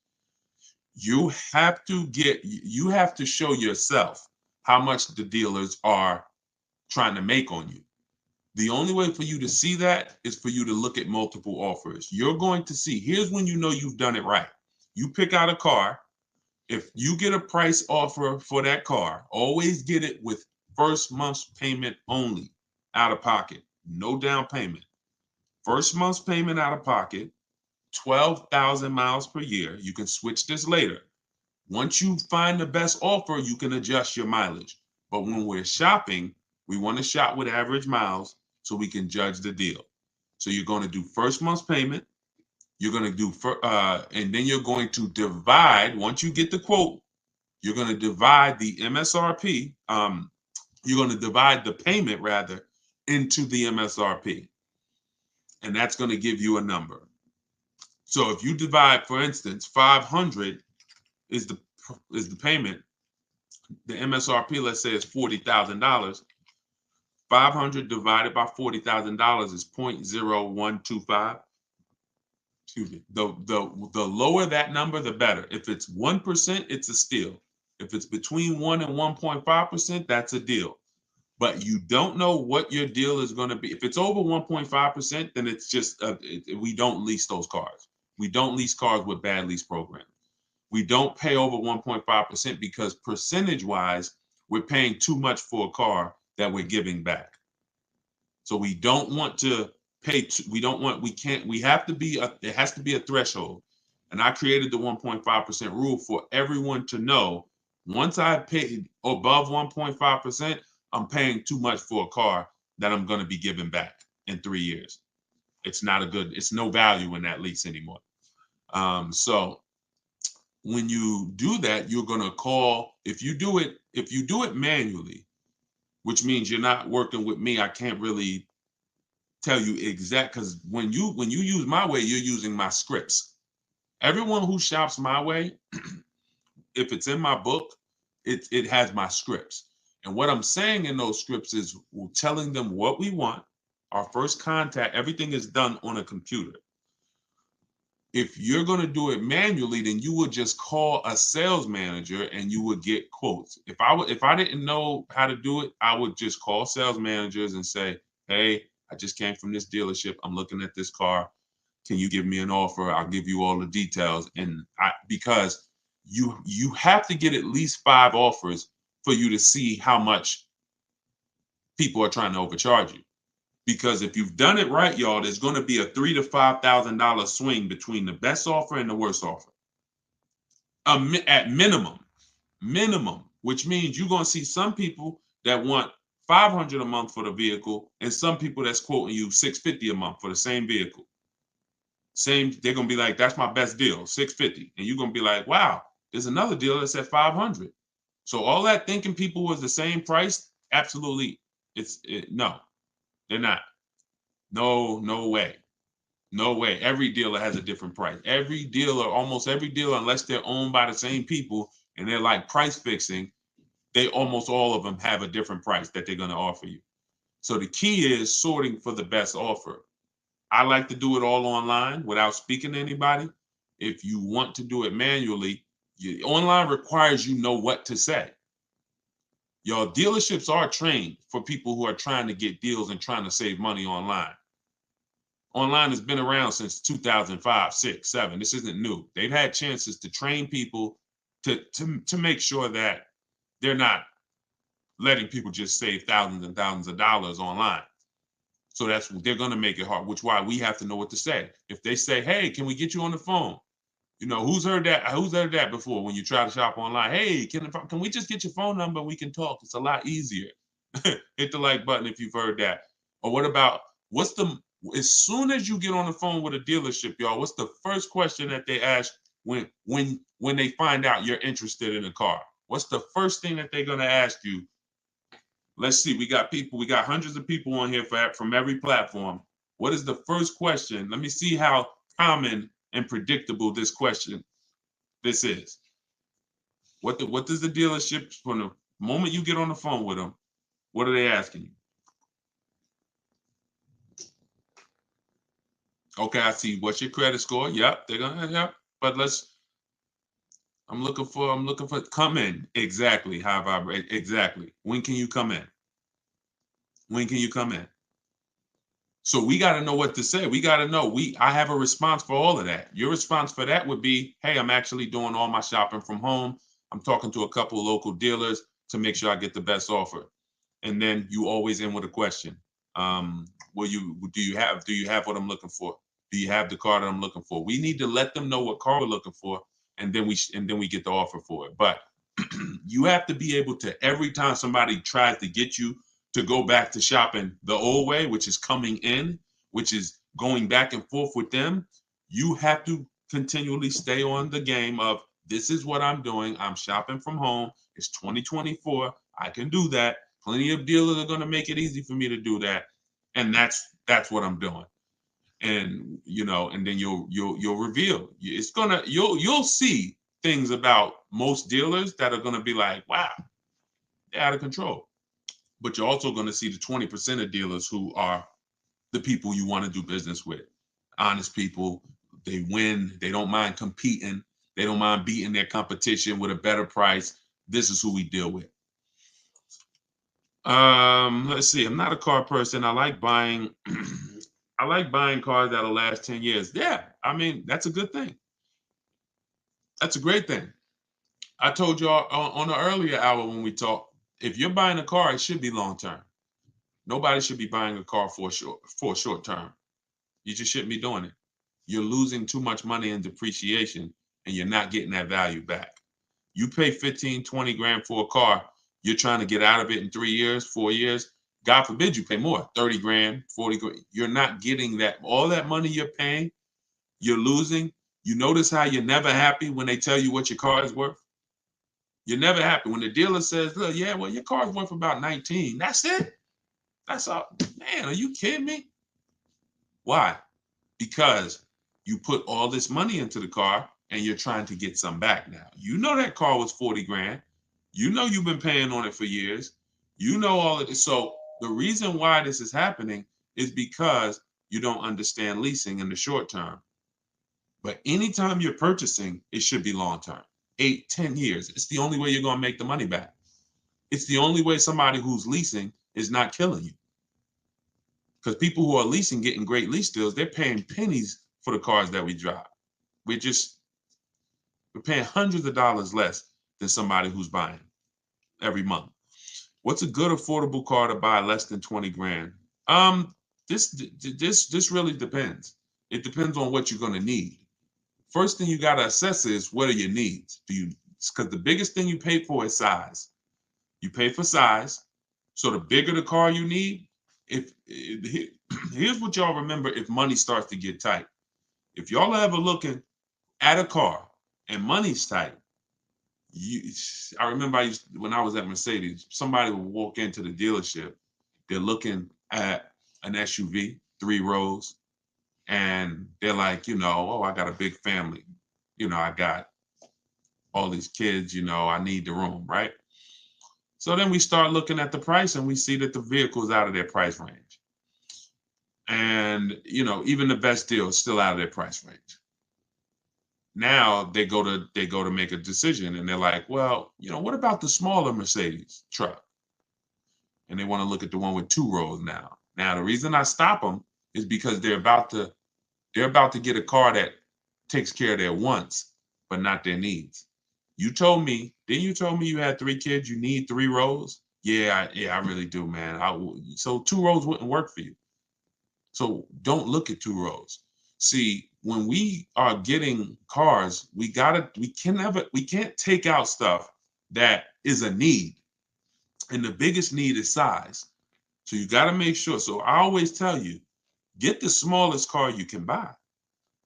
You have to show yourself how much the dealers are trying to make on you. The only way for you to see that is for you to look at multiple offers. You're going to see, here's when you know you've done it right. You pick out a car. If you get a price offer for that car, always get it with first month's payment only, out of pocket, no down payment. First month's payment out of pocket, 12,000 miles per year. You can switch this later. Once you find the best offer, you can adjust your mileage. But when we're shopping, we want to shop with average miles so we can judge the deal. So you're going to do first month's payment. You're going to do, and then you're going to divide, once you get the quote, you're going to divide the MSRP. You're going to divide the payment rather into the MSRP. And that's going to give you a number. So if you divide, for instance, 500 is the payment, the MSRP, let's say, is $40,000. 500 divided by $40,000 is 0.0125. Excuse me. The lower that number, the better. If it's 1%, it's a steal. If it's between 1 and 1.5%, that's a deal. But you don't know what your deal is going to be. If it's over 1.5%, then it's just we don't lease those cars. We don't lease cars with bad lease programs. We don't pay over 1.5% because percentage-wise, we're paying too much for a car that we're giving back. So we don't want to pay. We have to be, it has to be a threshold. And I created the 1.5% rule for everyone to know. Once I pay above 1.5%, I'm paying too much for a car that I'm going to be giving back in 3 years. It's no value in that lease anymore. So when you do that, you're going to call, if you do it manually, which means you're not working with me, I can't really tell you exact, because when you use my way, you're using my scripts. Everyone who shops my way, if it's in my book, it has my scripts. And what I'm saying in those scripts is we're telling them what we want. Our first contact, everything is done on a computer. If you're going to do it manually, then you would just call a sales manager and you would get quotes. If I didn't know how to do it, I would just call sales managers and say, "Hey, I just came from this dealership. I'm looking at this car. Can you give me an offer? I'll give you all the details. And because you have to get at least 5 offers for you to see how much people are trying to overcharge you. Because if you've done it right, y'all, there's going to be a $3,000 to $5,000 swing between the best offer and the worst offer. At minimum, which means you're going to see some people that want $500 a month for the vehicle, and some people that's quoting you $650 a month for the same vehicle. They're going to be like, that's my best deal, $650, and you're going to be like, wow, there's another deal that's at $500. So all that thinking people was the same price, absolutely, no, they're not. No way. No way. Every dealer has a different price. Almost every dealer, unless they're owned by the same people and they're like price fixing, they almost all of them have a different price that they're going to offer you. So the key is sorting for the best offer. I like to do it all online without speaking to anybody. If you want to do it manually, online requires you know what to say. Your dealerships are trained for people who are trying to get deals and trying to save money online. Online has been around since 2005, 6, 7. This isn't new. They've had chances to train people to make sure that they're not letting people just save thousands and thousands of dollars online. So they're going to make it hard, which is why we have to know what to say. If they say, "Hey, can we get you on the phone?" You know, who's heard that? Who's heard that before? When you try to shop online, "Hey, can we just get your phone number? We can talk. It's a lot easier." Hit the like button if you've heard that. Or what about as soon as you get on the phone with a dealership, y'all, what's the first question that they ask when they find out you're interested in a car? What's the first thing that they're going to ask you? Let's see. We got hundreds of people on here from every platform. What is the first question? Let me see how common and predictable this is. What does the dealership, from the moment you get on the phone with them, what are they asking you? Okay, I see. What's your credit score? Yep, they're gonna, yep. But I'm looking for come in. Exactly. Exactly. When can you come in? When can you come in? So we got to know what to say. We got to know. I have a response for all of that. Your response for that would be, "Hey, I'm actually doing all my shopping from home. I'm talking to a couple of local dealers to make sure I get the best offer." And then you always end with a question. Do you have what I'm looking for? Do you have the car that I'm looking for? We need to let them know what car we're looking for, and then we get the offer for it. But you have to be able to, every time somebody tries to get you to go back to shopping the old way, which is coming in, which is going back and forth with them, you have to continually stay on the game of, this is what I'm doing. I'm shopping from home. It's 2024. I can do that. Plenty of dealers are going to make it easy for me to do that. And that's what I'm doing. And and then you'll reveal. You'll see things about most dealers that are going to be like, wow, they're out of control. But you're also going to see the 20% of dealers who are the people you want to do business with. Honest people. They win. They don't mind competing. They don't mind beating their competition with a better price. This is who we deal with. Let's see. I'm not a car person. I like buying I like buying cars that'll last 10 years. Yeah, I mean, that's a good thing. That's a great thing. I told y'all on the earlier hour when we talked, if you're buying a car, it should be long term. Nobody should be buying a car for a short term. You just shouldn't be doing it. You're losing too much money in depreciation and you're not getting that value back. You pay 15, 20 grand for a car, you're trying to get out of it in 3 years, 4 years. God forbid you pay more, 30 grand, 40 grand. You're not getting that. All that money you're paying, you're losing. You notice how you're never happy when they tell you what your car is worth? You're never happy when the dealer says, "Look, yeah, well, your car's worth about 19. That's it? That's all." Man, are you kidding me? Why? Because you put all this money into the car and you're trying to get some back now. You know that car was 40 grand. You know you've been paying on it for years. You know all of this. So the reason why this is happening is because you don't understand leasing in the short term. But anytime you're purchasing, it should be long term, 8, 10 years. It's the only way you're going to make the money back. It's the only way somebody who's leasing is not killing you. Because people who are leasing, getting great lease deals, they're paying pennies for the cars that we drive. We're paying hundreds of dollars less than somebody who's buying every month. What's a good affordable car to buy less than 20 grand? This really depends. It depends on what you're going to need. First thing you got to assess is, what are your needs? Because the biggest thing you pay for is size. You pay for size. So the bigger the car you need, here's what y'all remember if money starts to get tight. If y'all are ever looking at a car and money's tight, I remember when I was at Mercedes, somebody would walk into the dealership, they're looking at an SUV, 3 rows, and they're like, oh, I got a big family. I got all these kids, I need the room, right? So then we start looking at the price and we see that the vehicle is out of their price range. And, even the best deal is still out of their price range. Now they go to make a decision and they're like, well, what about the smaller Mercedes truck? And they want to look at the one with 2 rows now. Now, the reason I stop them is because they're about to get a car that takes care of their wants, but not their needs. Didn't you tell me you had 3 kids, you need 3 rows? Yeah, I really do, man. So 2 rows wouldn't work for you. So don't look at 2 rows. See, when we are getting cars, we can't take out stuff that is a need. And the biggest need is size. So you got to make sure. So I always tell you, get the smallest car you can buy.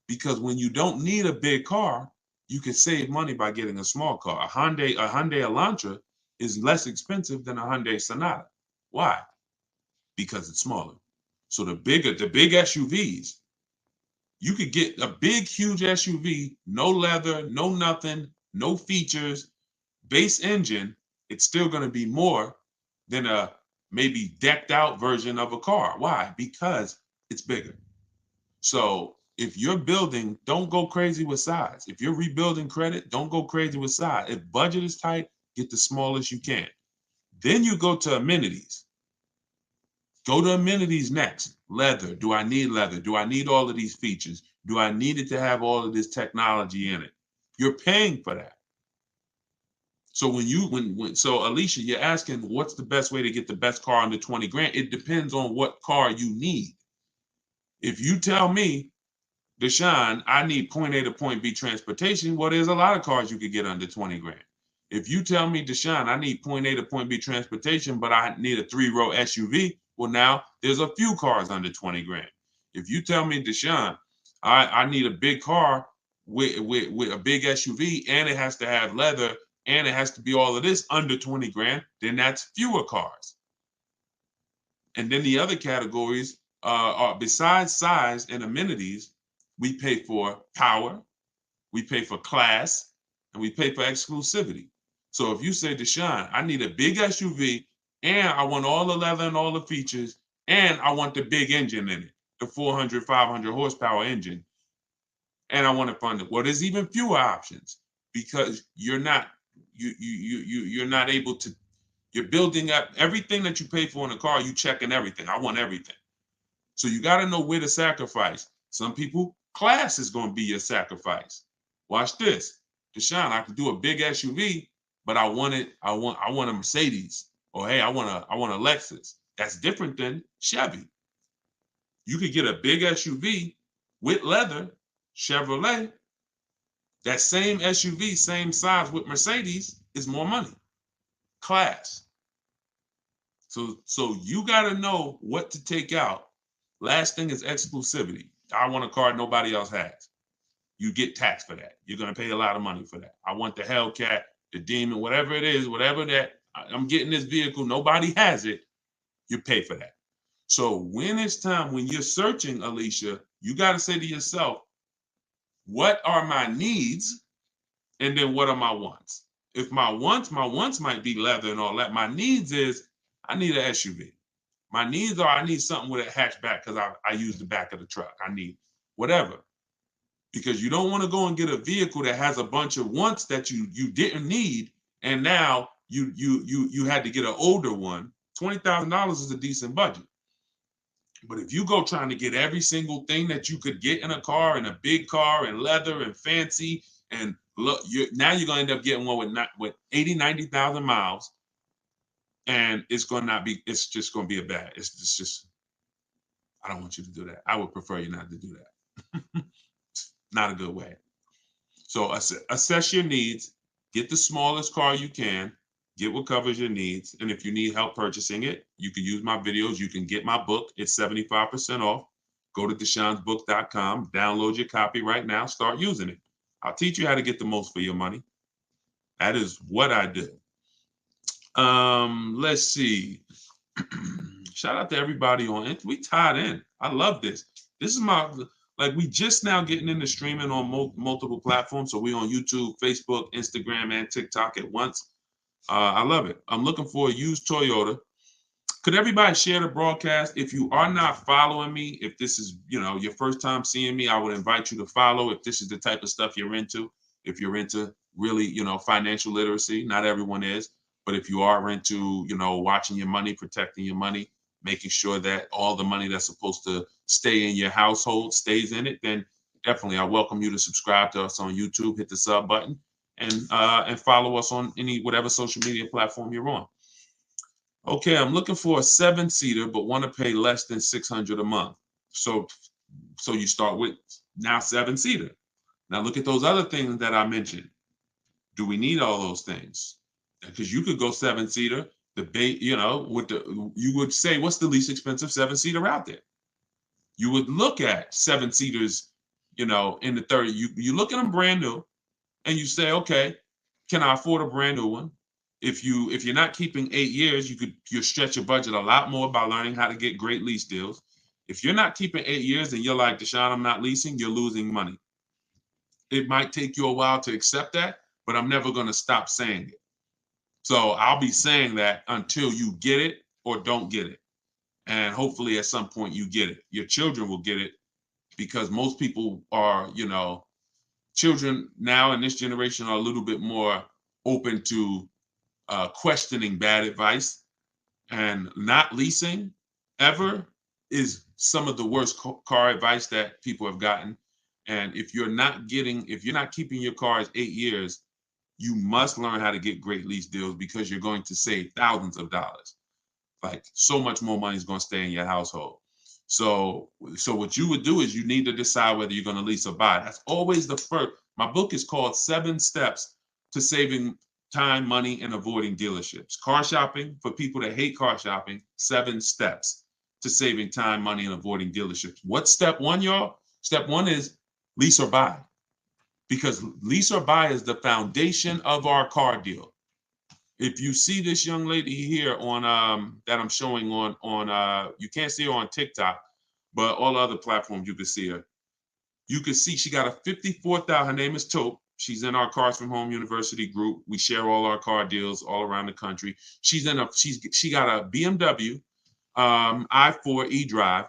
Because when you don't need a big car, you can save money by getting a small car. A Hyundai Elantra is less expensive than a Hyundai Sonata. Why? Because it's smaller. So the big SUVs, you could get a big, huge SUV, no leather, no nothing, no features, base engine. It's still going to be more than a maybe decked out version of a car. Why? Because it's bigger. So if you're building, don't go crazy with size. If you're rebuilding credit, don't go crazy with size. If budget is tight, get the smallest you can. Then you go to amenities. Go to amenities next. Leather. Do I need leather? Do I need all of these features? Do I need it to have all of this technology in it? You're paying for that. So so Alicia, you're asking what's the best way to get the best car under 20 grand? It depends on what car you need. If you tell me, Deshone, I need point A to point B transportation, well, there's a lot of cars you could get under 20 grand. If you tell me, Deshone, I need point A to point B transportation, but I need a 3-row SUV, well, now there's a few cars under 20 grand. If you tell me, Deshone, I need a big car with a big SUV and it has to have leather and it has to be all of this under 20 grand, then that's fewer cars. And then the other categories are, besides size and amenities, we pay for power, we pay for class, and we pay for exclusivity. So if you say, Deshone, I need a big SUV and I want all the leather and all the features and I want the big engine in it, the 400, 500 horsepower engine, and I want to fund it. Well, there's even fewer options because you're not able to. You're building up everything that you pay for in a car. You checking everything. I want everything. So you got to know where to sacrifice. Some people, class is going to be your sacrifice. Watch this, Deshone. I could do a big SUV, but I want a Mercedes, or hey, I want a Lexus. That's different than Chevy. You could get a big SUV with leather, Chevrolet. That same SUV, same size with Mercedes is more money. Class. So you got to know what to take out. Last thing is exclusivity. I want a car nobody else has. You get taxed for that. You're going to pay a lot of money for that. I want the Hellcat, the Demon, whatever it is, whatever that, I'm getting this vehicle, nobody has it, you pay for that. So when it's time, when you're searching, Alicia, you got to say to yourself, what are my needs? And then what are my wants? If my wants might be leather and all that. My needs is I need an SUV. My needs are I need something with a hatchback because I use the back of the truck. I need whatever. Because you don't want to go and get a vehicle that has a bunch of wants that you didn't need, and now you had to get an older one. $20,000 is a decent budget. But if you go trying to get every single thing that you could get in a car, in a big car, and leather and fancy, and look, you're gonna end up getting one with 80, 90,000 miles, and it's just gonna be a bad. It's just I don't want you to do that. I would prefer you not to do that. Not a good way. So assess your needs, get the smallest car you can, get what covers your needs. And if you need help purchasing it, you can use my videos. You can get my book. It's 75% off. Go to deshonesbook.com, download your copy right now, start using it. I'll teach you how to get the most for your money. That is what I do. Let's see. Shout out to everybody on it. We tied in. I love this. This is we just now getting into streaming on multiple platforms. So we on YouTube, Facebook, Instagram, and TikTok at once. I love it. I'm looking for a used Toyota. Could everybody share the broadcast? If you are not following me, if this is your first time seeing me, I would invite you to follow. If this is the type of stuff you're into, if you're into really financial literacy, not everyone is, but if you are into watching your money, protecting your money, making sure that all the money that's supposed to stay in your household stays in it, then definitely I welcome you to subscribe to us on YouTube, hit the sub button, and follow us on whatever social media platform you're on. Okay, I'm looking for a 7-seater, but want to pay less than $600 a month. So you start with now 7-seater. Now look at those other things that I mentioned. Do we need all those things? Because you could go 7-seater. You would say, what's the least expensive 7-seater out there? You would look at 7-seaters, in the 30. You look at them brand new, and you say, okay, can I afford a brand new one? If you're not keeping 8 years, you stretch your budget a lot more by learning how to get great lease deals. If you're not keeping 8 years and you're like, Deshone, I'm not leasing, you're losing money. It might take you a while to accept that, but I'm never going to stop saying it. So I'll be saying that until you get it or don't get it. And hopefully at some point you get it. Your children will get it, because most people are, children now in this generation are a little bit more open to questioning bad advice, and not leasing ever is some of the worst car advice that people have gotten. And if you're not keeping your cars 8 years, you must learn how to get great lease deals, because you're going to save thousands of dollars. Like, so much more money is going to stay in your household. So what you would do is you need to decide whether you're going to lease or buy. That's always the first. My book is called 7 Steps to Saving Time, Money, and Avoiding Dealerships. Car shopping, for people that hate car shopping, 7 steps to saving time, money, and avoiding dealerships. What's step 1, y'all? Step 1 is lease or buy, because lease or buy is the foundation of our car deal. If you see this young lady here on that I'm showing on you can't see her on TikTok, but all other platforms you can see her. You can see she got a 54,000. Her name is Taupe. She's in our Cars from Home University group. We share all our car deals all around the country. She got a BMW i4 eDrive.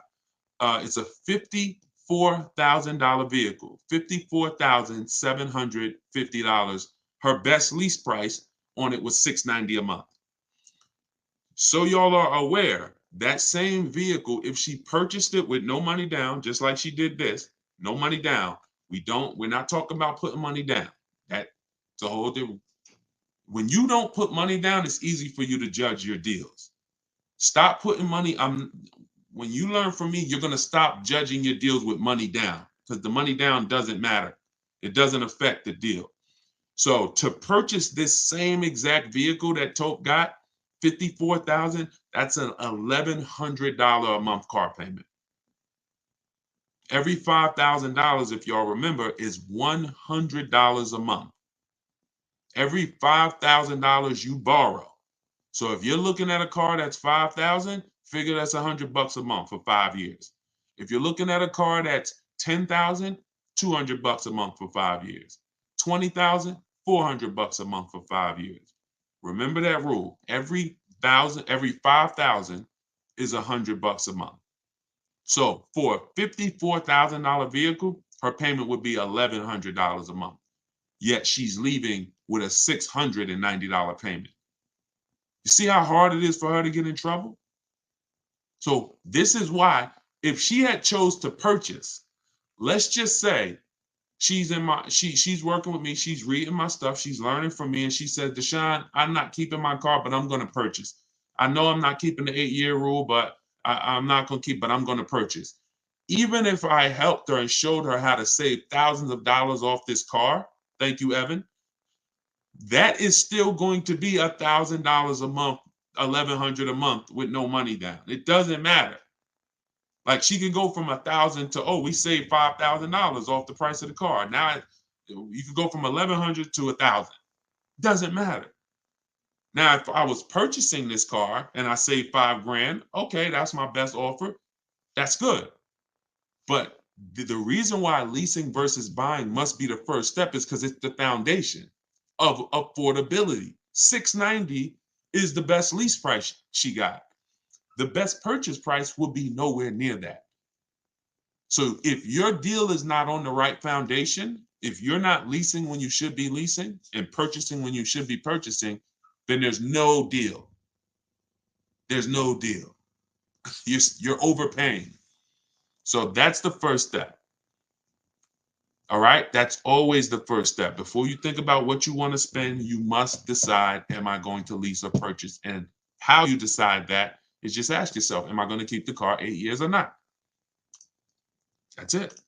It's a $54,000 vehicle, $54,750. Her best lease price on it was $690 a month. So y'all are aware, that same vehicle, if she purchased it with no money down, just like she did this, no money down. We're not talking about putting money down. That's a whole different. When you don't put money down, it's easy for you to judge your deals. Stop putting money. When you learn from me, you're going to stop judging your deals with money down, because the money down doesn't matter. It doesn't affect the deal. So to purchase this same exact vehicle that Taupe got, $54,000, that's an $1,100 a month car payment. Every $5,000, if y'all remember, is $100 a month. Every $5,000 you borrow. So if you're looking at a car that's $5,000, figure that's $100 a month for 5 years. If you're looking at a car that's $10,000, $200 a month for 5 years. $20,000, $400 a month for 5 years. Remember that rule. Every $5,000 is $100 a month. So for a $54,000 vehicle, her payment would be $1,100 a month. Yet she's leaving with a $690 payment. You see how hard it is for her to get in trouble? So this is why If she had chose to purchase, let's just say she's working with me, she's reading my stuff, she's learning from me, and she said, Deshone, I'm not keeping my car, but I'm going to purchase. I know I'm not keeping the 8-year rule, but I'm not going to keep, but I'm going to purchase. Even if I helped her and showed her how to save thousands of dollars off this car, thank you, Evan, that is still going to be $1,000 a month, $1,100 a month with no money down. It doesn't matter. Like she can go from 1,000 to, oh, we saved $5,000 off the price of the car. Now you can go from 1,100 to 1,000. Doesn't matter. Now, if I was purchasing this car and I saved $5,000, okay, that's my best offer. That's good. But the reason why leasing versus buying must be the first step is because it's the foundation of affordability. $690 is the best lease price she got. The best purchase price will be nowhere near that. So if your deal is not on the right foundation, if you're not leasing when you should be leasing and purchasing when you should be purchasing, then there's no deal. There's no deal. You're overpaying. So that's the first step. All right, that's always the first step. Before you think about what you want to spend, you must decide, am I going to lease or purchase? And how you decide that is just ask yourself, am I going to keep the car 8 years or not? That's it.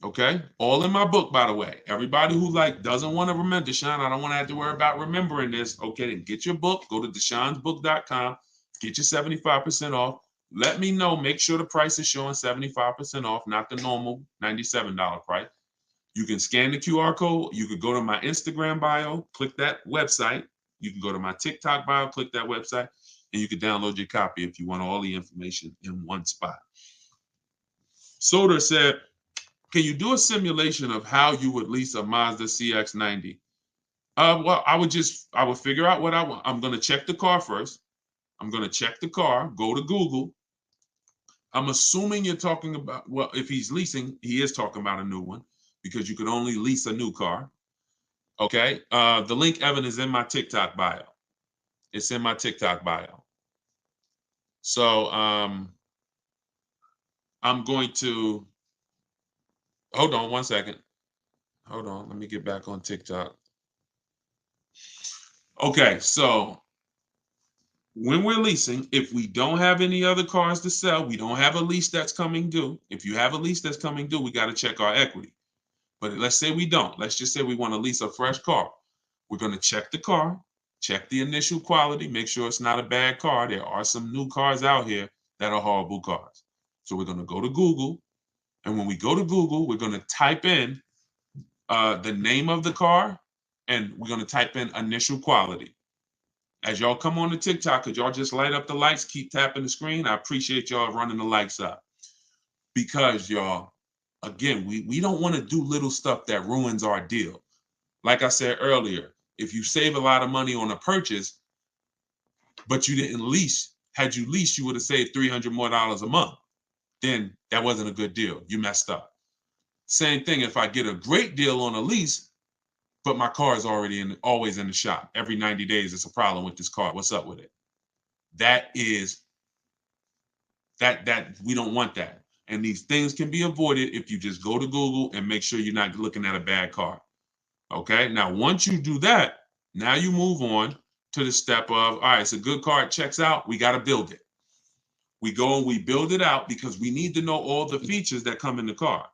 Okay, all in my book, by the way. Everybody who doesn't want to remember, Deshone, I don't want to have to worry about remembering this. Okay, then get your book, go to deshonesbook.com, get your 75% off. Let me know, make sure the price is showing 75% off, not the normal $97 price. You can scan the QR code. You could go to my Instagram bio, click that website. You can go to my TikTok bio, click that website, and you can download your copy if you want all the information in one spot. Soder said, can you do a simulation of how you would lease a Mazda CX-90? Well, I would figure out what I want. I'm going to check the car first. I'm going to check the car, go to Google. I'm assuming you're talking about, well, if he's leasing, he is talking about a new one because you could only lease a new car. Okay. The link, Evan, is in my TikTok bio. It's in my TikTok bio. So I'm going to, hold on one second. Hold on. Let me get back on TikTok. Okay. So when we're leasing, if we don't have any other cars to sell, we don't have a lease that's coming due. If you have a lease that's coming due, we got to check our equity. But let's say we don't. Let's just say we want to lease a fresh car. We're going to check the car, check the initial quality, make sure it's not a bad car. There are some new cars out here that are horrible cars. So we're going to go to Google. And when we go to Google, we're going to type in the name of the car, and we're going to type in initial quality. As y'all come on to TikTok, could y'all just light up the lights, keep tapping the screen? I appreciate y'all running the lights up. Because y'all, again, we don't want to do little stuff that ruins our deal. Like I said earlier, if you save a lot of money on a purchase, but you didn't lease, had you leased, you would have saved $300 more a month. Then that wasn't a good deal. You messed up. Same thing if I get a great deal on a lease, but my car is always in the shop. Every 90 days, it's a problem with this car. What's up with it? That we don't want that. And these things can be avoided if you just go to Google and make sure you're not looking at a bad car. Okay. Now, once you do that, now you move on to the step of, all right, it's a good car, it checks out. We got to build it. We go and we build it out because we need to know all the features that come in the car.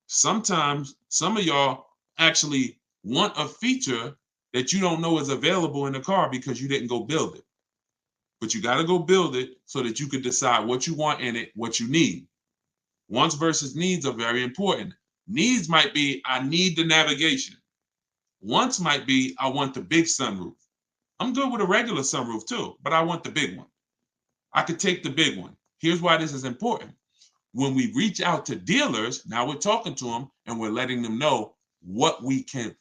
Sometimes some of y'all actually want a feature that you don't know is available in the car because you didn't go build it. But you got to go build it so that you can decide what you want in it, what you need. Wants versus needs are very important. Needs might be, I need the navigation. Wants might be, I want the big sunroof. I'm good with a regular sunroof too, but I want the big one. I could take the big one. Here's why this is important. When we reach out to dealers, now we're talking to them and we're letting them know what we can.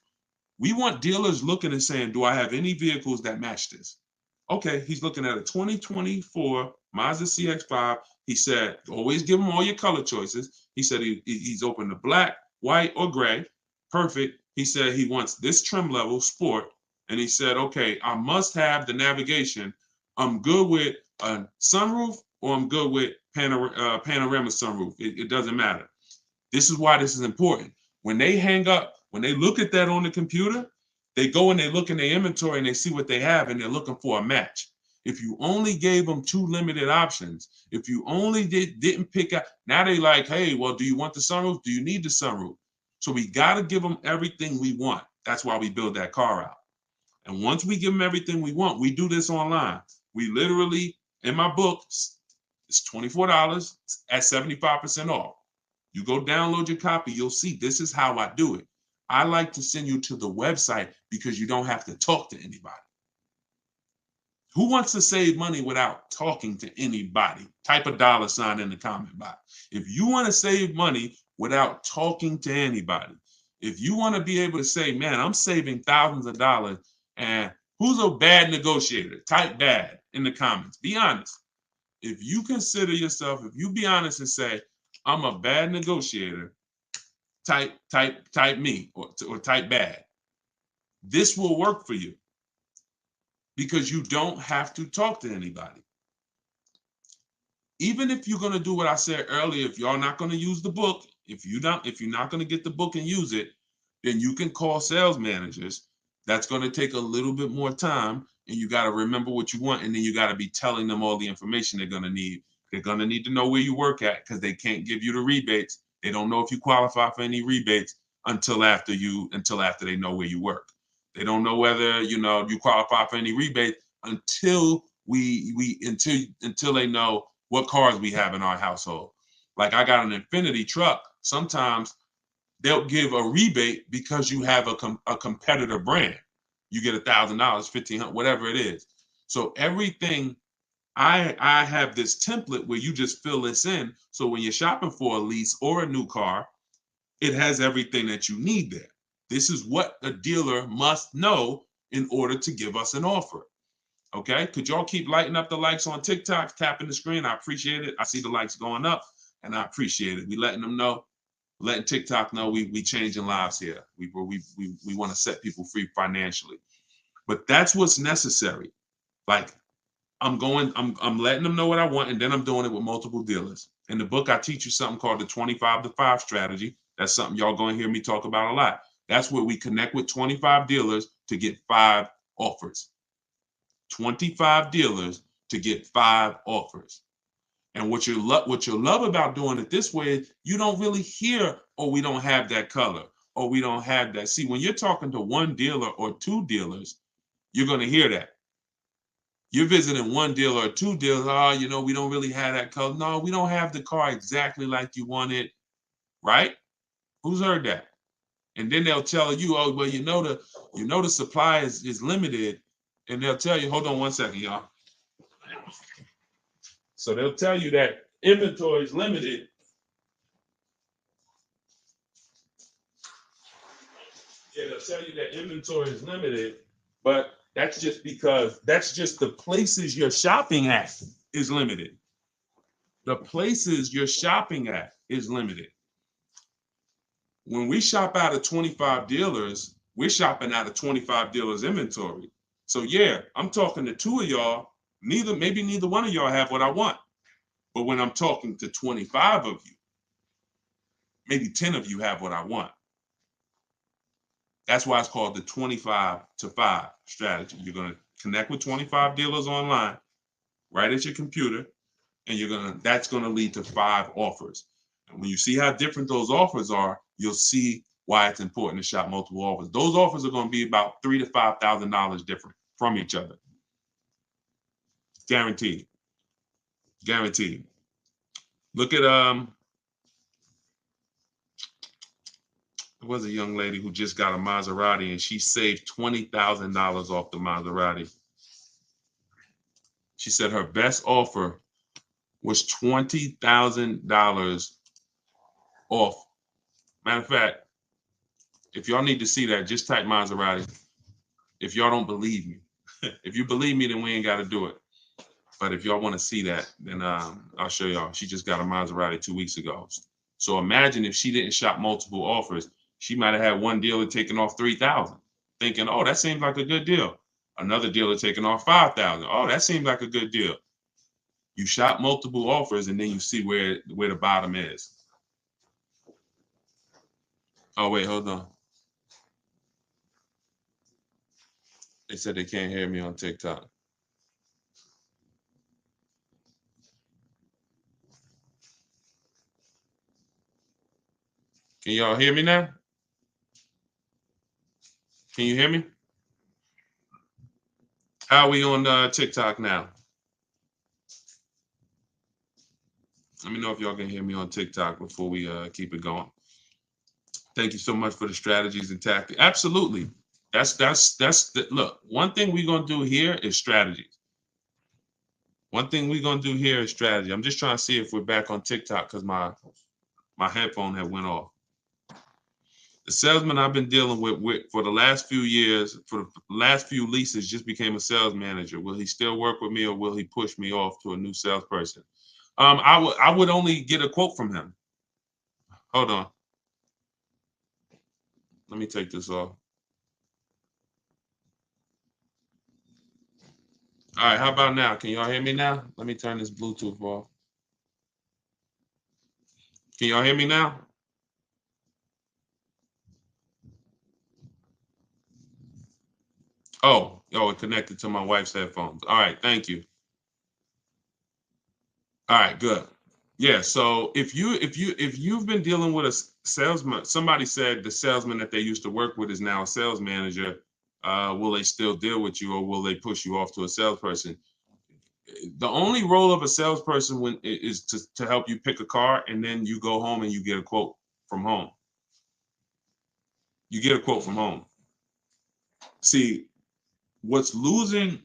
We want dealers looking and saying, do I have any vehicles that match this? Okay, he's looking at a 2024 Mazda CX-5. He said, always give him all your color choices. He said he's open to black, white, or gray. Perfect. He said he wants this trim level, sport. And he said, okay, I must have the navigation. I'm good with a sunroof or I'm good with panorama sunroof. It doesn't matter. This is why this is important. When they hang up, when they look at that on the computer, they go and they look in their inventory and they see what they have and they're looking for a match. If you only gave them 2 limited options, if you only didn't pick out, now they like, hey, well, do you want the sunroof? Do you need the sunroof? So we got to give them everything we want. That's why we build that car out. And once we give them everything we want, we do this online. We literally, in my book, it's $24 at 75% off. You go download your copy, you'll see this is how I do it. I like to send you to the website because you don't have to talk to anybody. Who wants to save money without talking to anybody? Type a $ in the comment box. If you want to save money without talking to anybody, if you want to be able to say, man, I'm saving thousands of dollars, and who's a bad negotiator? Type bad in the comments. Be honest. If you consider yourself, if you be honest and say, I'm a bad negotiator, type me or type bad. This will work for you because you don't have to talk to anybody. Even if you're going to do what I said earlier, if y'all not going to use the book, if you're not going to get the book and use it, then you can call sales managers. That's going to take a little bit more time, and you got to remember what you want, and then you got to be telling them all the information they're going to need. They're going to need to know where you work at because they can't give you the rebates. They don't know if you qualify for any rebates until after they know where you work. They don't know whether you qualify for any rebate until until they know what cars we have in our household. Like I got an Infinity truck. Sometimes they'll give a rebate because you have a competitor brand. You get $1,000, $1,500, whatever it is. So everything, I have this template where you just fill this in. So when you're shopping for a lease or a new car, it has everything that you need there. This is what a dealer must know in order to give us an offer. Okay, could y'all keep lighting up the likes on TikTok, tapping the screen? I appreciate it. I see the likes going up, and I appreciate it. We letting them know, letting TikTok know we changing lives here. We want to set people free financially, but that's what's necessary. Like I'm letting them know what I want, and then I'm doing it with multiple dealers. In the book, I teach you something called the 25-to-5 strategy. That's something y'all going to hear me talk about a lot. That's where we connect with 25 dealers to get 5 offers. 25 dealers to get 5 offers. And what you'll love about doing it this way is you don't really hear, oh, we don't have that color, or we don't have that. See, when you're talking to 1 dealer or 2 dealers, you're going to hear that. You're visiting 1 dealer or 2 dealers, oh, we don't really have that color. No, we don't have the car exactly like you want it, right? Who's heard that? And then they'll tell you, oh, well, the supply is limited. And they'll tell you, hold on one second, y'all. So they'll tell you that inventory is limited. Yeah, they'll tell you that inventory is limited, but that's just the places you're shopping at is limited. The places you're shopping at is limited. When we shop out of 25 dealers, we're shopping out of 25 dealers' inventory. So yeah, I'm talking to 2 of y'all. Maybe neither one of y'all have what I want. But when I'm talking to 25 of you, maybe 10 of you have what I want. That's why it's called the 25-to-5 strategy. You're going to connect with 25 dealers online, right at your computer, and that's going to lead to 5 offers. And when you see how different those offers are, you'll see why it's important to shop multiple offers. Those offers are going to be about $3,000 to $5,000 different from each other. Guaranteed. Guaranteed. Look at there was a young lady who just got a Maserati and she saved $20,000 off the Maserati. She said her best offer was $20,000 off. Matter of fact, if y'all need to see that, just type Maserati. If y'all don't believe me, if you believe me, then we ain't got to do it. But if y'all want to see that, then I'll show y'all. She just got a Maserati 2 weeks ago. So imagine if she didn't shop multiple offers, she might have had one dealer taking off $3,000, thinking, oh, that seems like a good deal. Another dealer taking off $5,000. Oh, that seems like a good deal. You shop multiple offers and then you see where the bottom is. Oh, wait, hold on. They said they can't hear me on TikTok. Can y'all hear me now? Can you hear me? How are we on TikTok now? Let me know if y'all can hear me on TikTok before we keep it going. Thank you so much for the strategies and tactics. Absolutely. Look, one thing we're gonna do here is strategies. One thing we're gonna do here is strategy. I'm just trying to see if we're back on TikTok because my headphone had went off. The salesman I've been dealing with for the last few years, for the last few leases, just became a sales manager. Will he still work with me or will he push me off to a new salesperson? I would only get a quote from him. Hold on. Let me take this off. All right, how about now? Can y'all hear me now? Let me turn this Bluetooth off. Can y'all hear me now? Oh, it connected to my wife's headphones. All right, thank you. All right, good. Yeah, so if you've been dealing with a salesman, somebody said the salesman that they used to work with is now a sales manager. Will they still deal with you, or will they push you off to a salesperson? The only role of a salesperson is to help you pick a car, and then you go home and you get a quote from home. You get a quote from home. See, what's losing,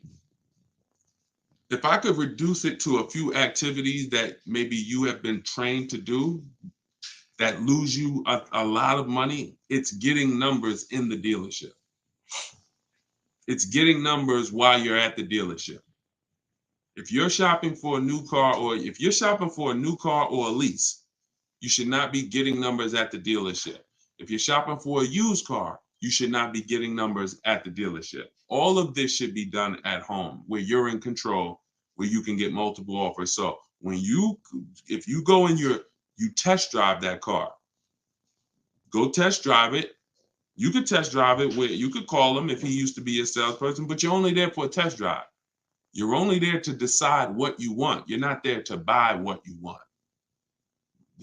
if I could reduce it to a few activities that maybe you have been trained to do that lose you a lot of money, it's getting numbers in the dealership. It's getting numbers while you're at the dealership. If you're shopping for a new car, or if you're shopping for a new car or a lease, you should not be getting numbers at the dealership. If you're shopping for a used car, you should not be getting numbers at the dealership. All of this should be done at home where you're in control, where you can get multiple offers. So if you go and you test drive that car, go test drive it. You could test drive it where you could call him if he used to be a salesperson, but you're only there for a test drive. You're only there to decide what you want. You're not there to buy what you want.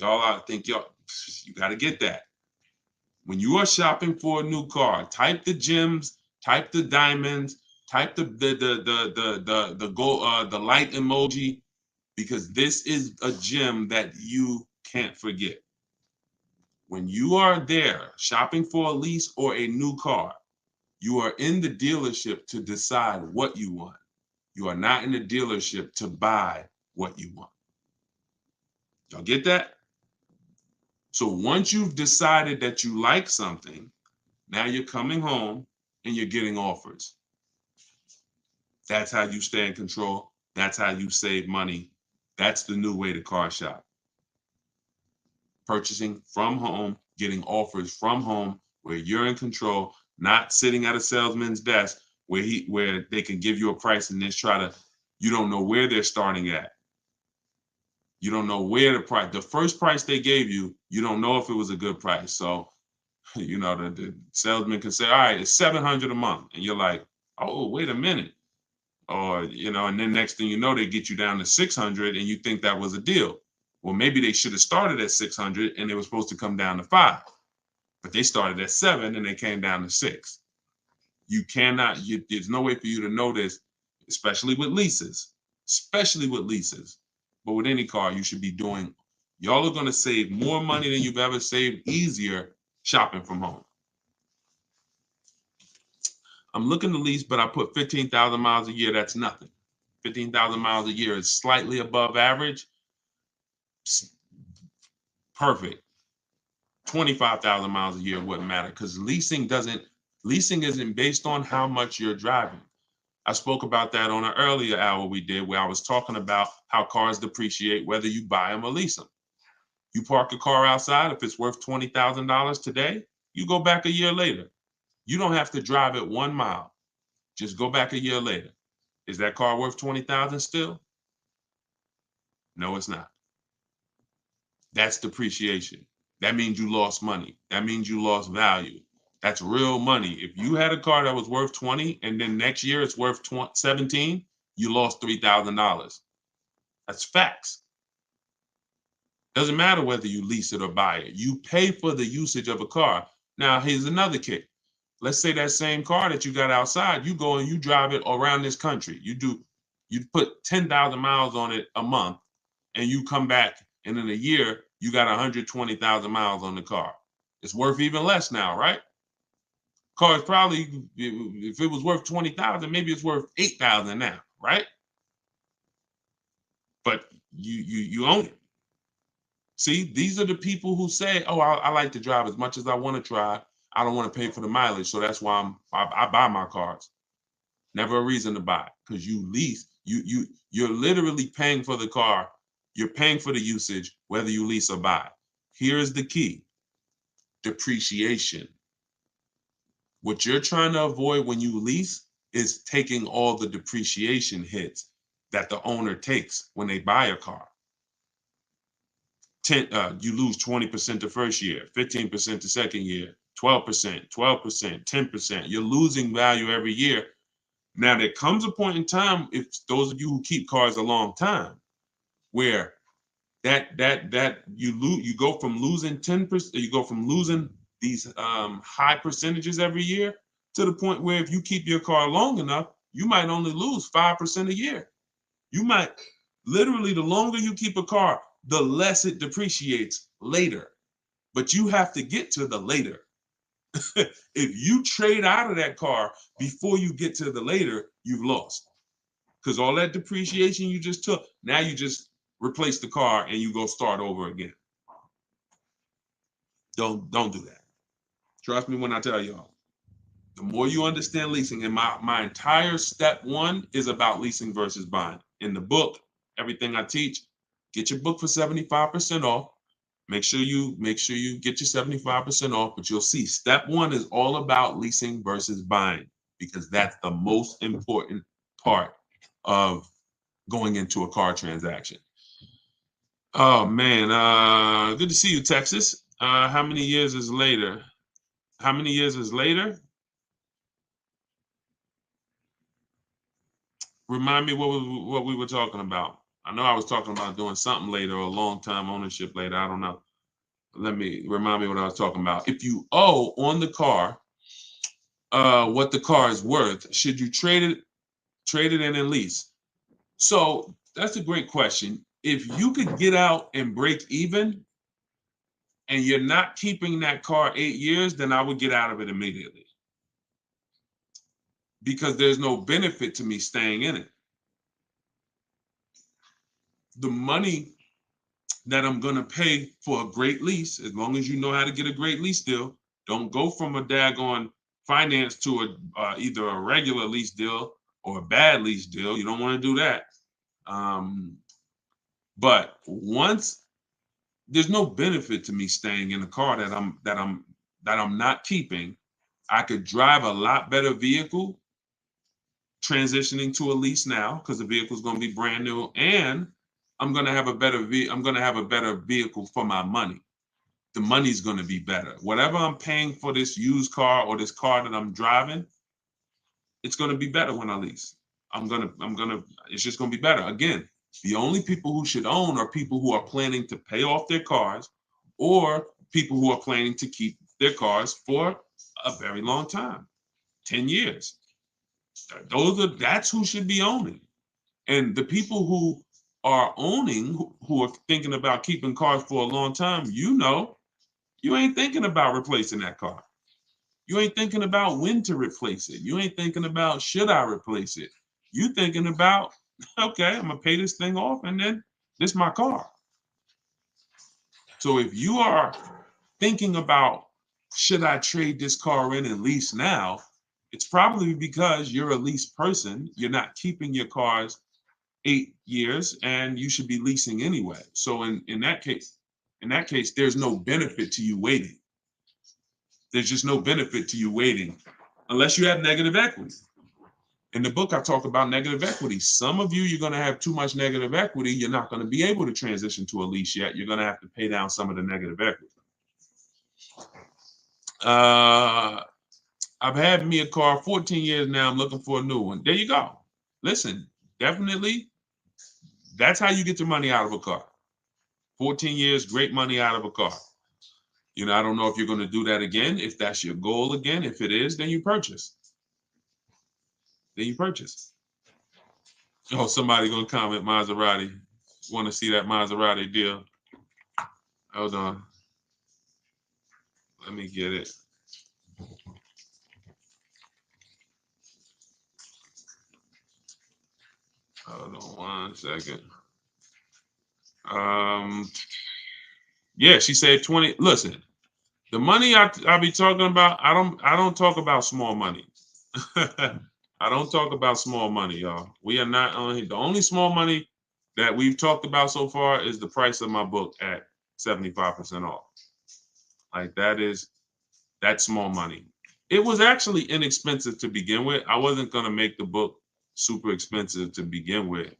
I think you got to get that. When you are shopping for a new car, type the gems, type the diamonds, type the light emoji, because this is a gem that you can't forget. When you are there shopping for a lease or a new car, you are in the dealership to decide what you want. You are not in the dealership to buy what you want. Y'all get that? So once you've decided that you like something, now you're coming home and you're getting offers. That's how you stay in control. That's how you save money. That's the new way to car shop. Purchasing from home, getting offers from home where you're in control, not sitting at a salesman's desk where they can give you a price and then you don't know where they're starting at. You don't know where the first price they gave you, you don't know if it was a good price. So, the salesman can say, all right, it's $700 a month. And you're like, oh, wait a minute. Or, and then next thing you know, they get you down to 600 and you think that was a deal. Well, maybe they should have started at 600 and they were supposed to come down to 5, but they started at 7 and they came down to 6. There's no way for you to know this, especially with leases, but with any car, you should be y'all are going to save more money than you've ever saved, easier shopping from home. I'm looking to lease, but I put 15,000 miles a year. That's nothing. 15,000 miles a year is slightly above average. Perfect. 25,000 miles a year wouldn't matter because leasing isn't based on how much you're driving. I spoke about that on an earlier hour we did where I was talking about how cars depreciate whether you buy them or lease them. You park a car outside, if it's worth $20,000 today, you go back a year later. You don't have to drive it 1 mile. Just go back a year later. Is that car worth $20,000 still? No, it's not. That's depreciation. That means you lost money. That means you lost value. That's real money. If you had a car that was worth 20 and then next year it's worth 17, you lost $3,000. That's facts. Doesn't matter whether you lease it or buy it. You pay for the usage of a car. Now, here's another kick. Let's say that same car that you got outside, you go and you drive it around this country. You put 10,000 miles on it a month, and you come back, and in a year, you got 120,000 miles on the car. It's worth even less now, right? Car is probably, if it was worth 20,000, maybe it's worth 8,000 now, right? But you own it. See, these are the people who say, "Oh, I like to drive as much as I want to drive. I don't want to pay for the mileage, so that's why I buy my cars." Never a reason to buy, because you lease. You're literally paying for the car. You're paying for the usage, whether you lease or buy. Here's the key: depreciation. What you're trying to avoid when you lease is taking all the depreciation hits that the owner takes when they buy a car. You lose 20% the first year, 15% the second year, 12%, 10%. You're losing value every year. Now, there comes a point in time, if those of you who keep cars a long time, where you go from losing 10%, you go from losing these high percentages every year to the point where if you keep your car long enough, you might only lose 5% a year. You might literally, the longer you keep a car, the less it depreciates later. But you have to get to the later. If you trade out of that car before you get to the later, you've lost. Because all that depreciation you just took, now you just replace the car and you go start over again. Don't do that. Trust me when I tell y'all. The more you understand leasing, and my entire step 1 is about leasing versus buying. In the book, everything I teach, get your book for 75% off. Make sure you get your 75% off, but you'll see step 1 is all about leasing versus buying, because that's the most important part of going into a car transaction. Oh man, good to see you, Texas. How many years is later? How many years is later? Remind me what we were talking about. I know I was talking about doing something later, or a long time ownership later. I don't know. Remind me what I was talking about. If you owe on the car what the car is worth, should you trade it in and lease? So that's a great question. If you could get out and break even and you're not keeping that car 8 years, then I would get out of it immediately, because there's no benefit to me staying in it. The money that I'm going to pay for a great lease, as long as you know how to get a great lease deal, don't go from a daggone finance to either a regular lease deal or a bad lease deal. You don't want to do that. But once, there's no benefit to me staying in a car that I'm not keeping. I could drive a lot better vehicle transitioning to a lease now, because the vehicle is going to be brand new, and I'm going to have a better vehicle for my money. The money's going to be better. Whatever I'm paying for this used car or this car that I'm driving, it's going to be better when I lease. It's just going to be better. Again, the only people who should own are people who are planning to pay off their cars, or people who are planning to keep their cars for a very long time, 10 years. That's who should be owning. And the people who are owning, who are thinking about keeping cars for a long time, you ain't thinking about replacing that car. You ain't thinking about when to replace it. You ain't thinking about, should I replace it? You thinking about, okay, I'm gonna pay this thing off, and then this is my car. So if you are thinking about, should I trade this car in and lease now, it's probably because you're a lease person. You're not keeping your cars 8 years, and you should be leasing anyway. So in that case, there's no benefit to you waiting. There's just no benefit to you waiting unless you have negative equity. In the book, I talk about negative equity. Some of you, you're going to have too much negative equity. You're not going to be able to transition to a lease yet. You're going to have to pay down some of the negative equity. I've had me a car 14 years now. I'm looking for a new one. There you go. Listen, definitely, that's how you get your money out of a car. 14 years, great money out of a car. You know, I don't know if you're going to do that again. If that's your goal again, if it is, then you purchase. Then you purchase. Oh, somebody gonna comment Maserati. Want to see that Maserati deal? Hold on. Let me get it. Hold on 1 second. Yeah, she said 20. Listen, the money I be talking about, I don't talk about small money. I don't talk about small money, y'all. We are not only the only small money that we've talked about so far is the price of my book at 75% off. Like that's small money. It was actually inexpensive to begin with. I wasn't gonna make the book super expensive to begin with,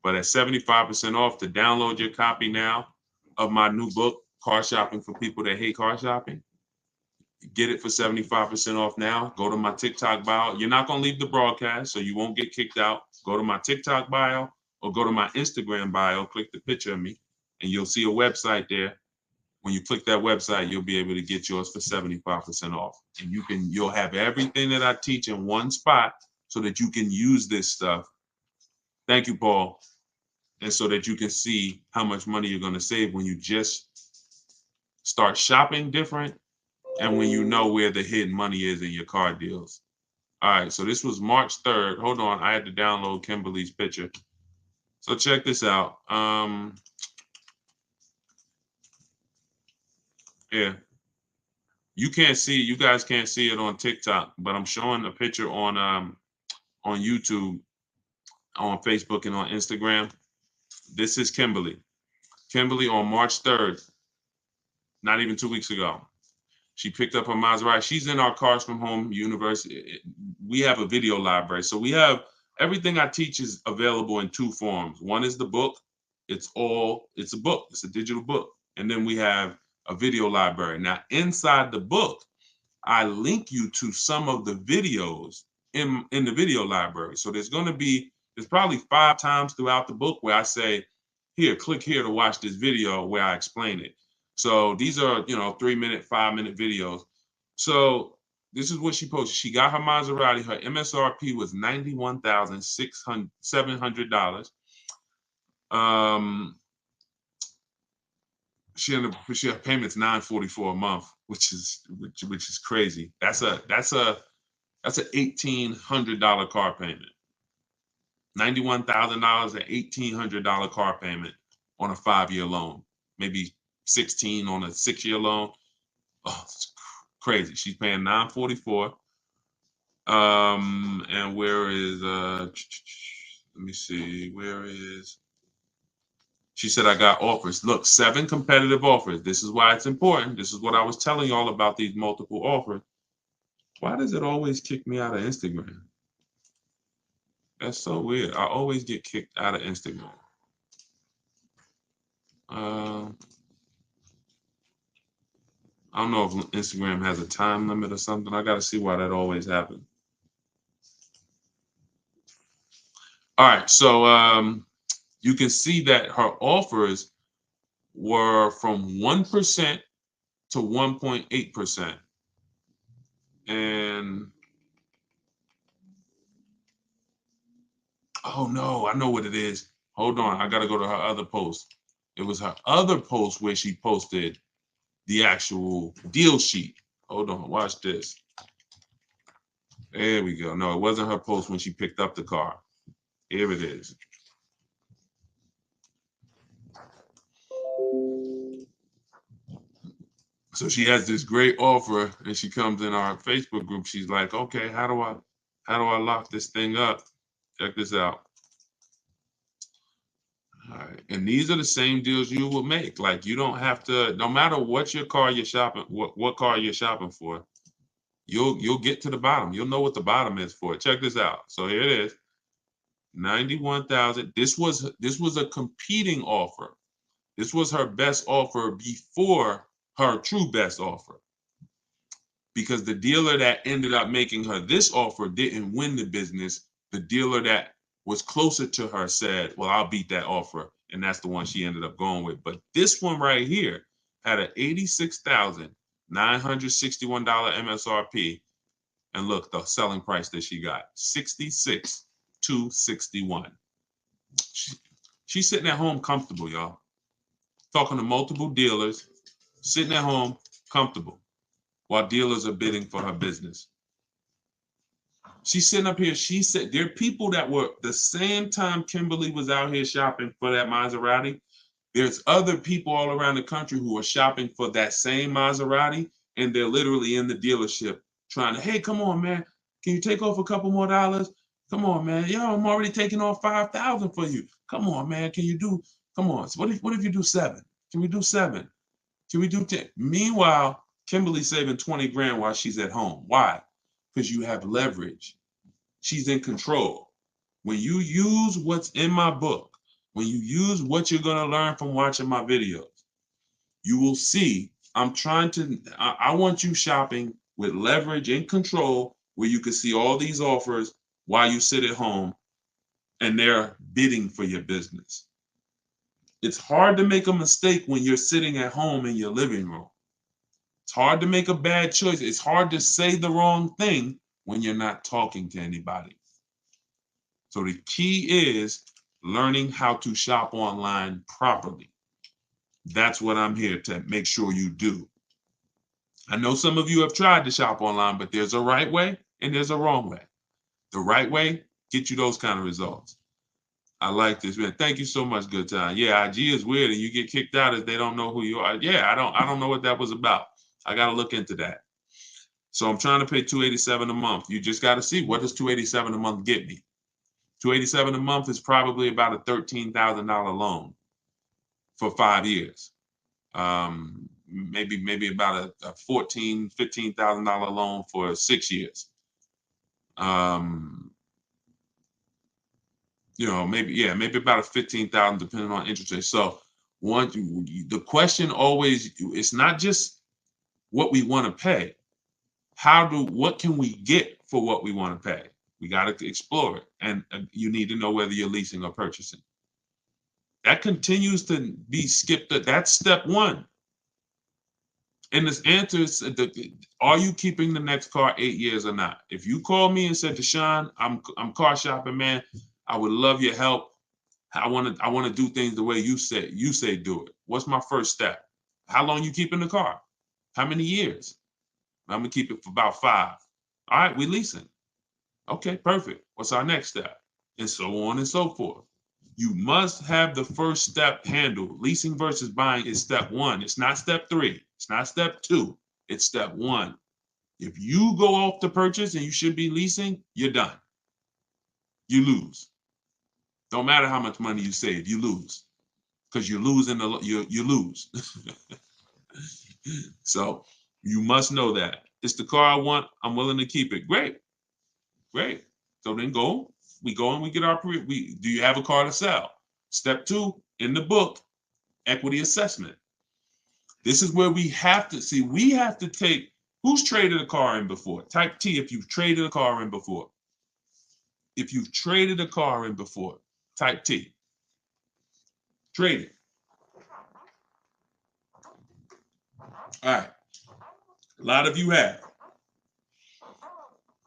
but at 75% off, to download your copy now of my new book, Car Shopping for People That Hate Car Shopping, get it for 75% off now. Go to my TikTok bio. You're not gonna leave the broadcast, so you won't get kicked out. Go to my TikTok bio or go to my Instagram bio, click the picture of me, and you'll see a website there. When you click that website, you'll be able to get yours for 75% off. And you'll have everything that I teach in one spot so that you can use this stuff. Thank you, Paul. And so that you can see how much money you're going to save when you just start shopping different and when you know where the hidden money is in your car deals. All right, so this was March 3rd. Hold on, I had to download Kimberly's picture. So check this out. Yeah. You guys can't see it on TikTok, but I'm showing a picture on YouTube, on Facebook, and on Instagram. This is Kimberly. Kimberly on March 3rd, not even 2 weeks ago. She picked up her Maserati. She's in our Cars from Home University. We have a video library. So we have everything I teach is available in two forms. One is the book. It's a book. It's a digital book. And then we have a video library. Now, inside the book, I link you to some of the videos in the video library. So there's probably 5 times throughout the book where I say, here, click here to watch this video where I explain it. So these are, 3-minute, 5-minute videos. So this is what she posted. She got her Maserati. Her MSRP was $91,700. She payments $944 a month, which is crazy. That's an $1,800 car payment. $91,000, an $1,800 car payment on a 5-year loan, maybe 16 on a 6-year loan. Oh, it's crazy. She's paying $944. And where is let me see, where is she said, I got offers. Look, 7 competitive offers. This is why it's important. This is what I was telling y'all about these multiple offers. Why does it always kick me out of Instagram? That's so weird. I always get kicked out of Instagram. I don't know if Instagram has a time limit or something. I got to see why that always happens. All right, so you can see that her offers were from 1% to 1.8%. And oh no, I know what it is. Hold on, I gotta go to her other post. It was her other post where she posted the actual deal sheet. Hold on, watch this. There we go. No, it wasn't her post when she picked up the car. Here it is. So she has this great offer and she comes in our Facebook group. She's like, okay, how do I lock this thing up? Check this out. All right. And these are the same deals you will make. Like you don't have to, no matter what your car you're shopping, what car you're shopping for, You'll get to the bottom. You'll know what the bottom is for it. Check this out. So here it is. 91,000. This was a competing offer. This was her best offer before her true best offer. Because the dealer that ended up making her this offer didn't win the business. The dealer that was closer to her said, well, I'll beat that offer. And that's the one she ended up going with. But this one right here had an $86,961 MSRP. And look, the selling price that she got, $66,261. She's sitting at home comfortable, y'all. Talking to multiple dealers, sitting at home comfortable while dealers are bidding for her business. She's sitting up here. She said there are people that were the same time Kimberly was out here shopping for that Maserati. There's other people all around the country who are shopping for that same Maserati, and they're literally in the dealership trying to, hey, come on, man. Can you take off a couple more dollars? Come on, man. Yo, I'm already taking off 5,000 for you. Come on, man. Can you do, come on. So what if you do 7? Can we do 7? Can we do 10? Meanwhile, Kimberly's saving 20 grand while she's at home. Why? Because you have leverage. She's in control. When you use what's in my book, when you use what you're going to learn from watching my videos, you will see I want you shopping with leverage and control where you can see all these offers while you sit at home and they're bidding for your business. It's hard to make a mistake when you're sitting at home in your living room. It's hard to make a bad choice. It's hard to say the wrong thing when you're not talking to anybody. So the key is learning how to shop online properly. That's what I'm here to make sure you do. I know some of you have tried to shop online, but there's a right way and there's a wrong way. The right way gets you those kind of results. I like this, man. Thank you so much, Good Time. Yeah, IG is weird and you get kicked out if they don't know who you are. Yeah, I don't know what that was about. I got to look into that. So I'm trying to pay $287 a month. You just got to see, what does $287 a month get me? $287 a month is probably about a $13,000 loan for 5 years. Maybe about a $14,000, $15,000 loan for 6 years. Maybe about a 15,000 depending on interest rate. So the question always, it's not just what we want to pay. What can we get for what we want to pay? We got to explore it. And you need to know whether you're leasing or purchasing. That continues to be skipped. That's step 1. And this answer is, are you keeping the next car 8 years or not? If you call me and said, Deshone, I'm car shopping, man. I would love your help. I want to do things the way you say do it. What's my first step? How long you keeping the car? How many years? I'm gonna keep it for about 5. All right, we leasing. Okay, perfect. What's our next step? And so on and so forth. You must have the first step handled. Leasing versus buying is step 1. It's not step 3. It's not step 2. It's step 1. If you go off the purchase and you should be leasing, you're done. You lose. Don't matter how much money you save, you lose. Because you're losing, you lose. So you must know that. It's the car I want. I'm willing to keep it. Great. So then we go and we get do you have a car to sell? Step 2 in the book, equity assessment. This is where we have to take, who's traded a car in before? Type T if you've traded a car in before. If you've traded a car in before, type T. Trade it. All right. A lot of you have.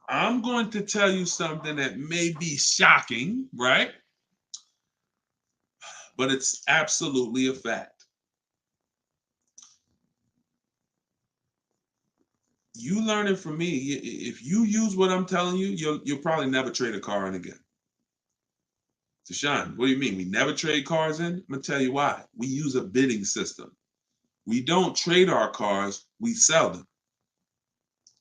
I'm going to tell you something that may be shocking, right? But it's absolutely a fact. You learning from me, if you use what I'm telling you, you'll probably never trade a car in again. Deshone, what do you mean? We never trade cars in? I'm gonna tell you why. We use a bidding system. We don't trade our cars, we sell them.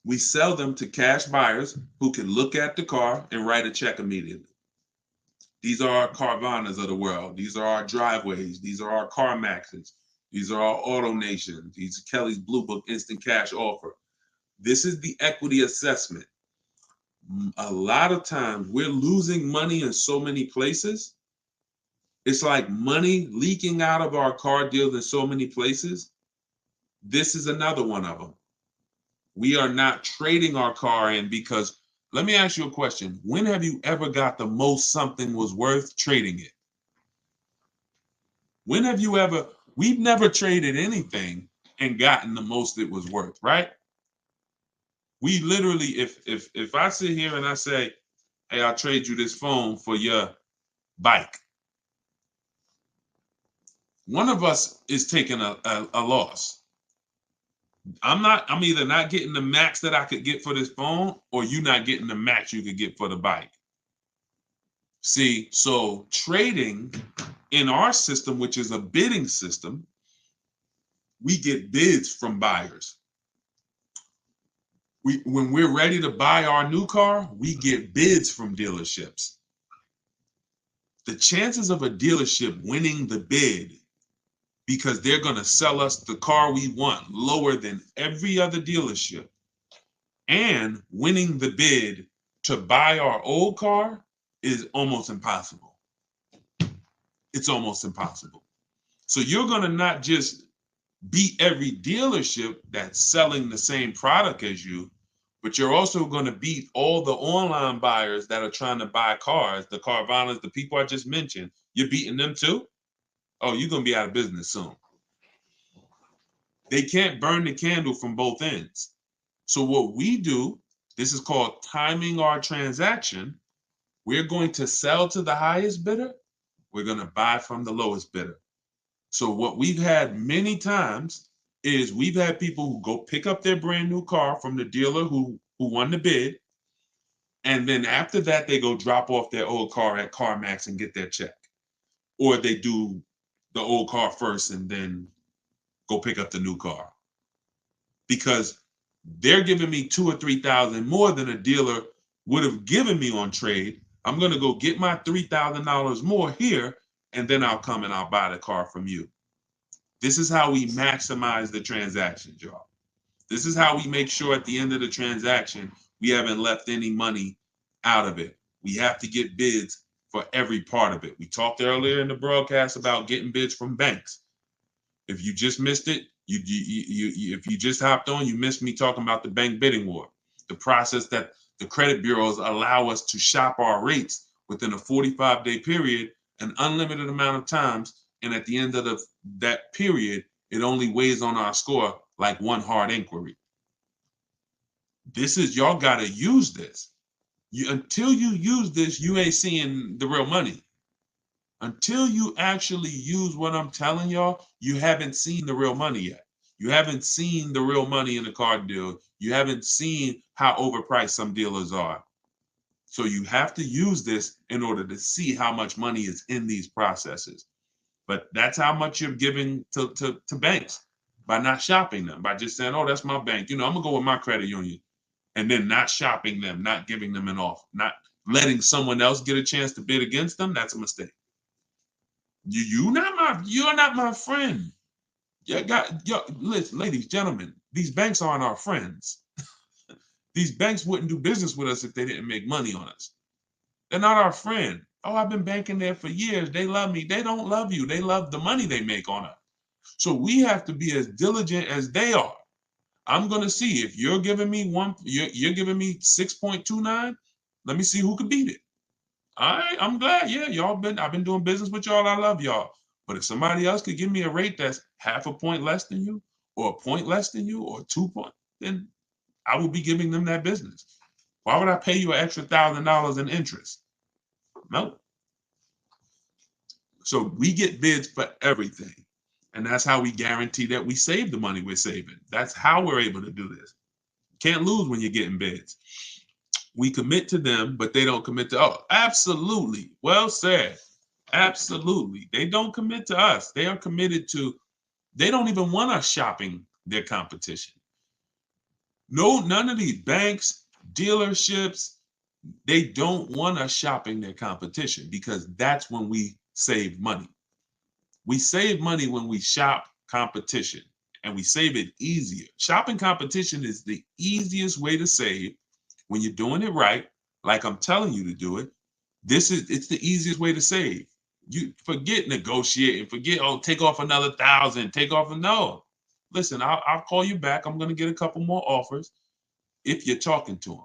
We sell them to cash buyers who can look at the car and write a check immediately. These are our Carvanas of the world. These are our Driveways. These are our CarMaxes. These are our Auto Nations. These are Kelly's Blue Book Instant Cash Offer. This is the equity assessment. A lot of times we're losing money in so many places. It's like money leaking out of our car deals in so many places. This is another one of them. We are not trading our car in because, let me ask you a question. When have you ever got the most something was worth trading it? When have you ever, we've never traded anything and gotten the most it was worth, right? We literally, if I sit here and I say, hey, I'll trade you this phone for your bike, one of us is taking a loss. I'm either not getting the max that I could get for this phone, or you not getting the max you could get for the bike. See, so trading in our system, which is a bidding system, we get bids from buyers. When we're ready to buy our new car, we get bids from dealerships. The chances of a dealership winning the bid because they're going to sell us the car we want lower than every other dealership, and winning the bid to buy our old car is almost impossible. It's almost impossible. So you're going to not just beat every dealership that's selling the same product as you, but you're also going to beat all the online buyers that are trying to buy cars, the Carvanas, the people I just mentioned. You're beating them too? Oh, you're going to be out of business soon. They can't burn the candle from both ends. So what we do, this is called timing our transaction. We're going to sell to the highest bidder. We're going to buy from the lowest bidder. So what we've had many times is we've had people who go pick up their brand new car from the dealer who won the bid. And then after that, they go drop off their old car at CarMax and get their check. Or they do the old car first and then go pick up the new car. Because they're giving me $2,000 or $3,000 more than a dealer would have given me on trade. I'm going to go get my $3,000 more here, and then I'll come and I'll buy the car from you. This is how we maximize the transactions, y'all. This is how we make sure at the end of the transaction, we haven't left any money out of it. We have to get bids for every part of it. We talked earlier in the broadcast about getting bids from banks. If you just missed it, if you just hopped on, you missed me talking about the bank bidding war, the process that the credit bureaus allow us to shop our rates within a 45-day period, an unlimited amount of times. And at the end of that period, it only weighs on our score like one hard inquiry. This is, y'all got to use this. Until you use this, you ain't seeing the real money. Until you actually use what I'm telling y'all, you haven't seen the real money yet. You haven't seen the real money in the car deal. You haven't seen how overpriced some dealers are. So you have to use this in order to see how much money is in these processes. But that's how much you're giving to banks by not shopping them, by just saying, oh, that's my bank. I'm going to go with my credit union. And then not shopping them, not giving them an offer, not letting someone else get a chance to bid against them. That's a mistake. You're not my friend. Listen, ladies, gentlemen, these banks aren't our friends. These banks wouldn't do business with us if they didn't make money on us. They're not our friend. Oh, I've been banking there for years. They love me. They don't love you. They love the money they make on us. So we have to be as diligent as they are. I'm gonna see if you're giving me you're giving me 6.29. Let me see who can beat it. All right, I'm glad. Yeah, I've been doing business with y'all. I love y'all. But if somebody else could give me a rate that's half a point less than you, or a point less than you, or 2 points, then I will be giving them that business. Why would I pay you an extra $1,000 in interest? No. So we get bids for everything. And that's how we guarantee that we save the money we're saving. That's how we're able to do this. Can't lose when you're getting bids. We commit to them, but they don't commit to us. Absolutely. Well said. Absolutely. They don't commit to us. They are committed to, they don't even want us shopping their competition. No, none of these banks, dealerships, they don't want us shopping their competition, because that's when we save money. We save money when we shop competition. and we save it easier. Shopping competition is the easiest way to save when you're doing it right, like I'm telling you to do it. It's the easiest way to save. You forget negotiating, forget, oh, take off another 1,000, take off no. Listen, I'll call you back. I'm going to get a couple more offers if you're talking to them.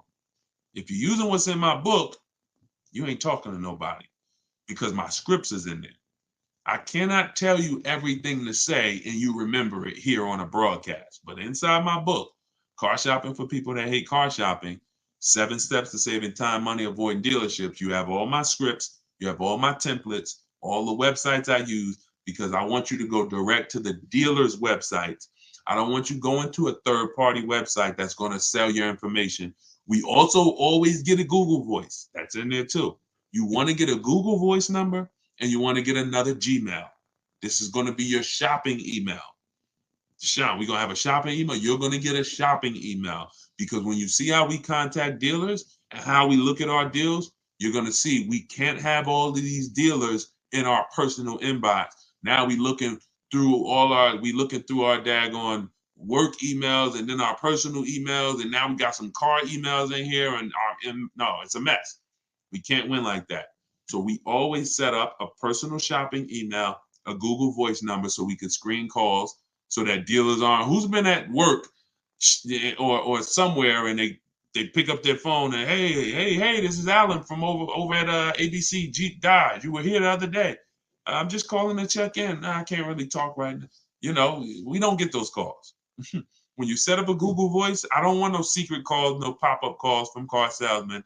If you're using what's in my book, you ain't talking to nobody because my scripts is in there. I cannot tell you everything to say and you remember it here on a broadcast. But inside my book, Car Shopping for People That Hate Car Shopping, 7 Steps to Saving Time, Money, Avoiding Dealerships, you have all my scripts, you have all my templates, all the websites I use, because I want you to go direct to the dealer's websites. I don't want you going to a third-party website that's going to sell your information. We also always get a Google Voice. That's in there too. You want to get a Google Voice number, and you want to get another Gmail. This is going to be your shopping email. Deshaun, we're going to have a shopping email. You're going to get a shopping email because when you see how we contact dealers and how we look at our deals, you're going to see we can't have all of these dealers in our personal inbox. Now we looking through our daggone work emails and then our personal emails, and now we got some car emails in here, and no, it's a mess. We can't win like that. So we always set up a personal shopping email, a Google Voice number, so we can screen calls so that dealers aren't, who's been at work or somewhere, and they pick up their phone and, hey, this is Alan from over at ABC Jeep Dodge. You were here the other day. I'm just calling to check in. Nah, I can't really talk right now. You know, we don't get those calls. When you set up a Google Voice, I don't want no secret calls, no pop-up calls from car salesmen.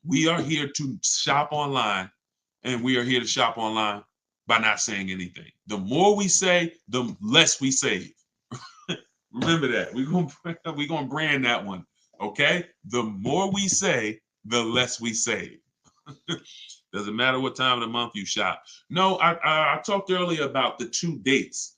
We are here to shop online, and we are here to shop online by not saying anything. The more we say, the less we save. Remember that. We're gonna brand that one. Okay? The more we say, the less we save. Doesn't matter what time of the month you shop. No, I talked earlier about the 2 dates.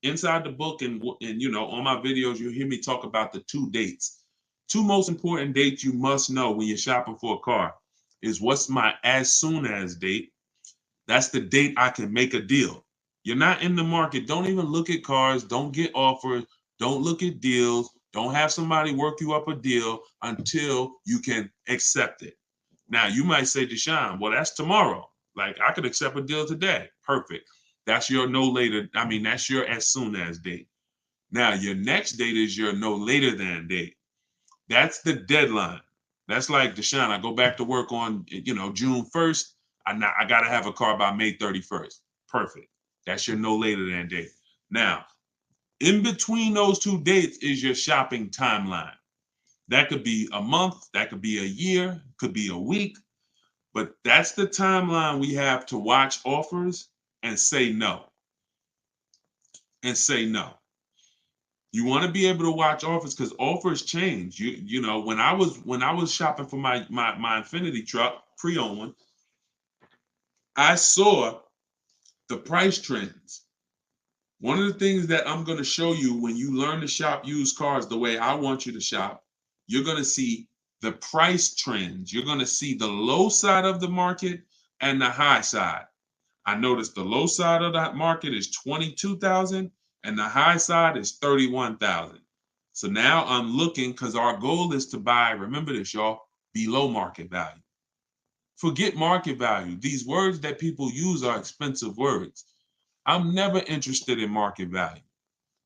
Inside the book and you know, on my videos, you'll hear me talk about the 2 dates. 2 most important dates you must know when you're shopping for a car is what's my as soon as date. That's the date I can make a deal. You're not in the market. Don't even look at cars. Don't get offers. Don't look at deals. Don't have somebody work you up a deal until you can accept it. Now, you might say, Deshaun, well, that's tomorrow. Like, I could accept a deal today. Perfect. That's your no later. That's your as soon as date. Now, your next date is your no later than date. That's the deadline. That's like, Deshaun, I go back to work on, June 1st. I got to have a car by May 31st. Perfect. That's your no later than date. Now, in between those 2 dates is your shopping timeline. That could be a month, that could be a year, could be a week, but that's the timeline we have to watch offers and say no. And say no. You want to be able to watch offers because offers change. You know, when I was shopping for my Infiniti truck, pre-owned one, I saw the price trends. One of the things that I'm going to show you when you learn to shop used cars the way I want you to shop, you're going to see the price trends. You're going to see the low side of the market and the high side. I noticed the low side of that market is 22,000 and the high side is 31,000. So now I'm looking because our goal is to buy, remember this, y'all, below market value. Forget market value. These words that people use are expensive words. I'm never interested in market value.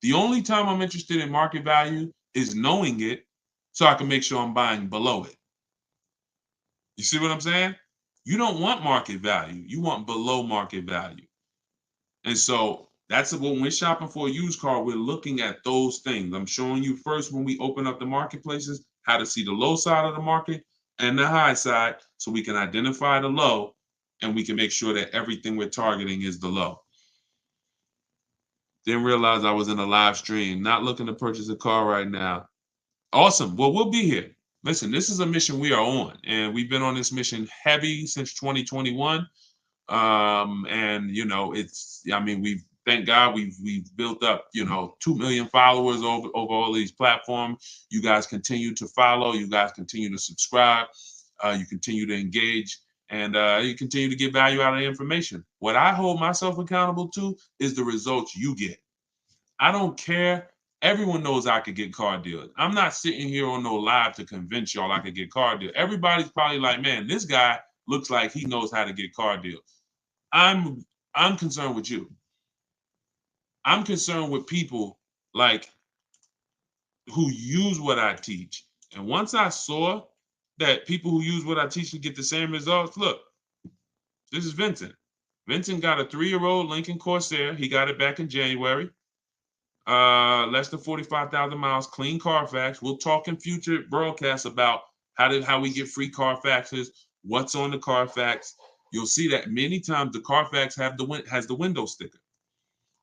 The only time I'm interested in market value is knowing it so I can make sure I'm buying below it. You see what I'm saying? You don't want market value. You want below market value. And so that's when we're shopping for a used car, we're looking at those things. I'm showing you first when we open up the marketplaces, how to see the low side of the market and the high side so we can identify the low and we can make sure that everything we're targeting is the low. Didn't realize I was in a live stream. Not looking to purchase a car right now. Awesome. Well, we'll be here. Listen, this is a mission we are on, and we've been on this mission heavy since 2021. And thank God we've built up 2 million followers over all these platforms. You guys continue to follow. You guys continue to subscribe. You continue to engage. And you continue to get value out of the information. What I hold myself accountable to is the results you get. I don't care. Everyone knows I could get car deals. I'm not sitting here on no live to convince y'all I could get car deals. Everybody's probably like, man, this guy looks like he knows how to get car deals. I'm concerned with you. I'm concerned with people like who use what I teach. And once I saw that people who use what I teach can get the same results, look, this is Vincent. Vincent got a 3-year-old Lincoln Corsair. He got it back in January. Less than 45,000 miles, clean Carfax. We'll talk in future broadcasts about how we get free Carfaxes, what's on the Carfax. You'll see that many times the Carfax has the window sticker.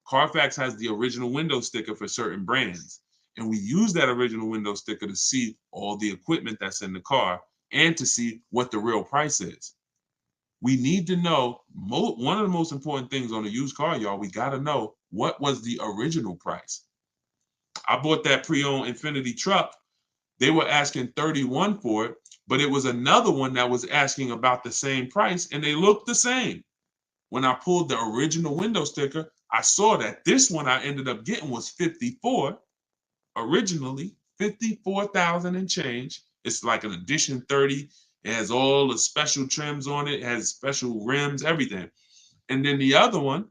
Carfax has the original window sticker for certain brands. And we use that original window sticker to see all the equipment that's in the car and to see what the real price is. We need to know, one of the most important things on a used car, y'all, we got to know what was the original price. I bought that pre-owned Infiniti truck. They were asking 31 for it, but it was another one that was asking about the same price, and they looked the same. When I pulled the original window sticker, I saw that this one I ended up getting was 54. Originally, 54,000 and change. It's like an edition 30. It has all the special trims on it. It has special rims, everything. And then the other one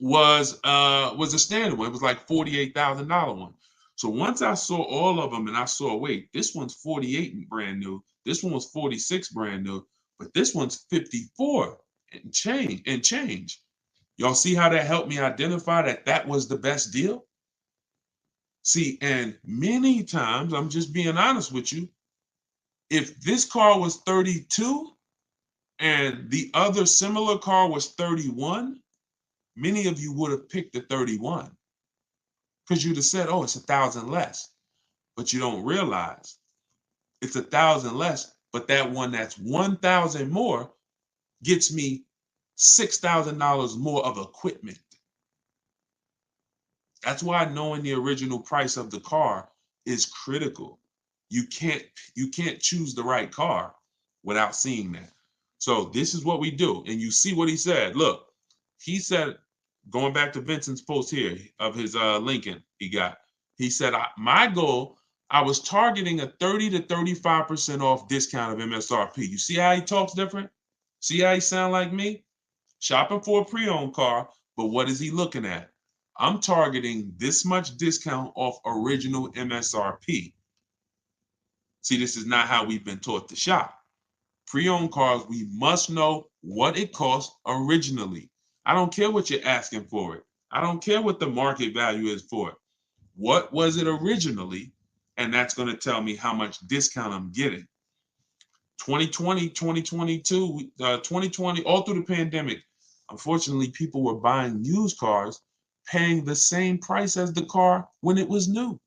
was a standard one. It was like $48,000 one. So once I saw all of them and I saw, wait, this one's 48 brand new. This one was 46 brand new, but this one's 54 and change. Y'all see how that helped me identify that was the best deal? See, and many times, I'm just being honest with you, if this car was 32 and the other similar car was 31, many of you would have picked the 31 because you'd have said, oh, it's 1,000 less. But you don't realize it's 1,000 less, but that one that's 1,000 more gets me $6,000 more of equipment. That's why knowing the original price of the car is critical. You can't choose the right car without seeing that. So this is what we do. And you see what he said. Look, he said, going back to Vincent's post here of his Lincoln he got, he said, my goal, I was targeting a 30 to 35% off discount of MSRP. You see how he talks different? See how he sound like me? Shopping for a pre-owned car, but what is he looking at? I'm targeting this much discount off original MSRP. See, this is not how we've been taught to shop. Pre-owned cars, we must know what it costs originally. I don't care what you're asking for it. I don't care what the market value is for it. What was it originally? And that's going to tell me how much discount I'm getting. 2020, 2022, 2020, all through the pandemic, unfortunately, people were buying used cars paying the same price as the car when it was new.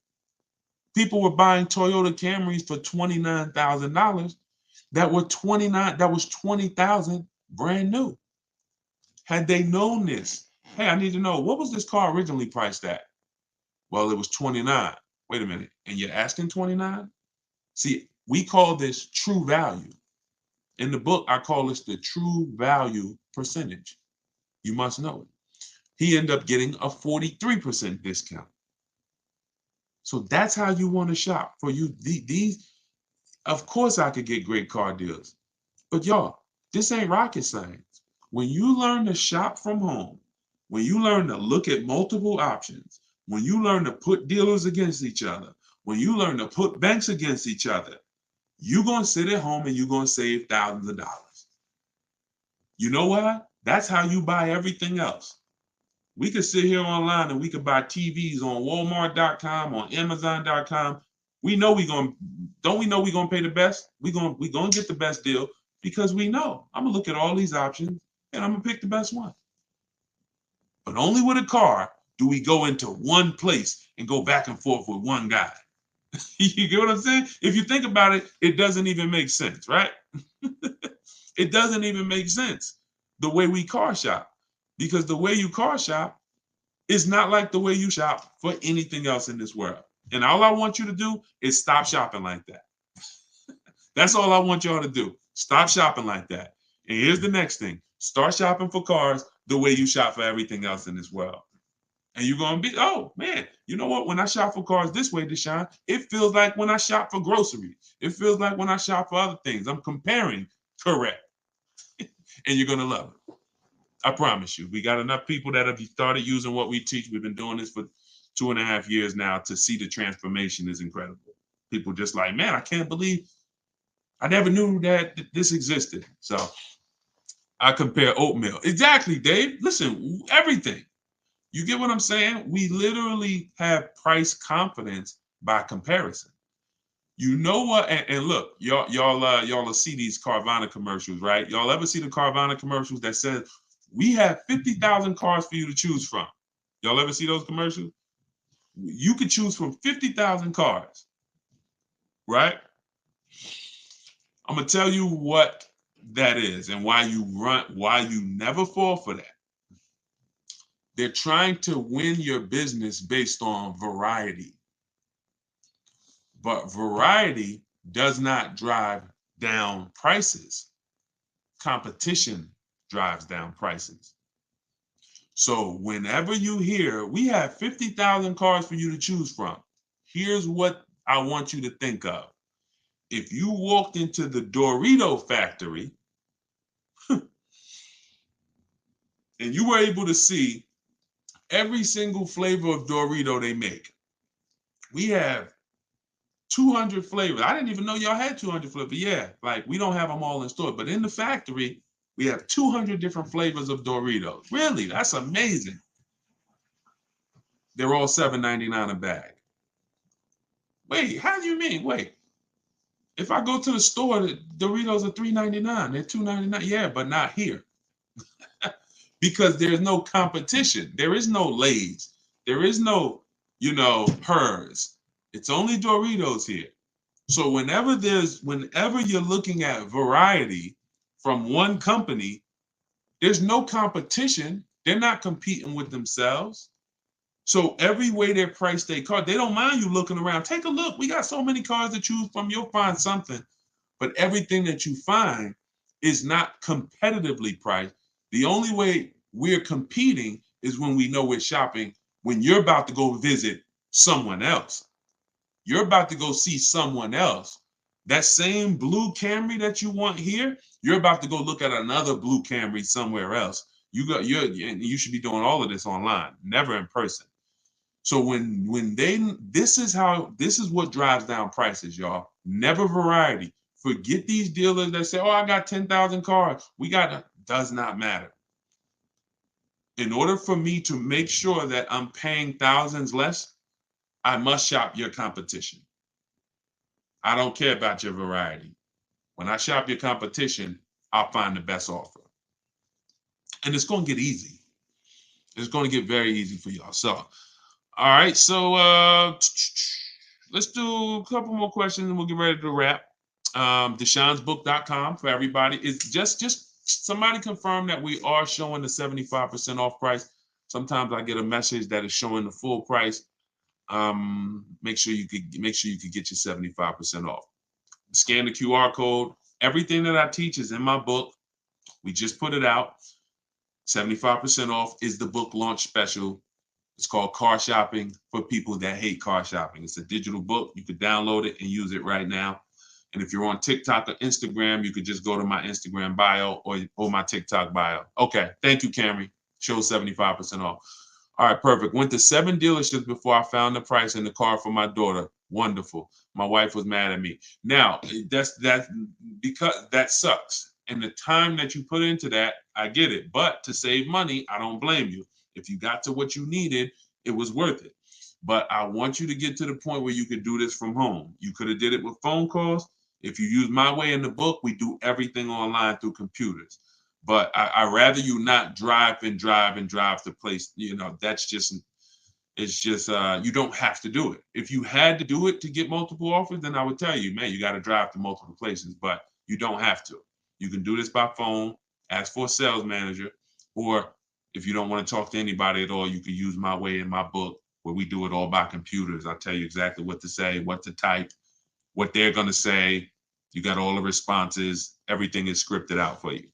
People were buying Toyota Camrys for $29,000 that was $20,000 brand new. Had they known this, hey, I need to know, what was this car originally priced at? Well, it was 29. Wait a minute, and you're asking 29? See, we call this true value. In the book, I call this the true value percentage. You must know it. He ended up getting a 43% discount. So that's how you want to shop. For you, these, of course I could get great car deals. But y'all, this ain't rocket science. When you learn to shop from home, when you learn to look at multiple options, when you learn to put dealers against each other, when you learn to put banks against each other, you're going to sit at home and you're going to save thousands of dollars. You know what? That's how you buy everything else. We could sit here online and we could buy TVs on Walmart.com, on Amazon.com. We know we're going to pay the best? We're going to get the best deal because we know. I'm going to look at all these options and I'm going to pick the best one. But only with a car do we go into one place and go back and forth with one guy. You get what I'm saying? If you think about it, it doesn't even make sense, right? It doesn't even make sense the way we car shop, because the way you car shop is not like the way you shop for anything else in this world. And all I want you to do is stop shopping like that. That's all I want y'all to do. Stop shopping like that. And here's the next thing. Start shopping for cars the way you shop for everything else in this world. And you're going to be, oh, man, you know what? When I shop for cars this way, Deshone, it feels like when I shop for groceries. It feels like when I shop for other things. I'm comparing correct. And you're going to love it. I promise you. We got enough people that have started using what we teach. We've been doing this for 2.5 years now to see the transformation is incredible. People just like, man, I can't believe I never knew that this existed. So I compare oatmeal. Exactly, Dave. Listen, everything. You get what I'm saying? We literally have price confidence by comparison. You know what? And look, y'all will see these Carvana commercials, right? Y'all ever see the Carvana commercials that says we have 50,000 cars for you to choose from? Y'all ever see those commercials? You could choose from 50,000 cars, right? I'm gonna tell you what that is and why you never fall for that. They're trying to win your business based on variety. But variety does not drive down prices. Competition drives down prices. So whenever you hear, we have 50,000 cars for you to choose from, here's what I want you to think of. If you walked into the Dorito factory and you were able to see every single flavor of Dorito they make, we have 200 flavors. I didn't even know y'all had 200 flavors. Yeah, like we don't have them all in store, but in the factory, we have 200 different flavors of Doritos. Really, that's amazing. They're all $7.99 a bag. Wait, how do you mean? Wait, if I go to the store, the Doritos are $3.99. They're $2.99. Yeah, but not here. Because there's no competition. There is no Lay's. There is no, Hers. It's only Doritos here. So whenever you're looking at variety from one company, there's no competition. They're not competing with themselves. So every way they price their car, they don't mind you looking around. Take a look. We got so many cars to choose from. You'll find something. But everything that you find is not competitively priced. The only way we're competing is when we know we're shopping, when you're about to go visit someone else. You're about to go see someone else. That same blue Camry that you want here, you're about to go look at another blue Camry somewhere else. You should be doing all of this online, never in person. So this is what drives down prices, y'all. Never variety. Forget these dealers that say, "Oh, I got 10,000 cars." Does not matter. In order for me to make sure that I'm paying thousands less, I must shop your competition. I don't care about your variety. When I shop your competition, I'll find the best offer. And it's going to get easy. It's going to get very easy for y'all. So, all right. So let's do a couple more questions and we'll get ready to wrap. DeshonesBook.com for everybody. It's just somebody confirm that we are showing the 75% off price. Sometimes I get a message that is showing the full price. Make sure you could get your 75% off. Scan the QR code. Everything that I teach is in my book. We just put it out. 75% off is the book launch special. It's called Car Shopping for People That Hate Car Shopping. It's a digital book. You could download it and use it right now. And if you're on TikTok or Instagram, you could just go to my Instagram bio or my TikTok bio. Okay, thank you, Camry. Show 75% off. All right, perfect. Went to 7 dealerships before I found the price in the car for my daughter. Wonderful. My wife was mad at me. Now, that's because that sucks. And the time that you put into that, I get it. But to save money, I don't blame you. If you got to what you needed, it was worth it. But I want you to get to the point where you could do this from home. You could have did it with phone calls. If you use my way in the book, we do everything online through computers. But I rather you not drive to place. It's just you don't have to do it. If you had to do it to get multiple offers, then I would tell you, man, you got to drive to multiple places. But you don't have to. You can do this by phone, ask for a sales manager, or if you don't want to talk to anybody at all, you can use my way in my book where we do it all by computers. I'll tell you exactly what to say, what to type, what they're going to say. You got all the responses. Everything is scripted out for you.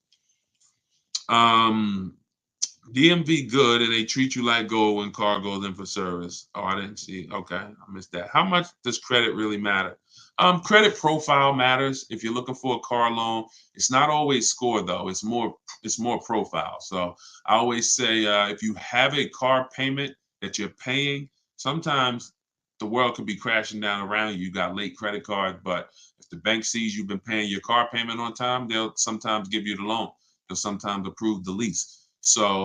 DMV good, and they treat you like gold when car goes in for service. Oh, I didn't see. Okay, I missed that. How much does credit really matter? Credit profile matters. If you're looking for a car loan, it's not always score though. It's more profile. So I always say if you have a car payment that you're paying, sometimes the world could be crashing down around you. You got late credit cards, but if the bank sees you've been paying your car payment on time, they'll sometimes give you the loan. They'll sometimes approve the lease. So,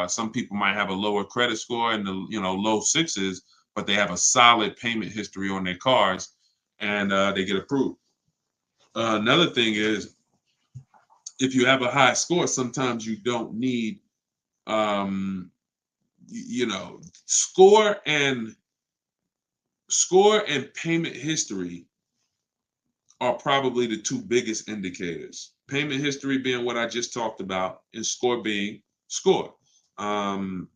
some people might have a lower credit score and low sixes, but they have a solid payment history on their cars, and they get approved. Another thing is, if you have a high score, sometimes you don't need, um, score and payment history are probably the two biggest indicators. Payment history being what I just talked about, and score being score. Um,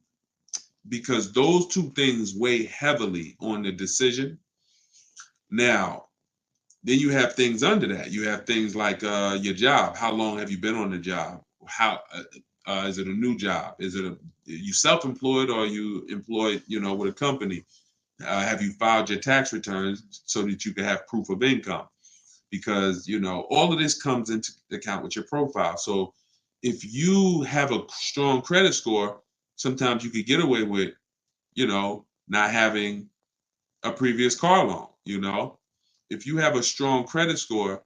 because those two things weigh heavily on the decision. Now, then you have things under that. You have things like your job. How long have you been on the job? How is it a new job? Is it you self-employed or are you employed, with a company? Have you filed your tax returns so that you can have proof of income? Because all of this comes into account with your profile. So if you have a strong credit score, sometimes you could get away with not having a previous car loan. If you have a strong credit score,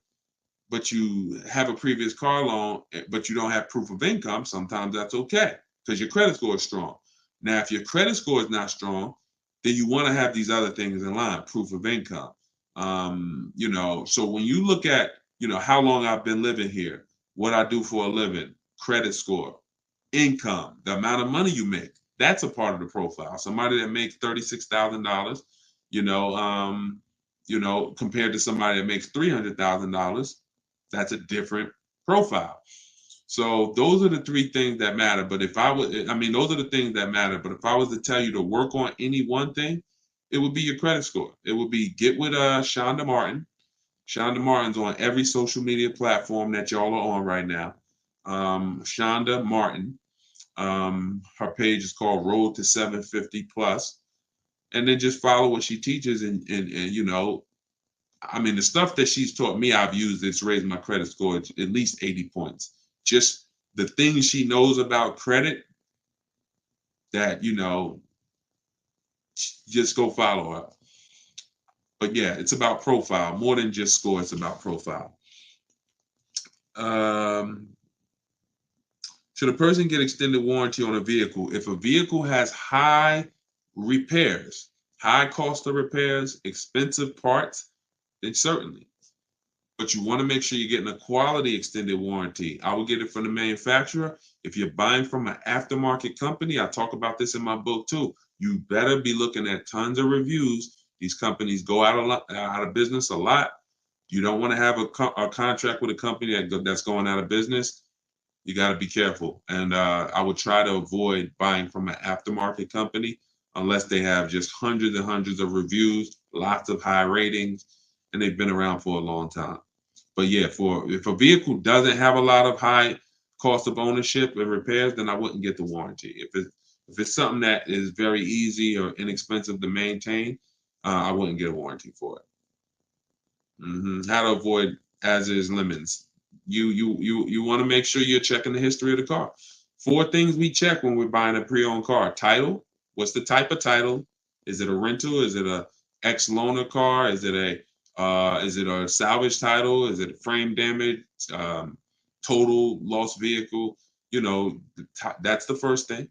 but you have a previous car loan, but you don't have proof of income, sometimes that's okay because your credit score is strong. Now, if your credit score is not strong, then you want to have these other things in line, proof of income. So when you look at, how long I've been living here, what I do for a living, credit score, income, the amount of money you make, that's a part of the profile. Somebody that makes $36,000, compared to somebody that makes $300,000, that's a different profile. So those are the three things that matter. But those are the things that matter. But if I was to tell you to work on any one thing, it would be your credit score. It would be get with Shonda Martin. Shonda Martin's on every social media platform that y'all are on right now. Shonda Martin. Her page is called Road to 750 Plus. And then just follow what she teaches the stuff that she's taught me, I've used. It's raised my credit score at least 80 points. Just the things she knows about credit that, just go follow her. But yeah, it's about profile more than just score. It's about profile. Should a person get extended warranty on a vehicle if a vehicle has high repairs, high cost of repairs, expensive parts? Then certainly. But you want to make sure you're getting a quality extended warranty. I will get it from the manufacturer. If you're buying from an aftermarket company, I talk about this in my book too. You better be looking at tons of reviews. These companies go out of business a lot. You don't want to have a contract with a company that's going out of business. You got to be careful. And I would try to avoid buying from an aftermarket company unless they have just hundreds and hundreds of reviews, lots of high ratings, and they've been around for a long time. But yeah, if a vehicle doesn't have a lot of high cost of ownership and repairs, then I wouldn't get the warranty. If it's something that is very easy or inexpensive to maintain, I wouldn't get a warranty for it. How to avoid as is lemons. You want to make sure you're checking the history of the car. 4 things we check when we're buying a pre-owned car: title. What's the type of title? Is it a rental? Is it a ex-loaner car? Is it a salvage title? Is it frame damage? Total lost vehicle? That's the first thing.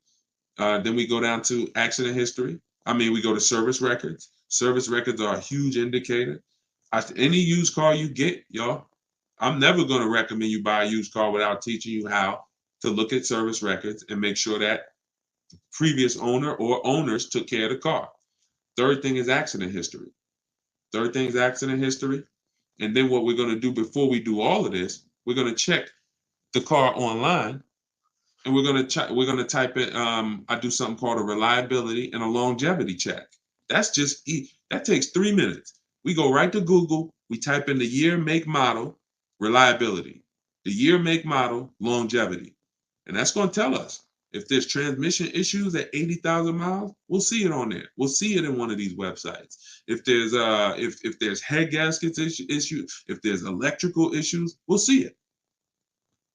Then we go down to accident history. We go to service records. Service records are a huge indicator. Any used car you get, y'all, I'm never going to recommend you buy a used car without teaching you how to look at service records and make sure that the previous owner or owners took care of the car. Third thing is accident history. And then what we're going to do before we do all of this, we're going to check the car online, and we're going to type in. I do something called a reliability and a longevity check. That takes 3 minutes. We go right to Google. We type in the year, make, model, reliability, the year, make, model, longevity, and that's going to tell us If there's transmission issues at 80,000 miles, we'll see it on there. We'll see it in one of these websites. If there's head gaskets issues, if there's electrical issues, we'll see it.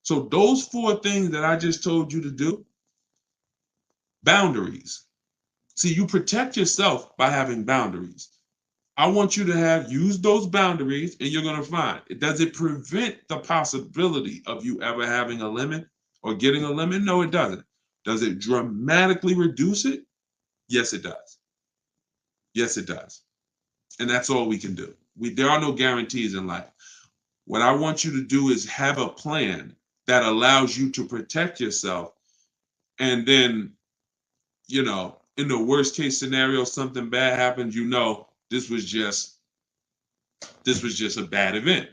So those 4 things that I just told you to do, boundaries. See, you protect yourself by having boundaries. I want you to use those boundaries, and you're going to find it. Does it prevent the possibility of you ever having a limit or getting a limit? No, it doesn't. Does it dramatically reduce it? Yes, it does. Yes, it does. And that's all we can do. There are no guarantees in life. What I want you to do is have a plan that allows you to protect yourself. And then, in the worst case scenario, something bad happens, this was just a bad event.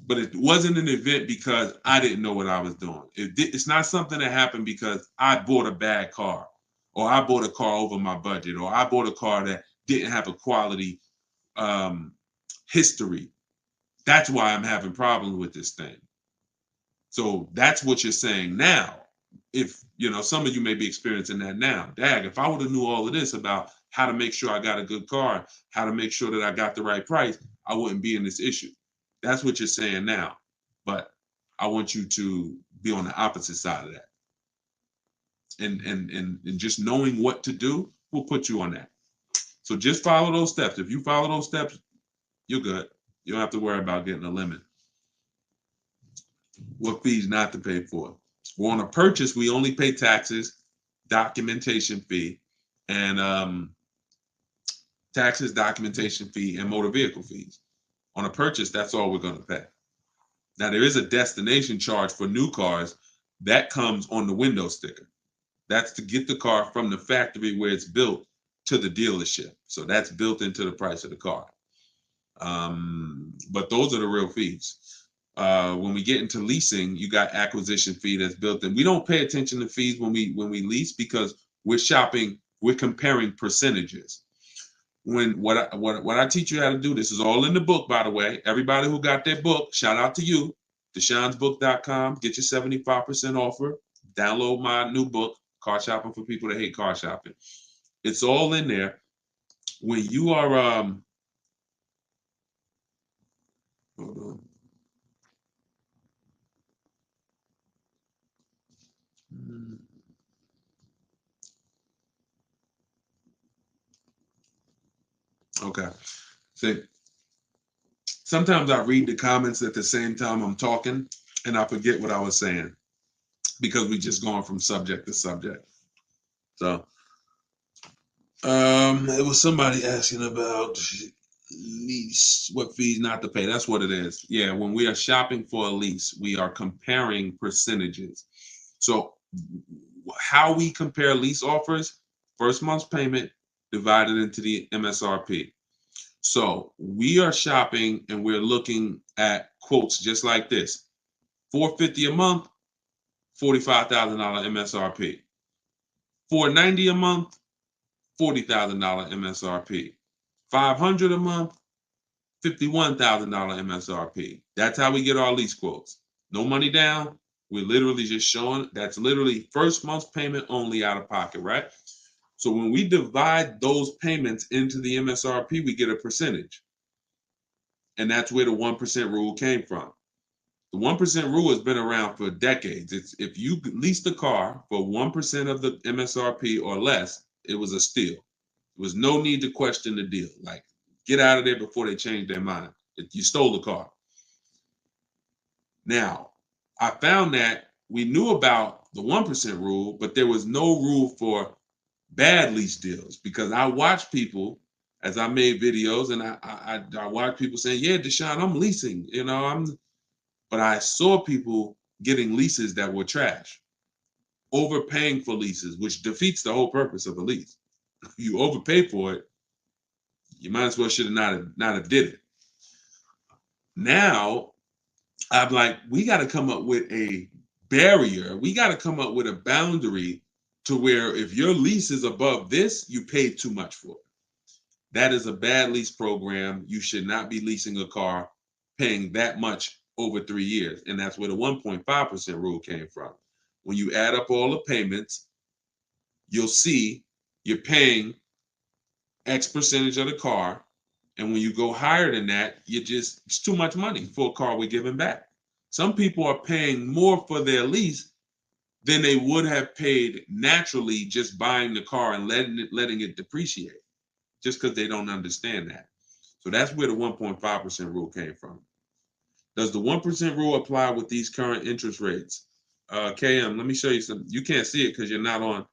But it wasn't an event because I didn't know what I was doing. It's not something that happened because I bought a bad car, or I bought a car over my budget, or I bought a car that didn't have a quality history. That's why I'm having problems with this thing. So that's what you're saying now. If some of you may be experiencing that now. Dag, if I would have knew all of this about how to make sure I got a good car, how to make sure that I got the right price, I wouldn't be in this issue. That's what you're saying now. But I want you to be on the opposite side of that. And just knowing what to do will put you on that. So just follow those steps. If you follow those steps, you're good. You don't have to worry about getting a limit. What fees not to pay for? Well, on a purchase, we only pay taxes, documentation fee, and taxes, documentation fee, and motor vehicle fees. On a purchase, that's all we're going to pay. Now, there is a destination charge for new cars that comes on the window sticker. That's to get the car from the factory where it's built to the dealership. So that's built into the price of the car. But those are the real fees. When we get into leasing, you got acquisition fee that's built in. We don't pay attention to fees when we lease because we're comparing percentages. What I teach you how to do, this is all in the book, by the way. Everybody who got their book, shout out to you. DeshonesBook.com, get your 75% offer. Download my new book, Car Shopping for People That Hate Car Shopping. It's all in there. When you are hold on. Okay. See, sometimes I read the comments at the same time I'm talking, and I forget what I was saying because we just going from subject to subject. So, it was somebody asking about lease, what fees not to pay. That's what it is. Yeah, when we are shopping for a lease, we are comparing percentages. So, how we compare lease offers, first month's payment divided into the MSRP. So we are shopping and we're looking at quotes just like this: $450 a month, $45,000 MSRP; $490 a month, $40,000 MSRP; $500 a month, $51,000 MSRP. That's how we get our lease quotes. No money down. We're literally just showing. That's literally first month's payment only out of pocket, right? So when we divide those payments into the MSRP, we get a percentage. And that's where the 1% rule came from. The 1% rule has been around for decades. It's if you leased a car for 1% of the MSRP or less, it was a steal. There was no need to question the deal. Like, get out of there before they change their mind. You stole the car. Now, I found that we knew about the 1% rule, but there was no rule for bad lease deals because I watched people as I made videos, and I watched people saying, "Yeah, Deshone, I'm leasing," but I saw people getting leases that were trash, overpaying for leases, which defeats the whole purpose of a lease. If you overpay for it, you might as well should have not have did it. Now I'm like, we got to come up with a barrier. We got to come up with a boundary to where if your lease is above this, you paid too much for it. That is a bad lease program. You should not be leasing a car paying that much over 3 years. And that's where the 1.5% rule came from. When you add up all the payments, you'll see you're paying X percentage of the car. And when you go higher than that, it's too much money for a car we're giving back. Some people are paying more for their lease than they would have paid naturally just buying the car and letting it depreciate, just because they don't understand that. So that's where the 1.5% rule came from. Does the 1% rule apply with these current interest rates? KM, let me show you something. You can't see it because you're not on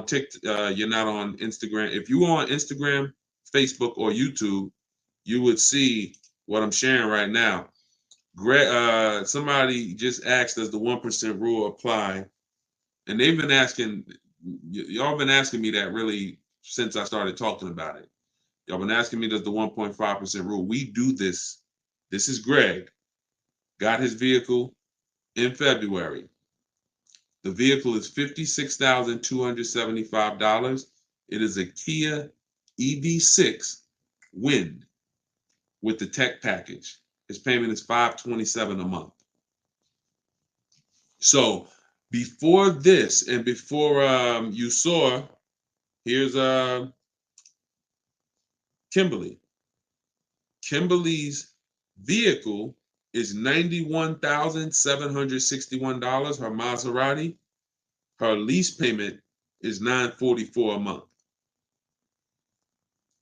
TikTok, you're not on Instagram. If you were on Instagram, Facebook, or YouTube, you would see what I'm sharing right now. Somebody just asked, does the 1% rule apply? And they've been asking, y'all been asking me that really since I started talking about it. Y'all been asking me, does the 1.5% rule? We do this. This is Greg. Got his vehicle in February. The vehicle is $56,275. It is a Kia EV6 Wind with the tech package. His payment is $527 a month. So before this and before you saw, here's Kimberly. Kimberly's vehicle is $91,761. Her Maserati. Her lease payment is $944 a month.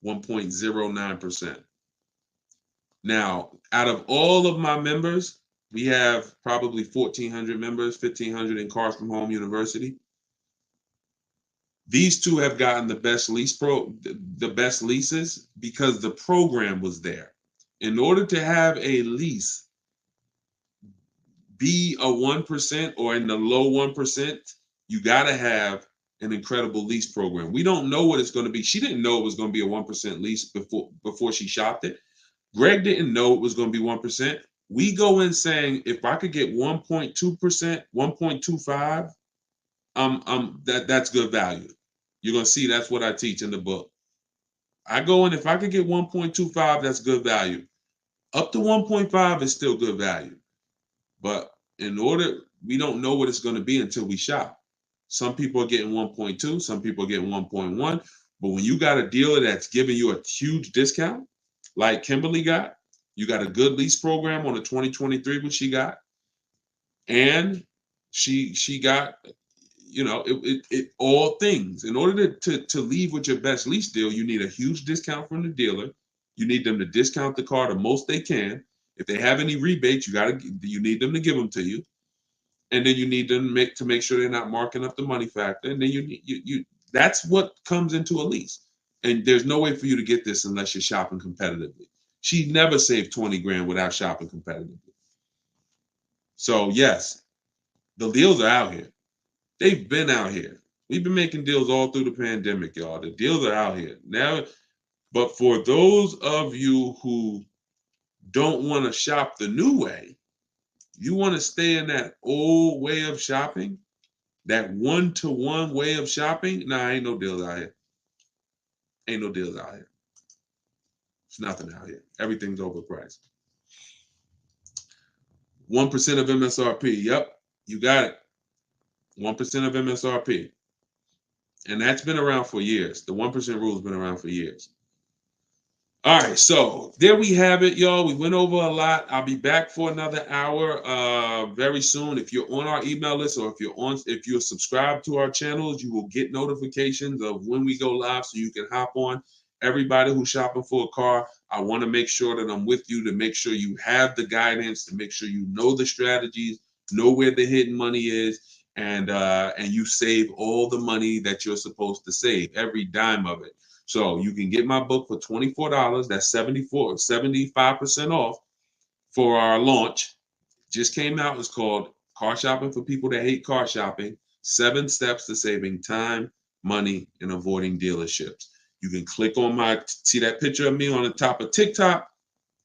1.09%. Now, out of all of my members, we have probably 1,400 members, 1,500 in Cars from Home University. These two have gotten the best leases because the program was there. In order to have a lease be a 1% or in the low 1%, you got to have an incredible lease program. We don't know what it's going to be. She didn't know it was going to be a 1% lease before she shopped it. Greg didn't know it was going to be 1%. We go in saying, if I could get 1.2%, 1.25, that's good value. You're going to see that's what I teach in the book. I go in, if I could get 1.25, that's good value. Up to 1.5 is still good value. But we don't know what it's going to be until we shop. Some people are getting 1.2, some people are getting 1.1. But when you got a dealer that's giving you a huge discount, like Kimberly got, you got a good lease program on the 2023, which she got, and she got, it all things. In order to leave with your best lease deal, you need a huge discount from the dealer. You need them to discount the car the most they can. If they have any rebates, you need them to give them to you, and then you need them to make sure they're not marking up the money factor. And then you that's what comes into a lease. And there's no way for you to get this unless you're shopping competitively. She never saved 20 grand without shopping competitively. So yes, the deals are out here. They've been out here. We've been making deals all through the pandemic, y'all. The deals are out here now. But for those of you who don't want to shop the new way, you want to stay in that old way of shopping, that one-to-one way of shopping. Nah, ain't no deals out here. Ain't no deals out here. It's nothing out here. Everything's overpriced. 1% of MSRP. Yep, you got it. 1% of MSRP. And that's been around for years. The 1% rule has been around for years. All right, so there we have it, y'all. We went over a lot. I'll be back for another hour very soon. If you're on our email list or if you're subscribed to our channels, you will get notifications of when we go live so you can hop on. Everybody who's shopping for a car, I want to make sure that I'm with you to make sure you have the guidance, to make sure you know the strategies, know where the hidden money is, and you save all the money that you're supposed to save, every dime of it. So you can get my book for $24. That's 75% off for our launch. Just came out. It's called Car Shopping for People That Hate Car Shopping. 7 Steps to Saving Time, Money, and Avoiding Dealerships. You can click on see that picture of me on the top of TikTok.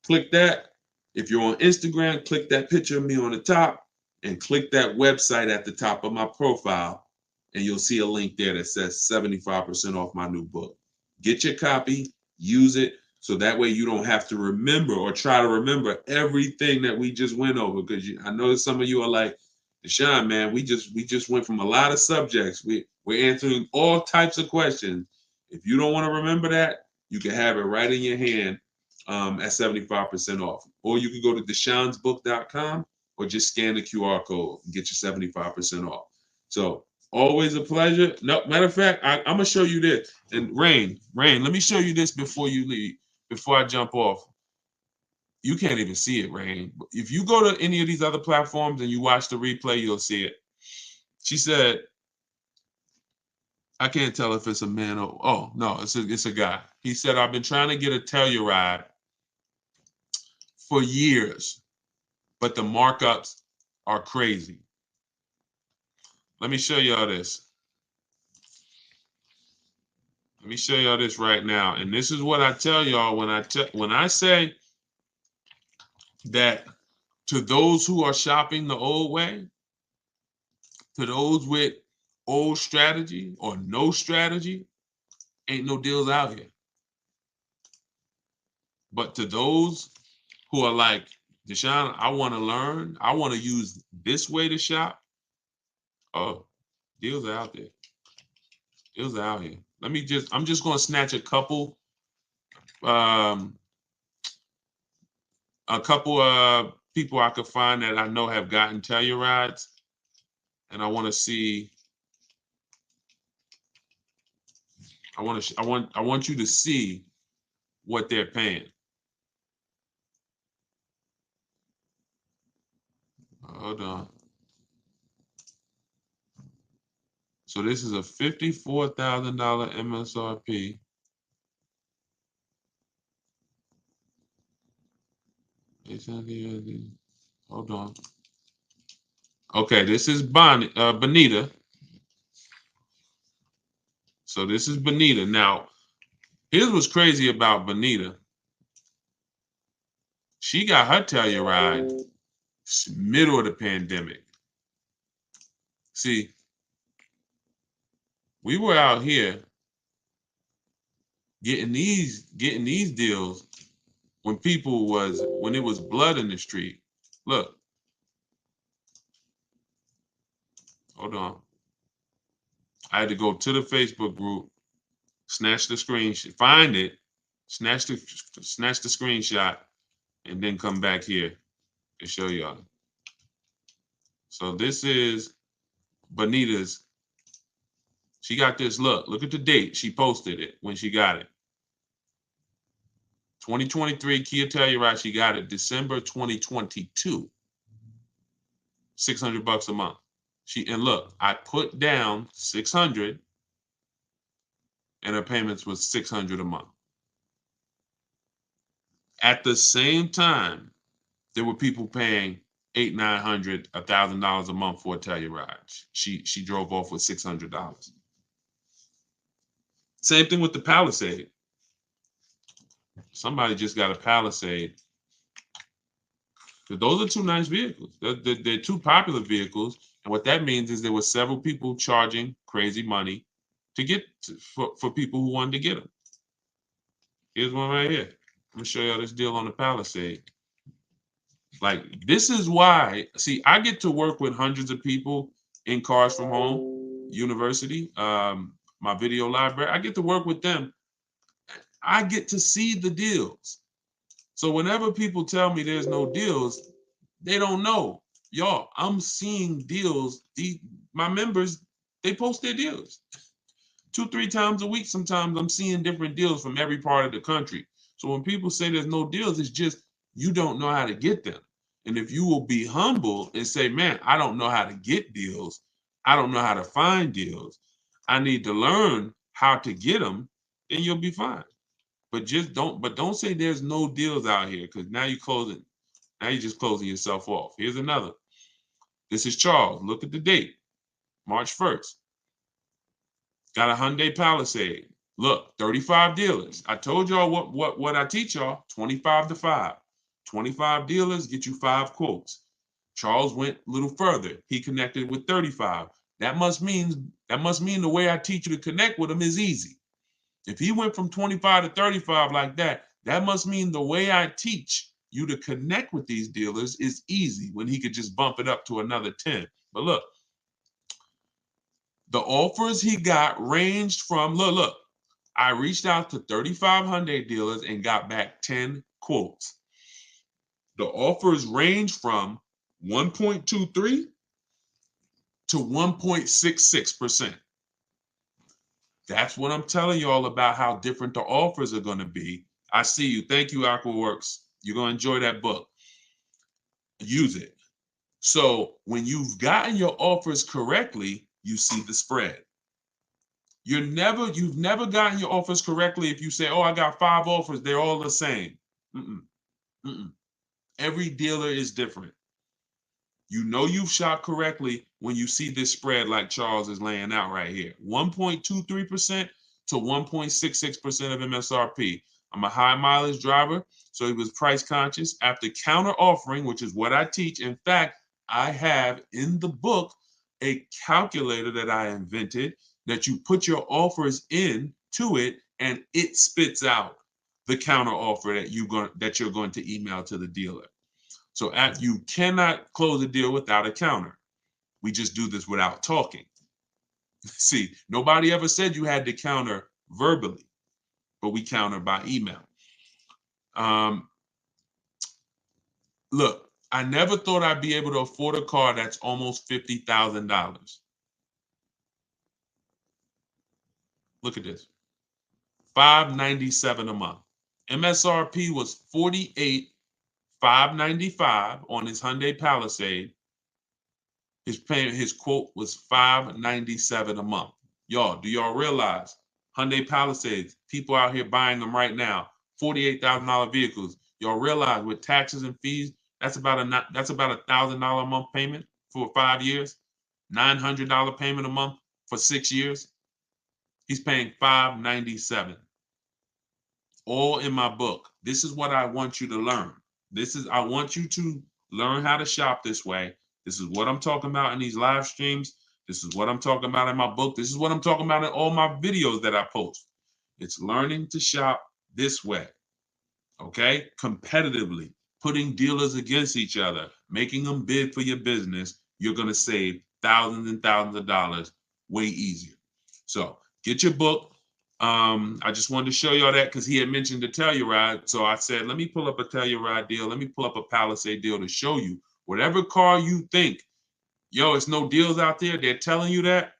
Click that. If you're on Instagram, click that picture of me on the top and click that website at the top of my profile. And you'll see a link there that says 75% off my new book. Get your copy, use it, so that way you don't have to remember or try to remember everything that we just went over. Because I know some of you are like, Deshone, man, we just went from a lot of subjects. We're answering all types of questions. If you don't want to remember that, you can have it right in your hand at 75% off. Or you can go to deshonesbook.com or just scan the QR code and get your 75% off. So always a pleasure. No, matter of fact, I'm gonna show you this. And Rain, let me show you this before you leave, before I jump off. You can't even see it, Rain. If you go to any of these other platforms and you watch the replay, you'll see it. She said, I can't tell if it's a man or, oh, no, it's a guy. He said, I've been trying to get a Telluride for years, but the markups are crazy. Let me show y'all this. Let me show y'all this right now. And this is what I tell y'all when I say that to those who are shopping the old way, to those with old strategy or no strategy, ain't no deals out here. But to those who are like, Deshone, I want to learn, I want to use this way to shop, oh, deals are out there. Deals are out here. I'm just going to snatch a couple people I could find that I know have gotten Tellurides, and I want to see. I want you to see what they're paying. Hold on. So this is a $54,000 MSRP. Hold on. Okay, this is Bonita. So this is Bonita. Now, here's what's crazy about Bonita. She got her Telluride middle of the pandemic. See, we were out here getting these deals when it was blood in the street. Look, hold on. I had to go to the Facebook group, snatch the screenshot, find it, snatch the screenshot, and then come back here and show y'all. So this is Bonita's. She got this. Look at the date. She posted it when she got it. 2023 Kia Telluride. She got it December 2022. $600 a month. And look, I put down 600, and her payments was 600 a month. At the same time, there were people paying $800, $900, $1,000 a month for a Telluride. She drove off with $600. Same thing with the Palisade. Somebody just got a Palisade. Those are two nice vehicles. They're two popular vehicles, and what that means is there were several people charging crazy money to get for people who wanted to get them. Here's one right here. I'm gonna show y'all this deal on the Palisade. Like, this is why, see, I get to work with hundreds of people in Cars from Home University, my video library. I get to work with them. I get to see the deals. So whenever people tell me there's no deals, they don't know. Y'all, I'm seeing deals. My members, they post their deals 2-3 times a week. Sometimes I'm seeing different deals from every part of the country. So when people say there's no deals, it's just you don't know how to get them. And if you will be humble and say, man, I don't know how to get deals, I don't know how to find deals, I need to learn how to get them, then you'll be fine. But don't say there's no deals out here, because now you're just closing yourself off. Here's another. This is Charles. Look at the date, March 1st. Got a Hyundai Palisade. Look, 35 dealers. I told y'all what I teach y'all, 25 to 5. 25 dealers get you 5 quotes. Charles went a little further. He connected with 35. That must mean the way I teach you to connect with them is easy. If he went from 25 to 35 like that, that must mean the way I teach you to connect with these dealers is easy, when he could just bump it up to another 10. But look, the offers he got ranged from, look, I reached out to 35 Hyundai dealers and got back 10 quotes. The offers range from 1.23 to 1.66%. That's what I'm telling you all about, how different the offers are going to be. I see you. Thank you, AquaWorks. You're going to enjoy that book. Use it. So when you've gotten your offers correctly, you see the spread. You've never gotten your offers correctly if you say, oh, I got 5 offers, they're all the same. Every dealer is different. You know you've shot correctly when you see this spread like Charles is laying out right here. 1.23% to 1.66% of MSRP. I'm a high mileage driver, so he was price conscious. After counter offering, which is what I teach. In fact, I have in the book a calculator that I invented that you put your offers in to it and it spits out the counter offer that you're going to email to the dealer. So you cannot close a deal without a counter. We just do this without talking. See, nobody ever said you had to counter verbally, but we counter by email. Look, I never thought I'd be able to afford a car that's almost $50,000. Look at this, $597 a month. MSRP was $48,595 on his Hyundai Palisade. His quote was $597 a month. Y'all, do y'all realize Hyundai Palisades, people out here buying them right now, $48,000 vehicles. Y'all realize with taxes and fees, that's about a $1,000 a month payment for 5 years, $900 payment a month for 6 years. He's paying $597. All in my book. This is what I want you to learn. I want you to learn how to shop this way. This is what I'm talking about in these live streams. This is what I'm talking about in my book. This is what I'm talking about in all my videos that I post. It's learning to shop this way. Okay? Competitively, putting dealers against each other, making them bid for your business. You're going to save thousands and thousands of dollars way easier. So get your book. I just wanted to show y'all that because he had mentioned the Telluride. So I said, let me pull up a Telluride deal. Let me pull up a Palisade deal to show you whatever car you think, yo, it's no deals out there. They're telling you that.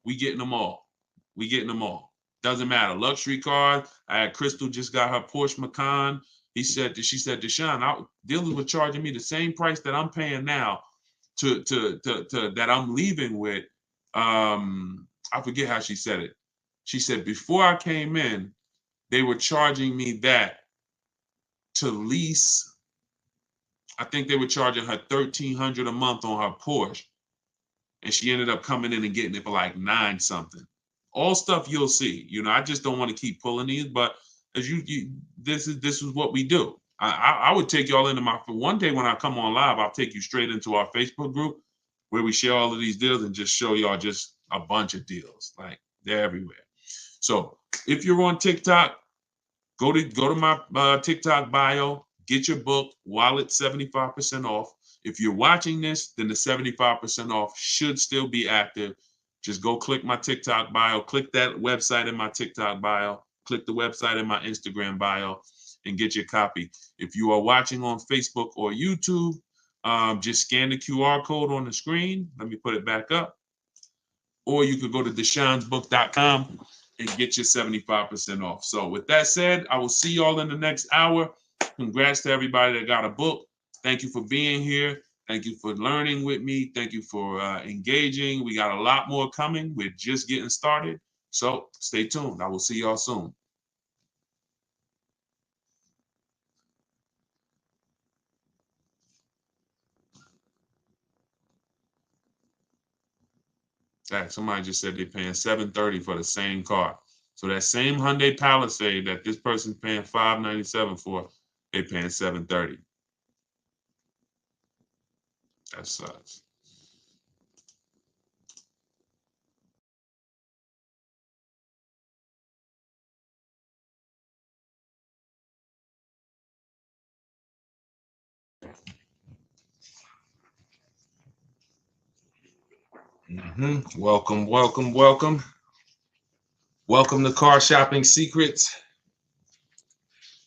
We getting them all. We getting them all. Doesn't matter. Luxury cars. I had Crystal just got her Porsche Macan. She said, Deshone, dealers were charging me the same price that I'm paying now to that I'm leaving with. I forget how she said it. She said, before I came in, they were charging me that to lease. I think they were charging her $1,300 a month on her Porsche. And she ended up coming in and getting it for like 9 something. All stuff you'll see. You know, I just don't want to keep pulling these, but as this is what we do. I would take y'all into for one day when I come on live, I'll take you straight into our Facebook group where we share all of these deals and just show y'all just a bunch of deals. Like they're everywhere. So if you're on TikTok, go to my TikTok bio, get your book while it's 75% off. If you're watching this, then the 75% off should still be active. Just go click my TikTok bio, click that website in my TikTok bio, click the website in my Instagram bio, and get your copy. If you are watching on Facebook or YouTube, just scan the QR code on the screen. Let me put it back up. Or you could go to deshonsbook.com and get your 75% off. So with that said, I will see y'all in the next hour. Congrats to everybody that got a book. Thank you for being here. Thank you for learning with me. Thank you for engaging. We got a lot more coming. We're just getting started. So stay tuned. I will see y'all soon. Somebody just said they're paying $730 for the same car. So that same Hyundai Palisade that this person's paying $597 for, they're paying $730. That sucks. Welcome, welcome, welcome. Welcome to Car Shopping Secrets.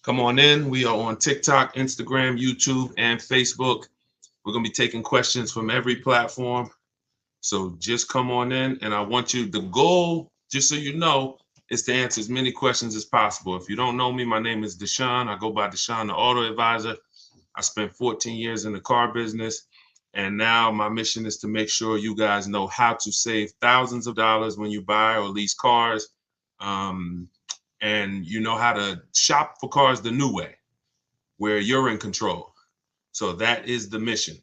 Come on in. We are on TikTok, Instagram, YouTube, and Facebook. We're going to be taking questions from every platform. So just come on in, and I want you, the goal, just so you know, is to answer as many questions as possible. If you don't know me, my name is Deshone. I go by Deshone the Auto Advisor. I spent 14 years in the car business, and now my mission is to make sure you guys know how to save thousands of dollars when you buy or lease cars, and you know how to shop for cars the new way, where you're in control. So that is the mission.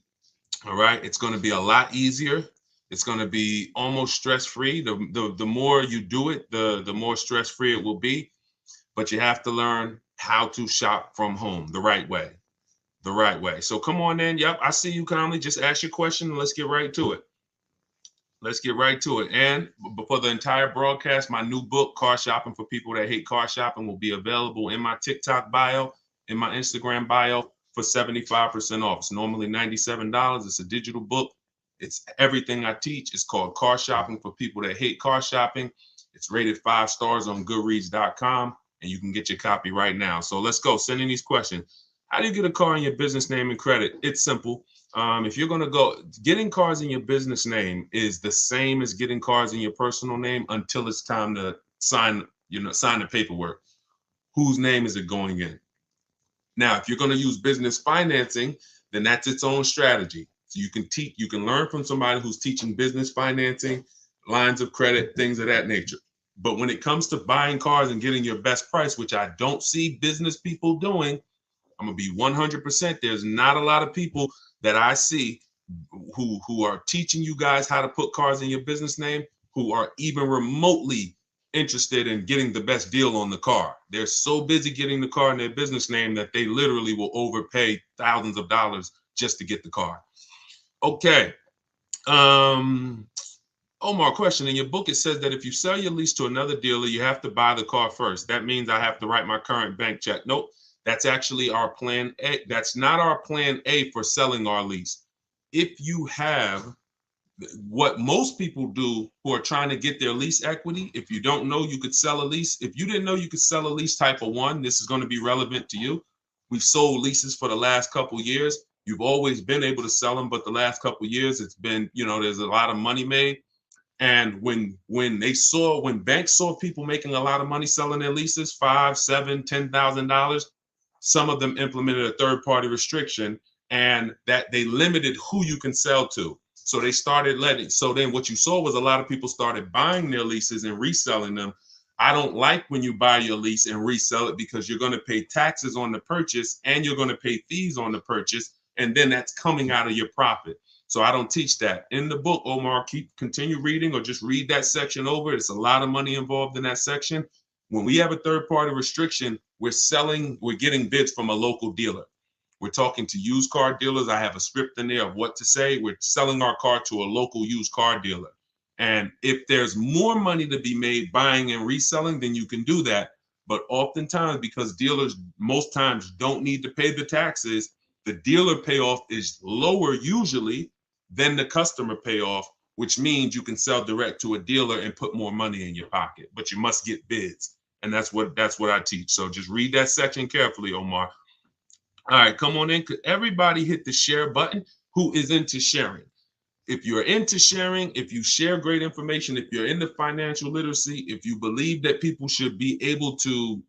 All right, it's going to be a lot easier. It's going to be almost stress-free. The more you do it, the more stress-free it will be. But you have to learn how to shop from home the right way. The right way. So come on in. Yep, I see you kindly. Just ask your question and let's get right to it. Let's get right to it. And before the entire broadcast, my new book, Car Shopping for People That Hate Car Shopping, will be available in my TikTok bio, in my Instagram bio for 75% off. It's normally $97. It's a digital book. It's everything I teach. It's called Car Shopping for People That Hate Car Shopping. It's rated 5 stars on Goodreads.com, and you can get your copy right now. So let's go. Send in these questions. How do you get a car in your business name and credit? It's simple. If you're going to go, getting cars in your business name is the same as getting cars in your personal name until it's time to sign the paperwork. Whose name is it going in? Now, if you're going to use business financing, then that's its own strategy. So you can learn from somebody who's teaching business financing, lines of credit, things of that nature. But when it comes to buying cars and getting your best price, which I don't see business people doing, I'm gonna be 100%. There's not a lot of people that I see who are teaching you guys how to put cars in your business name, who are even remotely interested in getting the best deal on the car. They're so busy getting the car in their business name that they literally will overpay thousands of dollars just to get the car. Okay. Omar, question. In your book, it says that if you sell your lease to another dealer, you have to buy the car first. That means I have to write my current bank check. Nope. That's actually our plan A. That's not our plan A for selling our lease. If you have what most people do who are trying to get their lease equity, if you don't know you could sell a lease, if you didn't know you could sell a lease type of one, this is going to be relevant to you. We've sold leases for the last couple of years. You've always been able to sell them, but the last couple of years, it's been, there's a lot of money made. And when banks saw people making a lot of money selling their leases, $5,000, $7,000, $10,000, some of them implemented a third-party restriction, and that they limited who you can sell to. So they started so then what you saw was a lot of people started buying their leases and reselling them. I don't like when you buy your lease and resell it because you're going to pay taxes on the purchase and you're going to pay fees on the purchase, and then that's coming out of your profit. So I don't teach that. In the book, Omar, continue reading or just read that section over. It's a lot of money involved in that section. When we have a third-party restriction, we're getting bids from a local dealer. We're talking to used car dealers. I have a script in there of what to say. We're selling our car to a local used car dealer. And if there's more money to be made buying and reselling, then you can do that. But oftentimes, because dealers most times don't need to pay the taxes, the dealer payoff is lower usually than the customer payoff, which means you can sell direct to a dealer and put more money in your pocket, but you must get bids. And that's what I teach. So just read that section carefully, Omar. All right, come on in. Could everybody hit the share button who is into sharing? If you're into sharing, if you share great information, if you're into financial literacy, if you believe that people should be able to,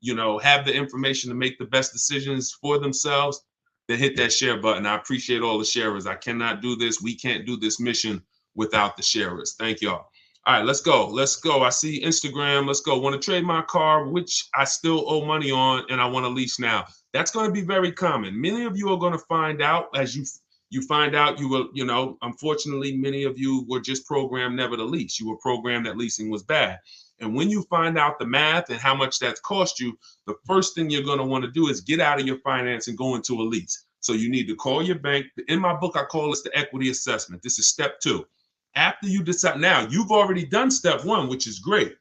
have the information to make the best decisions for themselves, then hit that share button. I appreciate all the sharers. I cannot do this. We can't do this mission without the sharers. Thank y'all. All right, let's go. Let's go. I see Instagram. Let's go. Want to trade my car, which I still owe money on, and I want to lease now. That's going to be very common. Many of you are going to find out as you find out you will, unfortunately, many of you were just programmed never to lease. You were programmed that leasing was bad. And when you find out the math and how much that's cost you, the first thing you're going to want to do is get out of your finance and go into a lease. So you need to call your bank. In my book, I call this the equity assessment. This is step 2. After you decide, now you've already done step 1, which is great.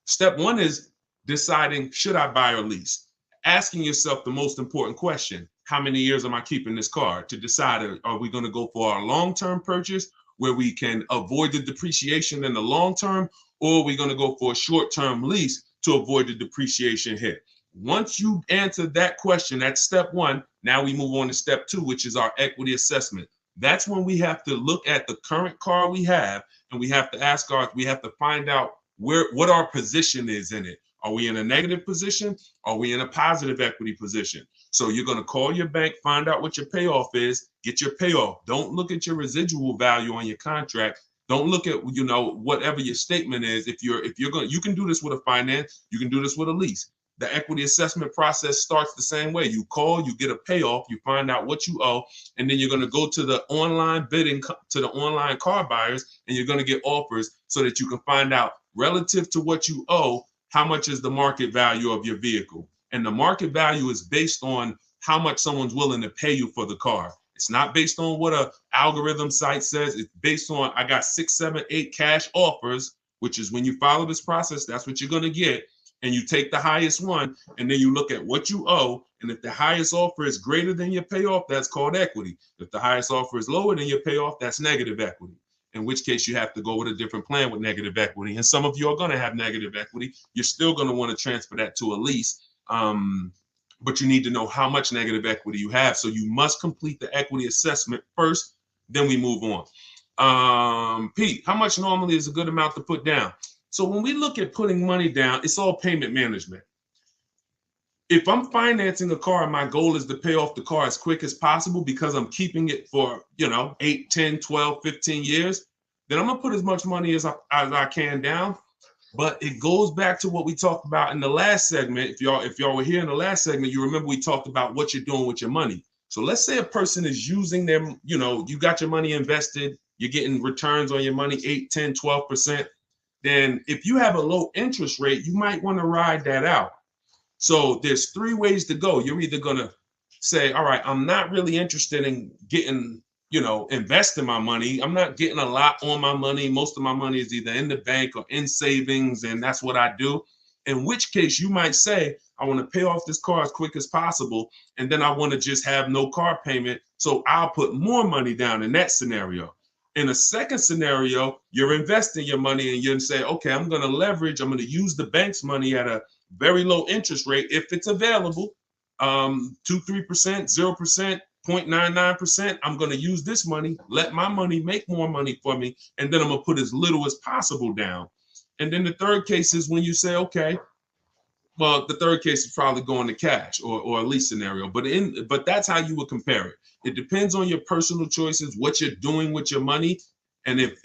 Step 1 is deciding, should I buy or lease? Asking yourself the most important question: how many years am I keeping this car? To decide, are we going to go for a long-term purchase, where we can avoid the depreciation in the long term, or we're going to go for a short-term lease to avoid the depreciation hit. Once you answer that question, that's step one. Now we move on to step two, which is our equity assessment. That's when we have to look at the current car we have, and we have to find out what our position is in it. Are we in a negative position? Are we in a positive equity position? So you're going to call your bank, find out what your payoff is, get your payoff. Don't look at your residual value on your contract. Don't look at, whatever your statement is. If you're going, you can do this with a finance, you can do this with a lease. The equity assessment process starts the same way. You call, you get a payoff, you find out what you owe, and then you're going to go to the online bidding, to the online car buyers, and you're going to get offers so that you can find out relative to what you owe, how much is the market value of your vehicle. And the market value is based on how much someone's willing to pay you for the car. It's not based on what a algorithm site says. It's based on, I got 6, 7, 8 cash offers, which is when you follow this process, that's what you're going to get. And you take the highest one, and then you look at what you owe. And if the highest offer is greater than your payoff, that's called equity. If the highest offer is lower than your payoff, that's negative equity. In which case you have to go with a different plan with negative equity. And some of you are going to have negative equity. You're still going to want to transfer that to a lease. But you need to know how much negative equity you have. So you must complete the equity assessment first, then we move on. Pete, how much normally is a good amount to put down? So when we look at putting money down, it's all payment management. If I'm financing a car and my goal is to pay off the car as quick as possible because I'm keeping it for, 8, 10, 12, 15 years, then I'm going to put as much money as I can down. But it goes back to what we talked about in the last segment. If y'all were here in the last segment, you remember we talked about what you're doing with your money. So let's say a person is using them, you got your money invested, you're getting returns on your money, 8, 10, 12%. Then if you have a low interest rate, you might want to ride that out. So there's 3 ways to go. You're either going to say, all right, I'm not really interested in getting, investing my money. I'm not getting a lot on my money. Most of my money is either in the bank or in savings, and that's what I do. In which case you might say, I want to pay off this car as quick as possible, and then I want to just have no car payment. So I'll put more money down in that scenario. In a second scenario, you're investing your money and you're saying, okay, I'm going to use the bank's money at a very low interest rate if it's available, 2, 3%, 0%, 0.99%. I'm going to use this money, let my money make more money for me, and then I'm going to put as little as possible down. And then the third case is when you say, okay, well, the third case is probably going to cash or a lease scenario, but that's how you would compare it. It depends on your personal choices, what you're doing with your money, and if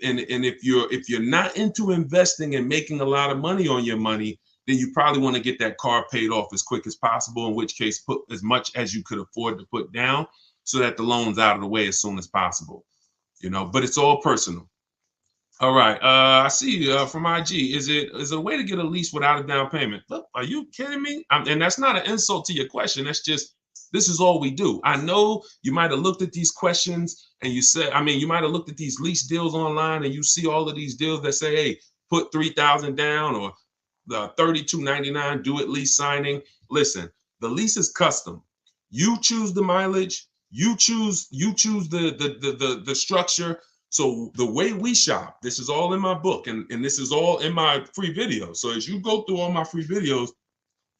you're not into investing and making a lot of money on your money, then you probably want to get that car paid off as quick as possible. In which case, put as much as you could afford to put down, so that the loan's out of the way as soon as possible. But it's all personal. All right. I see from IG. Is it a way to get a lease without a down payment? Look, are you kidding me? And that's not an insult to your question. That's just, this is all we do. I know you might have looked at these questions and you said, you might have looked at these lease deals online and you see all of these deals that say, hey, put $3,000 down or the $32.99 do it lease signing. Listen, the lease is custom. You choose the mileage. You choose the structure. So the way we shop, this is all in my book and this is all in my free videos. So as you go through all my free videos,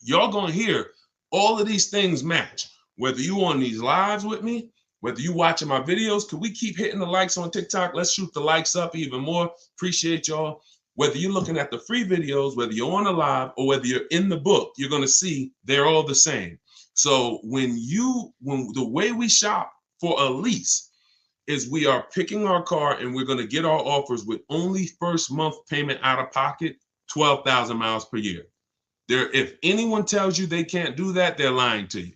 y'all gonna hear all of these things match. Whether you on these lives with me, whether you watching my videos, could we keep hitting the likes on TikTok? Let's shoot the likes up even more. Appreciate y'all. Whether you're looking at the free videos, whether you're on a live or whether you're in the book, you're gonna see they're all the same. So when the way we shop for a lease is we are picking our car and we're going to get our offers with only first month payment out of pocket, 12,000 miles per year. If anyone tells you they can't do that, they're lying to you.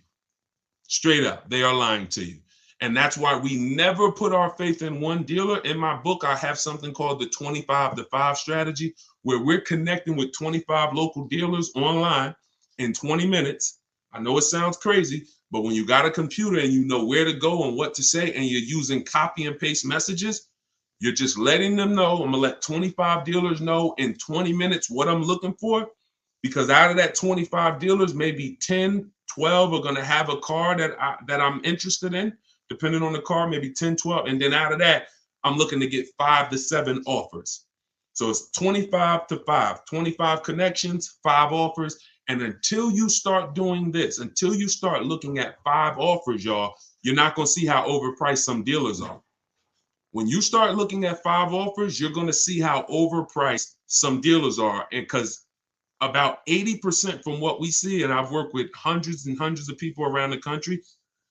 Straight up, they are lying to you. And that's why we never put our faith in one dealer. In my book, I have something called the 25-to-5 strategy, where we're connecting with 25 local dealers online in 20 minutes. I know it sounds crazy, but when you got a computer and you know where to go and what to say, and you're using copy and paste messages, you're just letting them know. I'm gonna let 25 dealers know in 20 minutes what I'm looking for, because out of that 25 dealers, maybe 10, 12 are gonna have a car that I'm interested in, depending on the car, maybe 10, 12. And then out of that, I'm looking to get 5 to 7 offers. So it's 25 to 5, 25 connections, 5 offers. And until you start doing this, until you start looking at 5 offers, y'all, you're not going to see how overpriced some dealers are. When you start looking at 5 offers, you're going to see how overpriced some dealers are. And because about 80% from what we see, and I've worked with hundreds and hundreds of people around the country,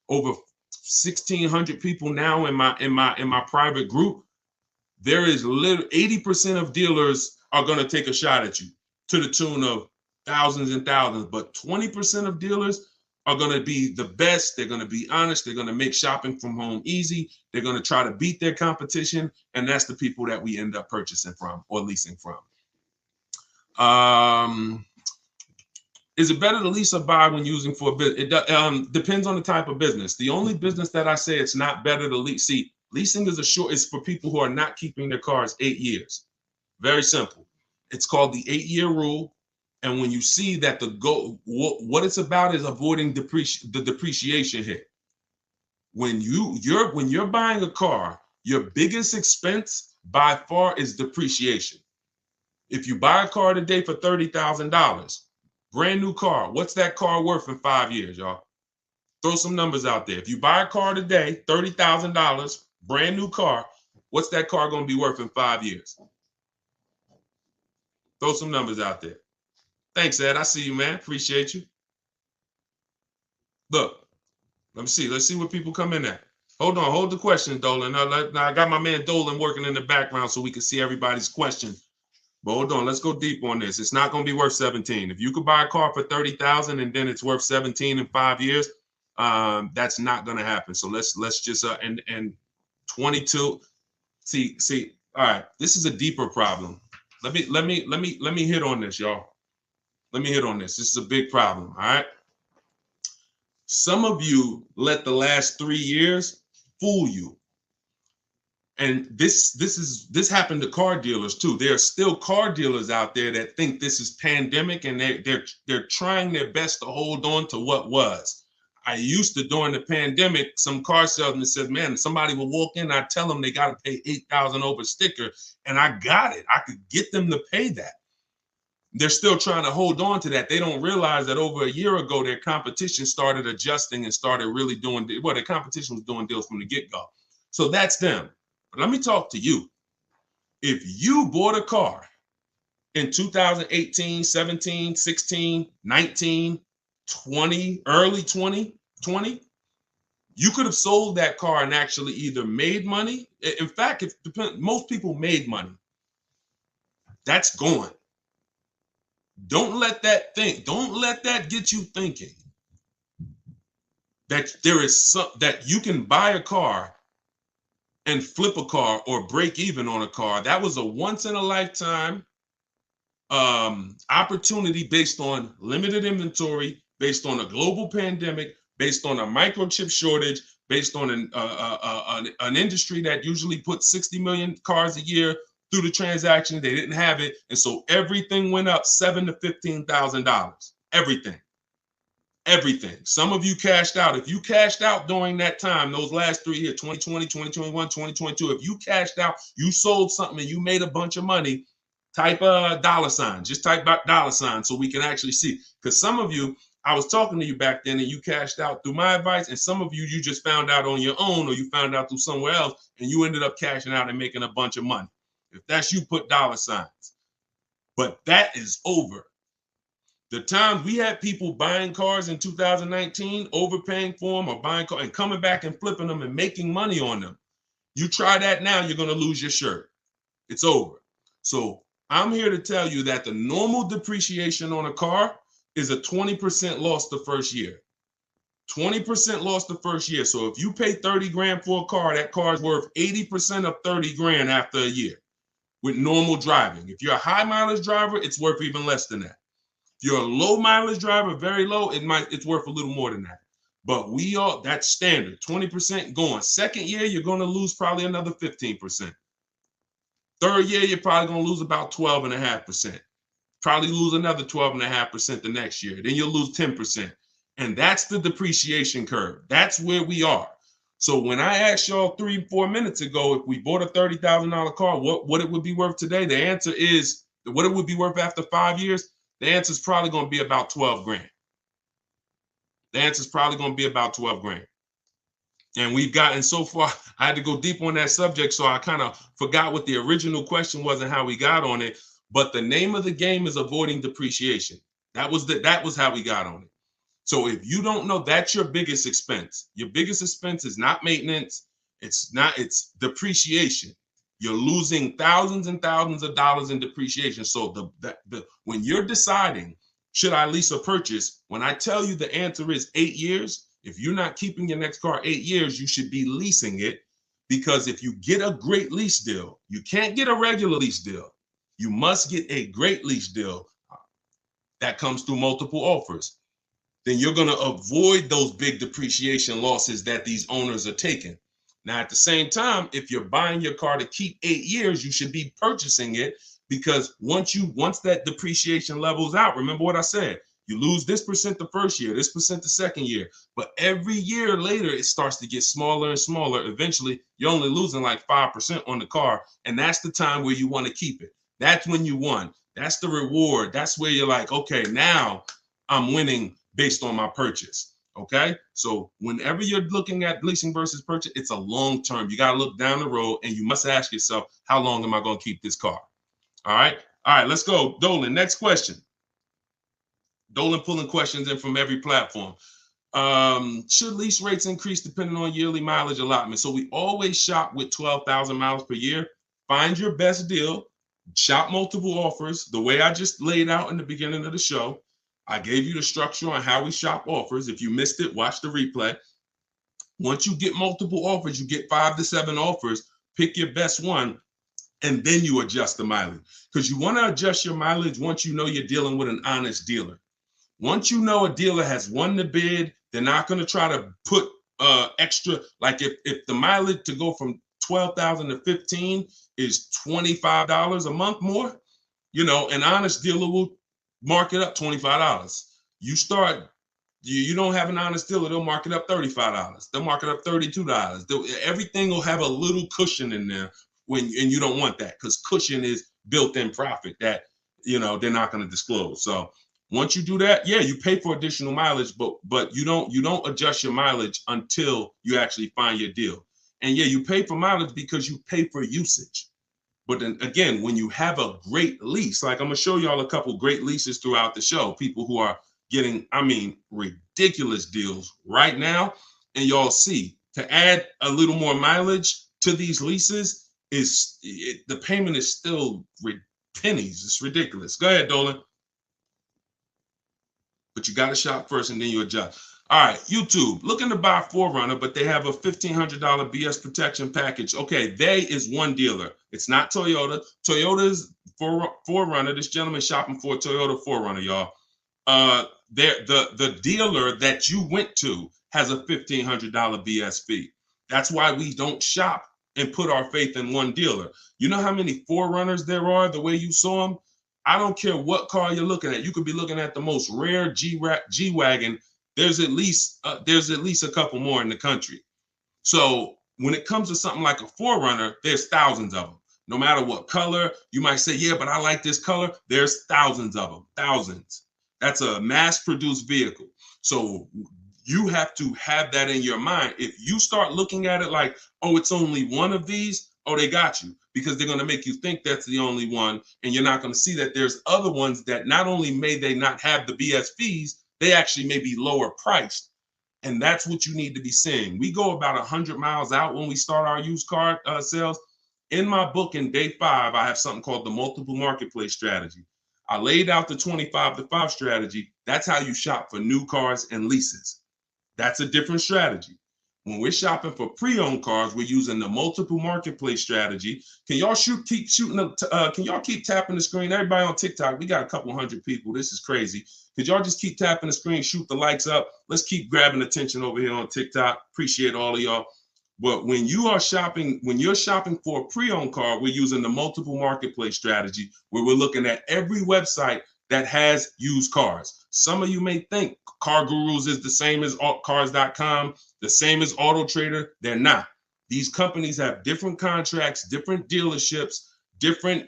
over 1,600 people now in my private group, there is 80% of dealers are going to take a shot at you to the tune of thousands and thousands, but 20% of dealers are going to be the best. They're going to be honest. They're going to make shopping from home easy. They're going to try to beat their competition, and that's the people that we end up purchasing from or leasing from. Is it better to lease or buy when using for a business? It depends on the type of business. The only business that I say it's not better to lease. See, leasing is for people who are not keeping their cars 8 years. Very simple. It's called the 8-year rule. And when you see that what it's about is avoiding the depreciation hit. When you're buying a car, your biggest expense by far is depreciation. If you buy a car today for $30,000, brand new car, what's that car worth in 5 years, y'all? Throw some numbers out there. If you buy a car today, $30,000, brand new car, what's that car going to be worth in 5 years? Throw some numbers out there. Thanks, Ed. I see you, man. Appreciate you. Look, let me see. Let's see what people come in at. Hold on. Hold the question, Dolan. Now, I got my man Dolan working in the background so we can see everybody's question. But hold on. Let's go deep on this. It's not going to be worth 17. If you could buy a car for 30,000 and then it's worth 17 in 5 years, that's not going to happen. So let's just and 22. See. All right. This is a deeper problem. Let me hit on this, y'all. Let me hit on this. This is a big problem. All right. Some of you let the last 3 years fool you. And this happened to car dealers too. There are still car dealers out there that think this is pandemic and they're trying their best to hold on to what was. I used to, during the pandemic, some car salesman said, man, somebody will walk in, I tell them they got to pay $8,000 over sticker, and I got it. I could get them to pay that. They're still trying to hold on to that. They don't realize that over a year ago, their competition started adjusting and started really doing, well, their competition was doing deals from the get-go. So that's them. But let me talk to you. If you bought a car in 2018, 17, 16, 19, 20, early 2020, you could have sold that car and actually either made money. In fact, most people made money. That's gone. Don't let that get you thinking that there is that you can buy a car and flip a car or break even on a car. That was a once in a lifetime opportunity based on limited inventory, based on a global pandemic, based on a microchip shortage, based on an industry that usually puts 60 million cars a year through the transaction. They didn't have it. And so everything went up $7,000 to $15,000. Everything. Some of you cashed out. If you cashed out during that time, those last 3 years, 2020, 2021, 2022, if you cashed out, you sold something and you made a bunch of money, type a $sign. Just type $sign so we can actually see. Because some of you, I was talking to you back then and you cashed out through my advice. And some of you, you just found out on your own or you found out through somewhere else and you ended up cashing out and making a bunch of money. If that's you, put $signs. But that is over. The times we had people buying cars in 2019, overpaying for them or buying cars and coming back and flipping them and making money on them. You try that now, you're going to lose your shirt. It's over. So I'm here to tell you that the normal depreciation on a car is a 20% loss the first year. 20% loss the first year. So if you pay 30 grand for a car, that car is worth 80% of 30 grand after a year with normal driving. If you're a high mileage driver, it's worth even less than that. If you're a low mileage driver, very low, it's worth a little more than that. But that's standard, 20% going. Second year, you're going to lose probably another 15%. Third year, you're probably going to lose about 12.5%. Probably lose another 12.5% the next year. Then you'll lose 10%. And that's the depreciation curve. That's where we are. So when I asked y'all 3-4 minutes ago, if we bought a $30,000 car, what it would be worth today? The answer is what it would be worth after 5 years. The answer is probably going to be about 12 grand. The answer is probably going to be about 12 grand. And we've gotten so far, I had to go deep on that subject, so I kind of forgot what the original question was and how we got on it. But the name of the game is avoiding depreciation. That was how we got on it. So if you don't know, that's your biggest expense. Your biggest expense is not maintenance. It's depreciation. You're losing thousands and thousands of dollars in depreciation. So when you're deciding, should I lease or purchase? When I tell you the answer is 8 years, if you're not keeping your next car 8 years, you should be leasing it, because if you get a great lease deal, you can't get a regular lease deal. You must get a great lease deal that comes through multiple offers. Then you're going to avoid those big depreciation losses that these owners are taking. Now, at the same time, if you're buying your car to keep 8 years, you should be purchasing it, because once that depreciation levels out, remember what I said, you lose this percent the first year, this percent the second year, but every year later, it starts to get smaller and smaller. Eventually, you're only losing like 5% on the car, and that's the time where you want to keep it. That's when you won. That's the reward. That's where you're like, okay, now I'm winning based on my purchase. Okay. So whenever you're looking at leasing versus purchase, it's a long term. You got to look down the road, and you must ask yourself, how long am I going to keep this car? All right. All right. Let's go. Dolan, next question. Dolan pulling questions in from every platform. Should lease rates increase depending on yearly mileage allotment? So we always shop with 12,000 miles per year. Find your best deal. Shop multiple offers. The way I just laid out in the beginning of the show, I gave you the structure on how we shop offers. If you missed it, watch the replay. Once you get multiple offers, you get 5 to 7 offers. Pick your best one, and then you adjust the mileage, because you want to adjust your mileage once you know you're dealing with an honest dealer. Once you know a dealer has won the bid, they're not going to try to put extra. Like if the mileage to go from 12,000 to 15 is $25 a month more, an honest dealer will mark it up $25. You don't have an honest dealer, they'll mark it up $35. They'll mark it up $32. Everything will have a little cushion in there and you don't want that, because cushion is built-in profit that they're not going to disclose. So once you do that, yeah, you pay for additional mileage, but you don't adjust your mileage until you actually find your deal. And yeah, you pay for mileage because you pay for usage. But then again, when you have a great lease, like I'm gonna show y'all a couple great leases throughout the show, people who are getting, ridiculous deals right now, and y'all see, to add a little more mileage to these leases the payment is still pennies. It's ridiculous. Go ahead, Dolan. But you got to shop first and then you adjust. All right, YouTube, looking to buy 4Runner, but they have a $1,500 BS protection package. Okay, they is one dealer. It's not Toyota. Toyota's 4Runner. This gentleman shopping for a Toyota 4Runner, y'all. The dealer that you went to has a $1,500 BS fee. That's why we don't shop and put our faith in one dealer. You know how many 4Runners there are the way you saw them? I don't care what car you're looking at. You could be looking at the most rare G-Wagon. There's at least a couple more in the country. So when it comes to something like a 4Runner, there's thousands of them. No matter what color, you might say, yeah, but I like this color. There's thousands of them, thousands. That's a mass-produced vehicle. So you have to have that in your mind. If you start looking at it like, oh, it's only one of these, oh, they got you, because they're going to make you think that's the only one, and you're not going to see that there's other ones that not only may they not have the BS fees, they actually may be lower priced. And that's what you need to be seeing. We go about 100 miles out when we start our used car sales. In my book, in day 5, I have something called the multiple marketplace strategy. I laid out the 25-to-5 strategy. That's how you shop for new cars and leases. That's a different strategy. When we're shopping for pre-owned cars, we're using the multiple marketplace strategy. Can y'all keep shooting? Can y'all keep tapping the screen? Everybody on TikTok, we got a couple hundred people. This is crazy. Could y'all just keep tapping the screen, shoot the likes up? Let's keep grabbing attention over here on TikTok. Appreciate all of y'all. But when you're shopping for a pre-owned car, we're using the multiple marketplace strategy, where we're looking at every website that has used cars. Some of you may think Car Gurus is the same as cars.com, the same as Auto Trader. They're not. These companies have different contracts, different dealerships, different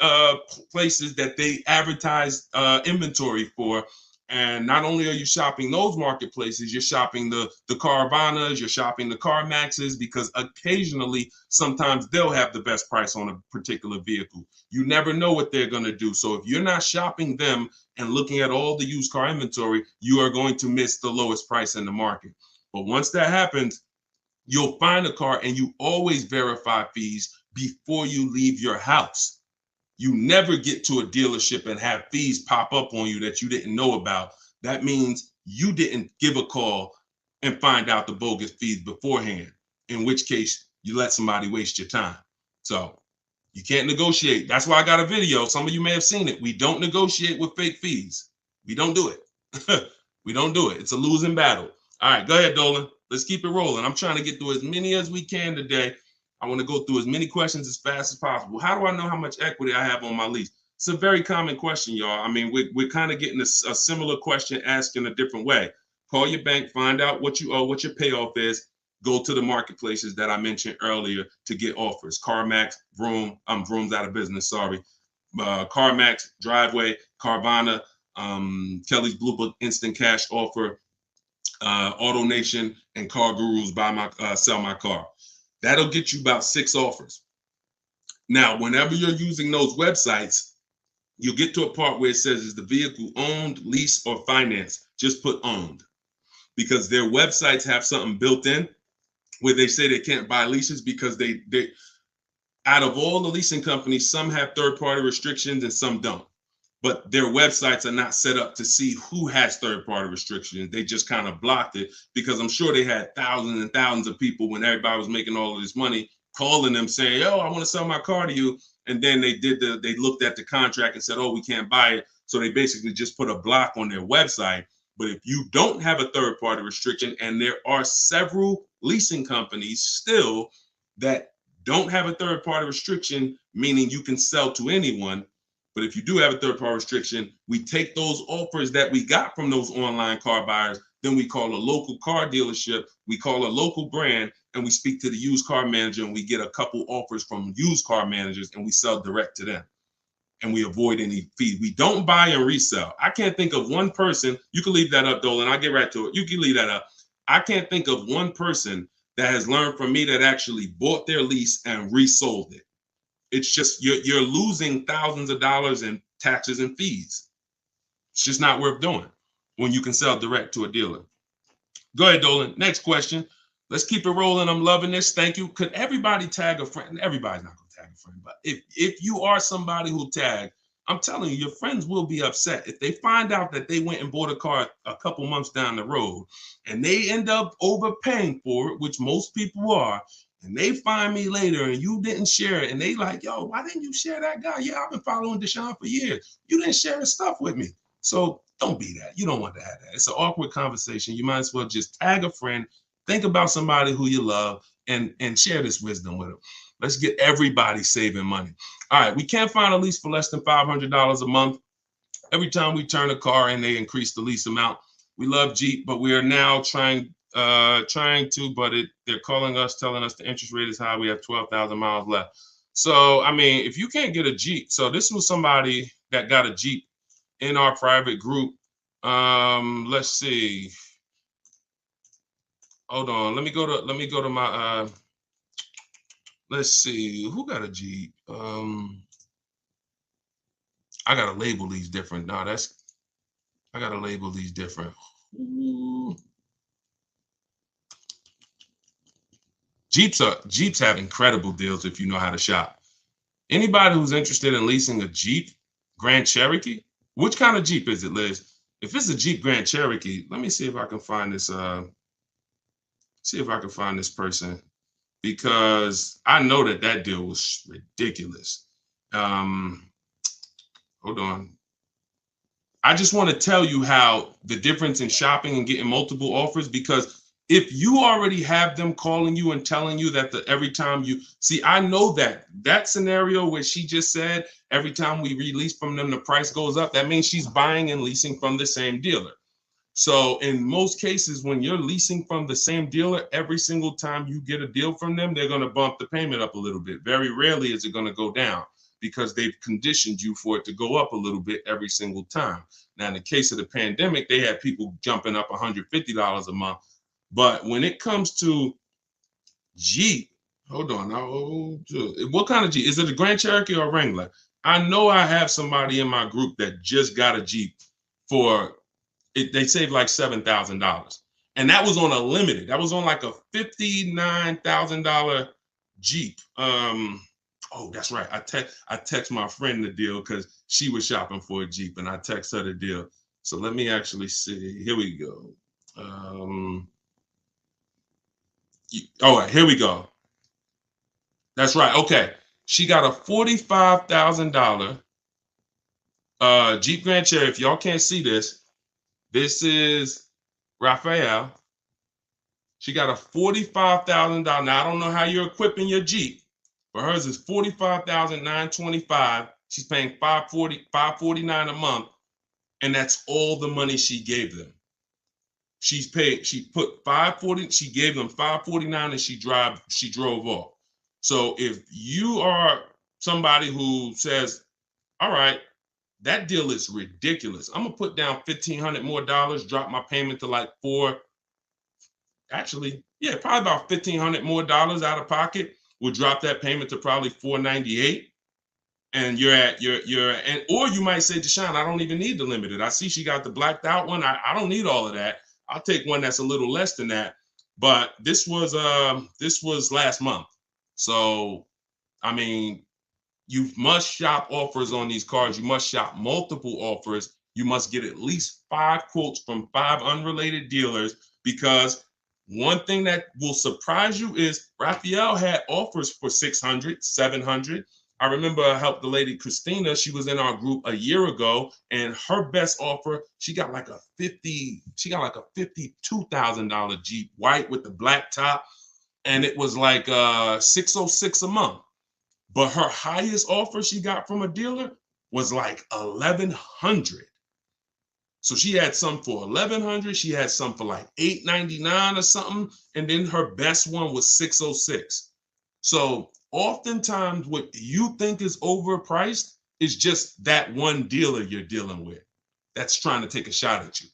places that they advertise inventory for. And not only are you shopping those marketplaces, you're shopping the Carvanas, you're shopping the CarMaxes, because occasionally, sometimes they'll have the best price on a particular vehicle. You never know what they're going to do. So if you're not shopping them and looking at all the used car inventory, you are going to miss the lowest price in the market. But once that happens, you'll find a car, and you always verify fees before you leave your house. You never get to a dealership and have fees pop up on you that you didn't know about. That means you didn't give a call and find out the bogus fees beforehand, in which case you let somebody waste your time. So you can't negotiate. That's why I got a video. Some of you may have seen it. We don't negotiate with fake fees. We don't do it. We don't do it. It's a losing battle. All right, go ahead, Dolan. Let's keep it rolling. I'm trying to get through as many as we can today. I want to go through as many questions as fast as possible. How do I know how much equity I have on my lease? It's a very common question, y'all. I mean, we're kind of getting a similar question asked in a different way. Call your bank, find out what you owe, what your payoff is. Go to the marketplaces that I mentioned earlier to get offers. CarMax, Vroom, Vroom's out of business, sorry. CarMax, Driveway, Carvana, Kelly's Blue Book Instant Cash Offer, AutoNation, and Car Gurus, Sell My Car. That'll get you about 6 offers. Now, whenever you're using those websites, you'll get to a part where it says, is the vehicle owned, leased, or financed? Just put owned, because their websites have something built in where they say they can't buy leases, because they out of all the leasing companies, some have third-party restrictions and some don't. But their websites are not set up to see who has third-party restrictions. They just kind of blocked it, because I'm sure they had thousands and thousands of people, when everybody was making all of this money, calling them saying, "Oh, I want to sell my car to you." And then they looked at the contract and said, "Oh, we can't buy it." So they basically just put a block on their website. But if you don't have a third-party restriction, and there are several leasing companies still that don't have a third-party restriction, meaning you can sell to anyone. But if you do have a third-party restriction, we take those offers that we got from those online car buyers, then we call a local car dealership, we call a local brand, and we speak to the used car manager, and we get a couple offers from used car managers, and we sell direct to them. And we avoid any fees. We don't buy and resell. I can't think of one person. You can leave that up, Dolan. I'll get right to it. You can leave that up. I can't think of one person that has learned from me that actually bought their lease and resold it. It's just you're losing thousands of dollars in taxes and fees. It's just not worth doing when you can sell direct to a dealer. Go ahead, Dolan. Next question. Let's keep it rolling. I'm loving this. Thank you. Could everybody tag a friend? Everybody's not going to tag a friend, but if you are somebody who tagged, I'm telling you, your friends will be upset if they find out that they went and bought a car a couple months down the road, and they end up overpaying for it, which most people are. And they find me later and you didn't share it. And they like, "Yo, why didn't you share that guy? Yeah, I've been following Deshone for years. You didn't share his stuff with me." So don't be that. You don't want to have that. It's an awkward conversation. You might as well just tag a friend, think about somebody who you love, and share this wisdom with them. Let's get everybody saving money. All right, we can't find a lease for less than $500 a month. Every time we turn a car in, they increase the lease amount. We love Jeep, but we are now trying to, but they're calling us, telling us the interest rate is high. We have 12,000 miles left. So, I mean, if you can't get a Jeep, so this was somebody that got a Jeep in our private group. Let's see. Hold on. Let me go to my, let's see, who got a Jeep? I gotta label these different. No, I gotta label these different. Ooh. Jeeps have incredible deals if you know how to shop. Anybody who's interested in leasing a Jeep Grand Cherokee, which kind of Jeep is it, Liz? If it's a Jeep Grand Cherokee, let me see if I can find this. See if I can find this person, because I know that deal was ridiculous. Hold on. I just want to tell you how the difference in shopping and getting multiple offers, because If you already have them calling you and telling you that every time you see, I know that scenario where she just said every time we release from them, the price goes up. That means she's buying and leasing from the same dealer. So in most cases, when you're leasing from the same dealer, every single time you get a deal from them, they're going to bump the payment up a little bit. Very rarely is it going to go down because they've conditioned you for it to go up a little bit every single time. Now, in the case of the pandemic, they had people jumping up $150 a month. But when it comes to Jeep, hold on. What kind of Jeep? Is it a Grand Cherokee or a Wrangler? I know I have somebody in my group that just got a Jeep for it. They saved like $7,000. And that was on a limited. That was on like a $59,000 Jeep. Oh, that's right. I text my friend the deal because she was shopping for a Jeep and I text her the deal. So let me actually see. Here we go. All right, here we go. That's right. Okay. She got a $45,000 Jeep Grand Cherokee. If y'all can't see this, this is Raphael. She got a $45,000. Now I don't know how you're equipping your Jeep, but hers is $45,925. She's paying $549 a month, and that's all the money she gave them. She put $540, she gave them $549, and she drove off. So if you are somebody who says, all right, that deal is ridiculous, I'm gonna put down $1,500 more, drop my payment to like probably about $1,500 more out of pocket, will drop that payment to probably $498. And or you might say, Deshone, I don't even need the limited. I see she got the blacked out one. I don't need all of that. I'll take one that's a little less than that. But this was last month. So, I mean, you must shop offers on these cars. You must shop multiple offers. You must get at least 5 quotes from 5 unrelated dealers, because one thing that will surprise you is Raphael had offers for 600, 700. I remember I helped the lady Christina. She was in our group a year ago, and her best offer, she got like a $52,000 Jeep, white with the black top, and it was like $606 a month. But her highest offer she got from a dealer was like $1,100. So she had some for $1,100. She had some for like $899 or something, and then her best one was $606. So oftentimes what you think is overpriced is just that one dealer you're dealing with that's trying to take a shot at you.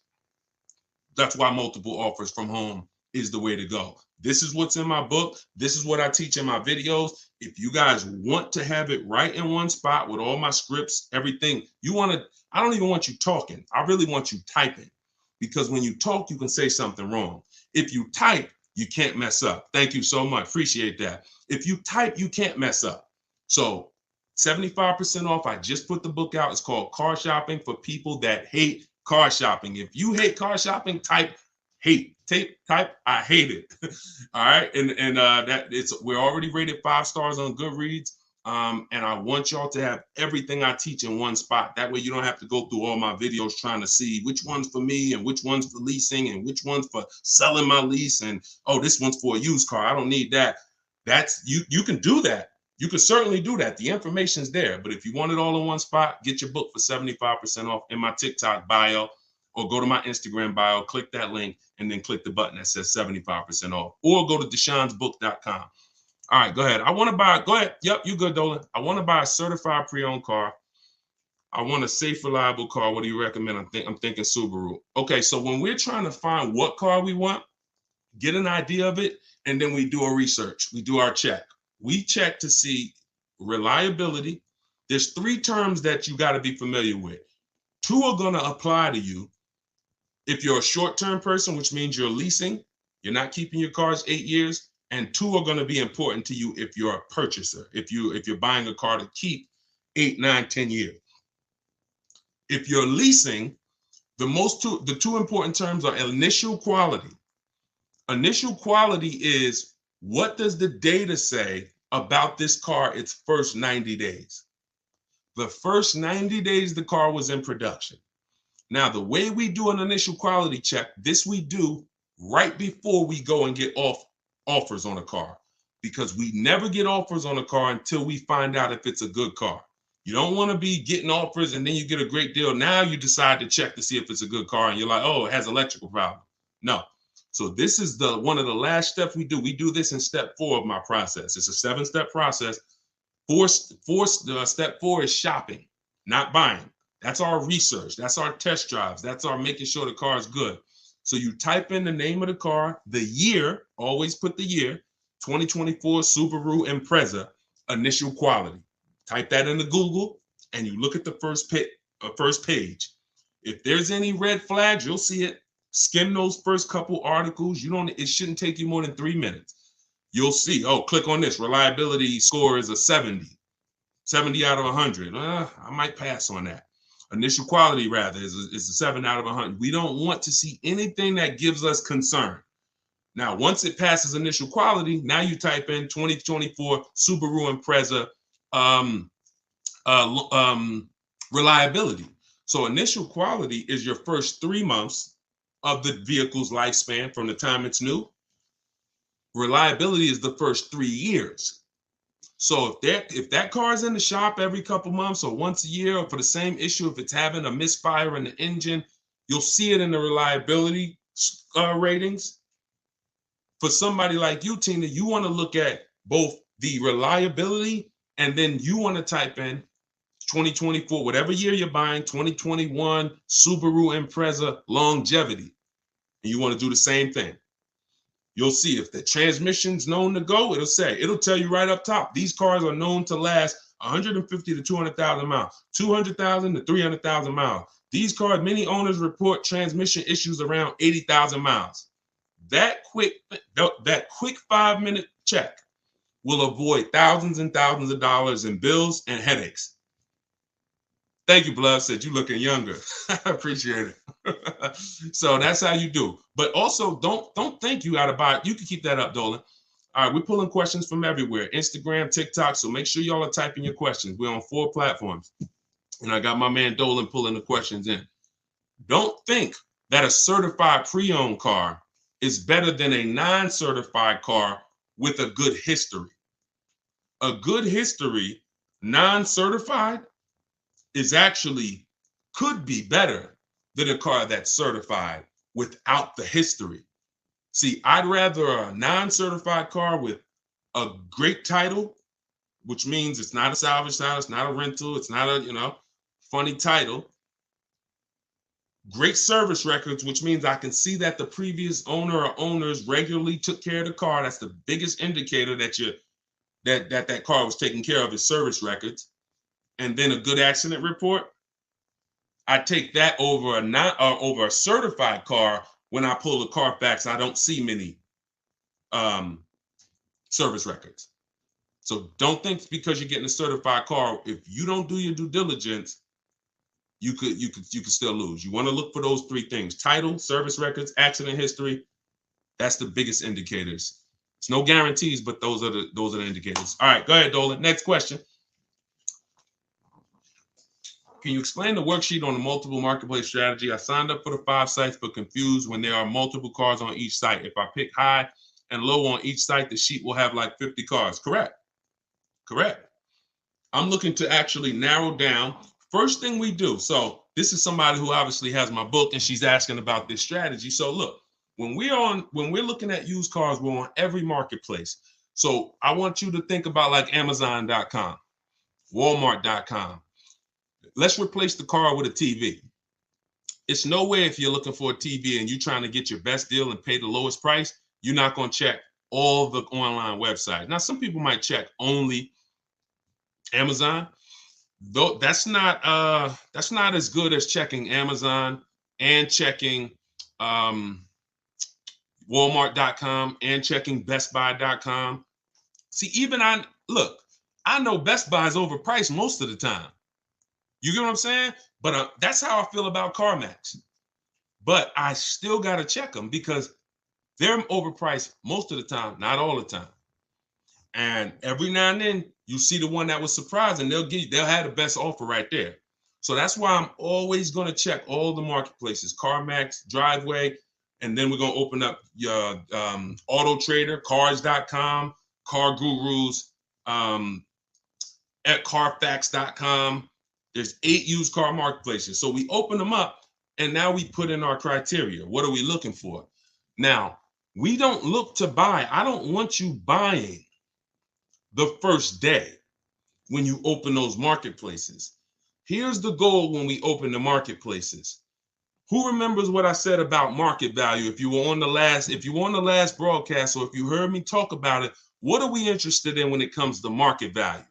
That's why multiple offers from home is the way to go. This is what's in my book. This is what I teach in my videos. If you guys want to have it right in one spot with all my scripts, everything, I don't even want you talking. I really want you typing, because when you talk, you can say something wrong. If you type, you can't mess up. Thank you so much. Appreciate that. If you type, you can't mess up. So 75% off. I just put the book out. It's called Car Shopping for People That Hate Car Shopping. If you hate car shopping, type hate. Type I hate it. All right. And we're already rated 5 stars on Goodreads. And I want y'all to have everything I teach in one spot. That way you don't have to go through all my videos trying to see which one's for me and which one's for leasing and which one's for selling my lease. And oh, this one's for a used car. I don't need that. That's you can do that. You can certainly do that. The information's there. But if you want it all in one spot, get your book for 75% off in my TikTok bio, or go to my Instagram bio, click that link, and then click the button that says 75% off. Or go to deshonsbook.com. All right, go ahead. Go ahead. Yep, you good, Dolan. I want to buy a certified pre-owned car. I want a safe, reliable car. What do you recommend? I'm thinking Subaru. Okay, so when we're trying to find what car we want, get an idea of it, and then we do a research. We do our check. We check to see reliability. There's 3 terms that you got to be familiar with. 2 are going to apply to you if you're a short-term person, which means you're leasing. You're not keeping your cars 8 years. And 2 are going to be important to you if you're a purchaser, if you're buying a car to keep 8, 9, 10 years. If you're leasing, the 2 important terms are initial quality. Initial quality is, what does the data say about this car its first 90 days? The first 90 days the car was in production. Now, the way we do an initial quality check, this we do right before we go and get offers on a car, because we never get offers on a car until we find out if it's a good car. You don't want to be getting offers and then you get a great deal. Now you decide to check to see if it's a good car and you're like, oh, it has electrical problem. No. So this is the one of the last steps we do. We do this in step 4 of my process. It's a 7-step process. Step 4 is shopping, not buying. That's our research. That's our test drives. That's our making sure the car is good. So you type in the name of the car, the year, always put the year, 2024 Subaru Impreza, initial quality. Type that into Google and you look at the first page. If there's any red flags, you'll see it. Skim those first couple articles. It shouldn't take you more than 3 minutes. You'll see, oh, click on this. Reliability score is a 70 out of 100. I might pass on that. Initial quality, rather, is a 7 out of 100. We don't want to see anything that gives us concern. Now, once it passes initial quality, now you type in 2024 Subaru Impreza reliability. So initial quality is your first 3 months of the vehicle's lifespan from the time it's new. Reliability is the first 3 years. So if that car is in the shop every couple months or once a year, or for the same issue, if it's having a misfire in the engine, you'll see it in the reliability ratings. For somebody like you, Tina, you want to look at both the reliability and then you want to type in 2024, whatever year you're buying, 2021 Subaru Impreza longevity. And you want to do the same thing. You'll see if the transmission's known to go, it'll tell you right up top. These cars are known to last 150 to 200,000 miles, 200,000 to 300,000 miles. These cars, many owners report transmission issues around 80,000 miles. That quick 5-minute check will avoid thousands and thousands of dollars in bills and headaches. Thank you, Blood. Said you looking younger. I appreciate it. So that's how you do. But also, don't think you got to buy it. You can keep that up, Dolan. All right, we're pulling questions from everywhere. Instagram, TikTok. So make sure y'all are typing your questions. We're on 4 platforms. And I got my man Dolan pulling the questions in. Don't think that a certified pre-owned car is better than a non-certified car with a good history. A good history, non-certified, could be better than a car that's certified without the history. See, I'd rather a non-certified car with a great title, which means it's not a salvage title, it's not a rental, it's not a, funny title. Great service records, which means I can see that the previous owner or owners regularly took care of the car. That's the biggest indicator that car was taken care of, is service records. And then a good accident report. I take that over a certified car. When I pull the Carfax, I don't see many service records. So don't think because you're getting a certified car, if you don't do your due diligence, you could still lose. You want to look for those 3 things: title, service records, accident history. That's the biggest indicators. It's no guarantees, but those are the indicators. All right, go ahead, Dolan. Next question. Can you explain the worksheet on the multiple marketplace strategy? I signed up for the 5 sites, but confused when there are multiple cars on each site. If I pick high and low on each site, the sheet will have like 50 cars. Correct. I'm looking to actually narrow down. First thing we do. So this is somebody who obviously has my book and she's asking about this strategy. So look, when we're looking at used cars, we're on every marketplace. So I want you to think about like Amazon.com, Walmart.com. Let's replace the car with a TV. It's no way if you're looking for a TV and you're trying to get your best deal and pay the lowest price, you're not going to check all the online websites. Now, some people might check only Amazon. Though that's not as good as checking Amazon and checking Walmart.com and checking BestBuy.com. See, I know Best Buy is overpriced most of the time. You get what I'm saying? But that's how I feel about CarMax. But I still got to check them because they're overpriced most of the time, not all the time. And every now and then you see the one that was surprising, they'll have the best offer right there. So that's why I'm always going to check all the marketplaces: CarMax, Driveway. And then we're going to open up your Auto Trader, Cars.com, Car Gurus, at Carfax.com. There's 8 used car marketplaces. So we open them up, and now we put in our criteria. What are we looking for? Now, we don't look to buy. I don't want you buying the first day when you open those marketplaces. Here's the goal when we open the marketplaces. Who remembers what I said about market value? If you were on the last broadcast, or if you heard me talk about it, what are we interested in when it comes to market value?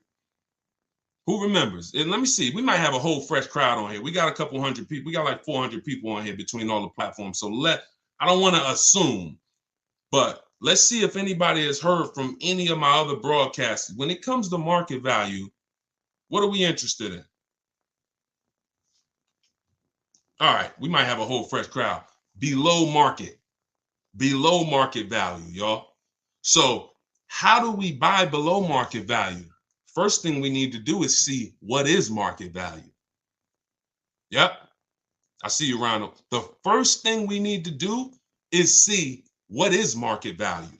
Who remembers? And let me see. We might have a whole fresh crowd on here. We got a couple hundred people. We got like 400 people on here between all the platforms. So I don't want to assume, but let's see if anybody has heard from any of my other broadcasts. When it comes to market value, what are we interested in? All right, we might have a whole fresh crowd. Below market value, y'all. So how do we buy below market value? First thing we need to do is see what is market value. Yep, I see you, Ronald. The first thing we need to do is see what is market value.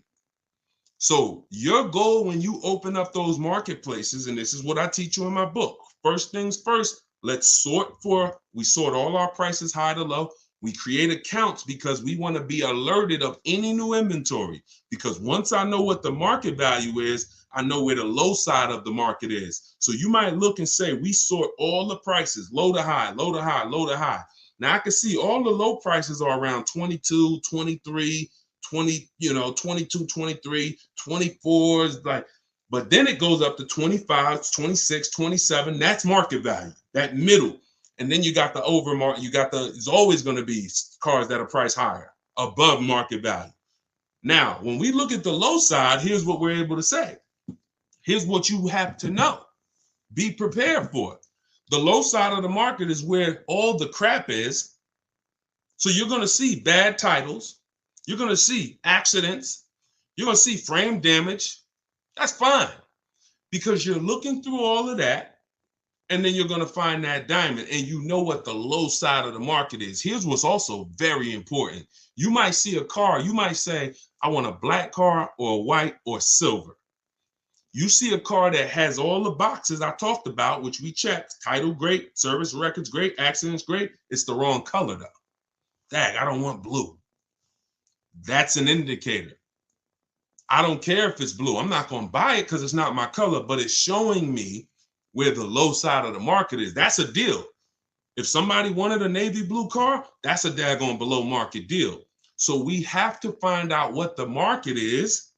So your goal when you open up those marketplaces, and this is what I teach you in my book. First things first, we sort all our prices high to low. We create accounts because we want to be alerted of any new inventory. Because once I know what the market value is, I know where the low side of the market is. So you might look and say, we sort all the prices, low to high, low to high, low to high. Now I can see all the low prices are around 22, 23, 20, 22, 23, 24, but then it goes up to 25, 26, 27. That's market value, that middle. And then you got the overmarket, it's always going to be cars that are priced higher, above market value. Now, when we look at the low side, here's what we're able to say. Here's what you have to know. Be prepared for it. The low side of the market is where all the crap is. So you're going to see bad titles. You're going to see accidents. You're going to see frame damage. That's fine, because you're looking through all of that, and then you're going to find that diamond, and you know what the low side of the market is. Here's what's also very important. You might see a car. You might say, I want a black car or a white or silver. You see a car that has all the boxes I talked about, which we checked. Title great, service records great, accidents great. It's the wrong color though. Dang, I don't want blue. That's an indicator. I don't care if it's blue. I'm not going to buy it because it's not my color, but it's showing me where the low side of the market is. That's a deal. If somebody wanted a navy blue car, that's a daggone below market deal. So we have to find out what the market is.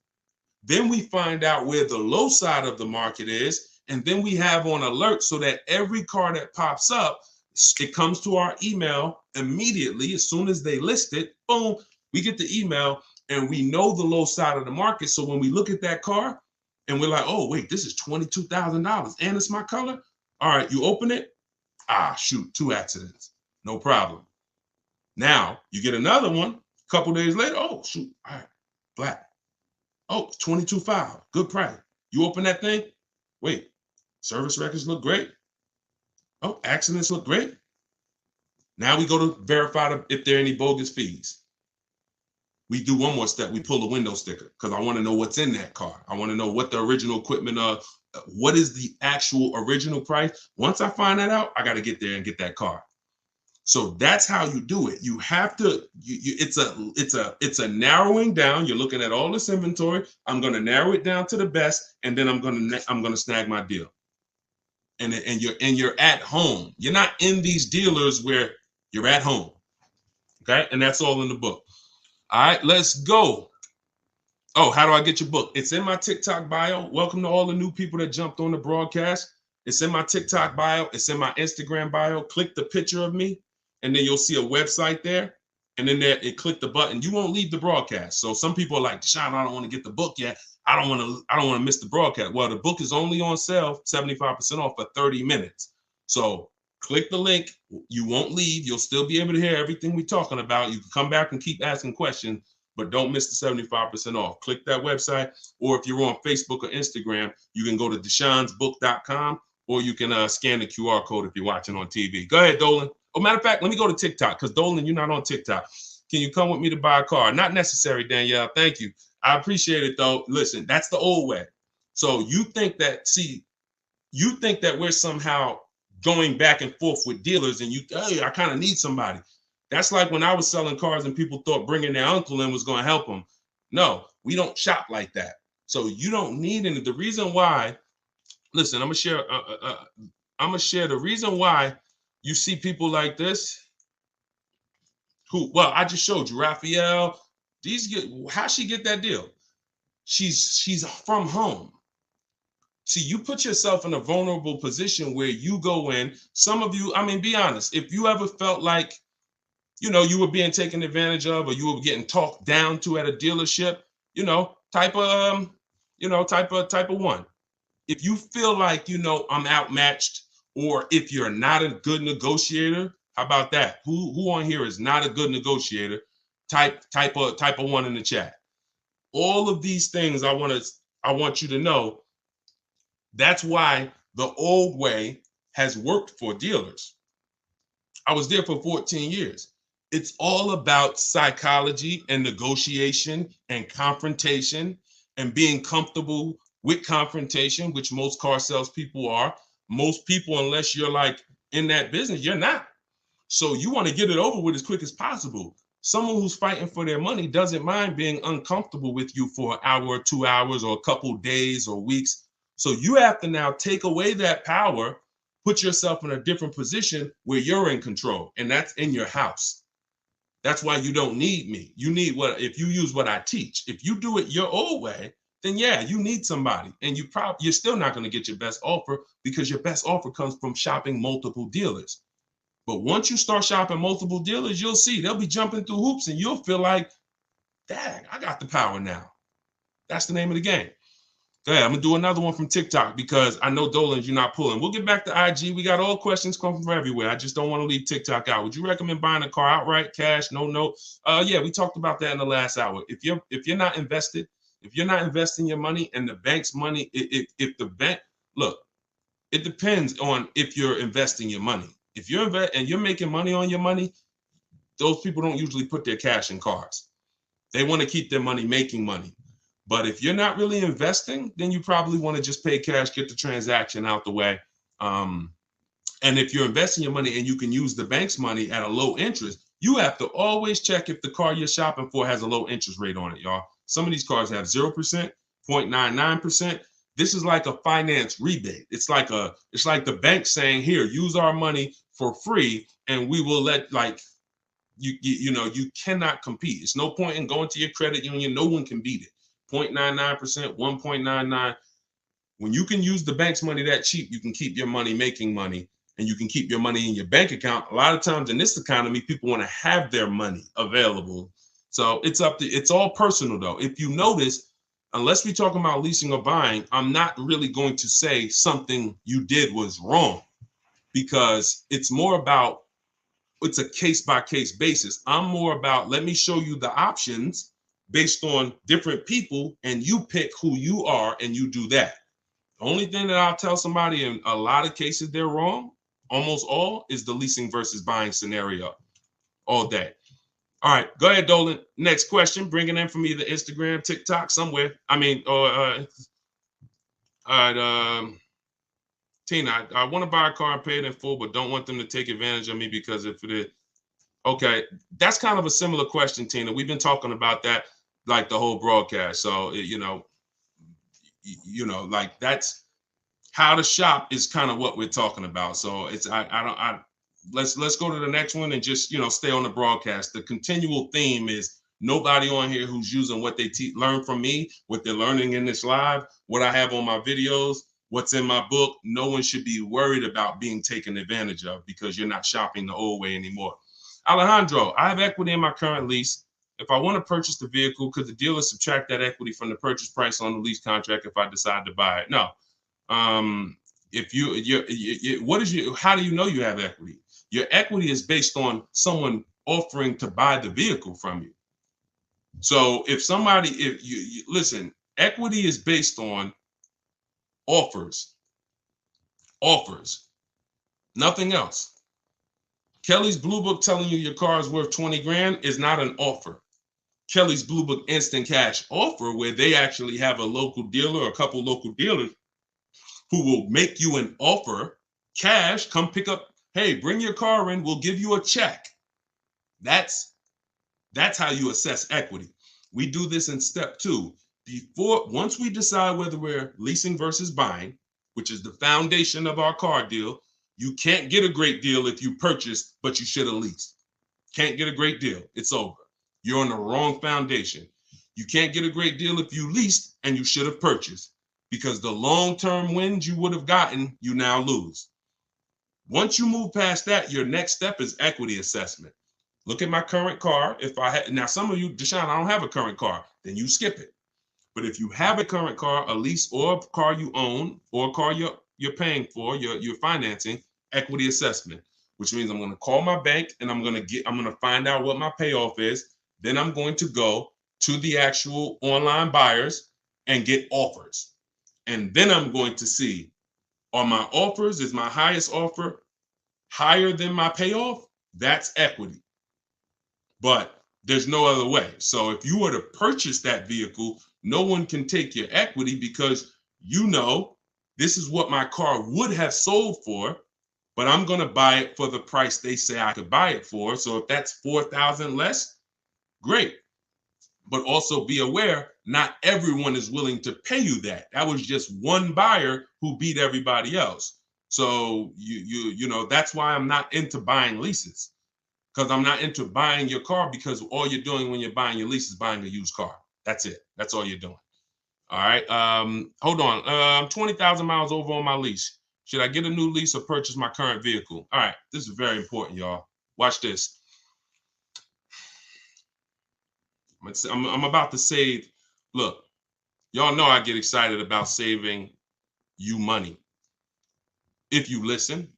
Then we find out where the low side of the market is. And then we have on alert so that every car that pops up, it comes to our email immediately. As soon as they list it, boom, we get the email. And we know the low side of the market. So when we look at that car and we're like, oh, wait, this is $22,000 and it's my color. All right, you open it. Ah, shoot, 2 accidents. No problem. Now you get another one a couple days later. Oh, shoot. All right, black. Oh, $22,500. Good price. You open that thing. Wait, service records look great. Oh, accidents look great. Now we go to verify if there are any bogus fees. We do one more step. We pull the window sticker because I want to know what's in that car. I want to know what the original equipment what is the actual original price. Once I find that out, I got to get there and get that car. So that's how you do it. You have to, it's a narrowing down. You're looking at all this inventory. I'm going to narrow it down to the best, and then I'm going to snag my deal. And you're at home. You're not in these dealers where you're at home. Okay? And that's all in the book. All right, let's go. Oh, how do I get your book? It's in my TikTok bio. Welcome to all the new people that jumped on the broadcast. It's in my TikTok bio. It's in my Instagram bio. Click the picture of me, and then you'll see a website there. And then there, click the button. You won't leave the broadcast. So some people are like, Deshone, I don't want to get the book yet. I don't want to miss the broadcast. Well, the book is only on sale, 75% off for 30 minutes. So click the link. You won't leave. You'll still be able to hear everything we're talking about. You can come back and keep asking questions, but don't miss the 75% off. Click that website, or if you're on Facebook or Instagram, you can go to deshonesbook.com, or you can scan the QR code if you're watching on TV. Go ahead, Dolan. Oh, matter of fact, let me go to TikTok, because Dolan, you're not on TikTok. Can you come with me to buy a car? Not necessary, Danielle. Thank you. I appreciate it though. Listen, that's the old way. So you think that, you think that we're somehow going back and forth with dealers and hey, I kind of need somebody. That's like when I was selling cars and people thought bringing their uncle in was going to help them. No, we don't shop like that. So you don't need any. The reason why, listen, I'm gonna share the reason why you see people like this who, well, I just showed you, Raphael. How she get that deal? She's from home. See, you put yourself in a vulnerable position where you go in. Some of you, I mean, be honest. If you ever felt like, you were being taken advantage of, or you were getting talked down to at a dealership, type of, type of one. If you feel like, I'm outmatched, or if you're not a good negotiator, how about that? Who on here is not a good negotiator? Type of one in the chat. All of these things I want you to know. That's why the old way has worked for dealers. I was there for 14 years. It's all about psychology and negotiation and confrontation and being comfortable with confrontation, which most car salespeople are. Most people, unless you're like in that business, you're not. So you want to get it over with as quick as possible. Someone who's fighting for their money doesn't mind being uncomfortable with you for an hour or 2 hours or a couple days or weeks. So you have to now take away that power, put yourself in a different position where you're in control, and that's in your house. That's why you don't need me. You need if you use what I teach. If you do it your old way, then yeah, you need somebody, and you're still not going to get your best offer, because your best offer comes from shopping multiple dealers. But once you start shopping multiple dealers, you'll see they'll be jumping through hoops, and you'll feel like, dang, I got the power now. That's the name of the game. Go ahead. I'm gonna do another one from TikTok, because I know Dolan, you're not pulling. We'll get back to IG. We got all questions coming from everywhere. I just don't want to leave TikTok out. Would you recommend buying a car outright, cash, no note? Yeah, we talked about that in the last hour. If you're not invested, if you're not investing your money, and the bank's money, if the bank, look, it depends on if you're investing your money. If you're and you're making money on your money, those people don't usually put their cash in cars. They want to keep their money making money. But if you're not really investing, then you probably want to just pay cash, get the transaction out the way. And if you're investing your money and you can use the bank's money at a low interest, you have to always check if the car you're shopping for has a low interest rate on it, y'all. Some of these cars have 0%, 0.99%. This is like a finance rebate. It's like the bank saying, here, use our money for free, and we will let, like, you cannot compete. It's no point in going to your credit union. No one can beat it. 0.99%, 1.99. When you can use the bank's money that cheap, you can keep your money making money, and you can keep your money in your bank account. A lot of times in this economy, people want to have their money available. So it's all personal though. If you notice, unless we're talking about leasing or buying, I'm not really going to say something you did was wrong, because it's a case-by-case basis. I'm more about, let me show you the options based on different people, and you pick who you are and you do that. The only thing that I'll tell somebody in a lot of cases they're wrong, almost all, is the leasing versus buying scenario all day. All right, go ahead, Dolan. Next question. Bring it in from either Instagram, TikTok, somewhere. I mean, or all right, Tina, I want to buy a car and pay it in full, but don't want them to take advantage of me, because if it is, okay, that's kind of a similar question, Tina. We've been talking about that like the whole broadcast. So, like, that's how to shop is kind of what we're talking about. So let's go to the next one and just, stay on the broadcast. The continual theme is nobody on here who's using what they learn from me, what they're learning in this live, what I have on my videos, what's in my book. No one should be worried about being taken advantage of, because you're not shopping the old way anymore. Alejandro, I have equity in my current lease. If I want to purchase the vehicle, could the dealer subtract that equity from the purchase price on the lease contract if I decide to buy it? No. If how do you know you have equity? Your equity is based on someone offering to buy the vehicle from you. So if you listen, equity is based on offers, nothing else. Kelly's Blue Book telling you your car is worth 20 grand is not an offer. Kelly's Blue Book instant cash offer, where they actually have a local dealer or a couple local dealers who will make you an offer, cash, come pick up, hey, bring your car in, we'll give you a check. That's how you assess equity. We do this in step 2. Once we decide whether we're leasing versus buying, which is the foundation of our car deal, you can't get a great deal if you purchased, but you should have leased. Can't get a great deal. It's over. You're on the wrong foundation. You can't get a great deal if you leased and you should have purchased, because the long-term wins you would have gotten, you now lose. Once you move past that, your next step is equity assessment. Look at my current car. If I had, now some of you, Deshone, I don't have a current car, then you skip it. But if you have a current car, a lease, or a car you own, or a car you're paying for, you're financing, equity assessment, which means I'm going to call my bank and I'm going to find out what my payoff is. Then I'm going to go to the actual online buyers and get offers. And then I'm going to see, are my offers, is my highest offer higher than my payoff? That's equity. But there's no other way. So if you were to purchase that vehicle, no one can take your equity, because you know this is what my car would have sold for, but I'm going to buy it for the price they say I could buy it for. So if that's $4,000 less, great. But also be aware, not everyone is willing to pay you that. That was just one buyer who beat everybody else. So you know, that's why I'm not into buying leases, because I'm not into buying your car, because all you're doing when you're buying your lease is buying a used car. That's it. That's all you're doing. All right. Hold on. I'm 20,000 miles over on my lease. Should I get a new lease or purchase my current vehicle? All right. This is very important, y'all. Watch this. I'm about to save. Look, y'all know I get excited about saving you money. If you listen,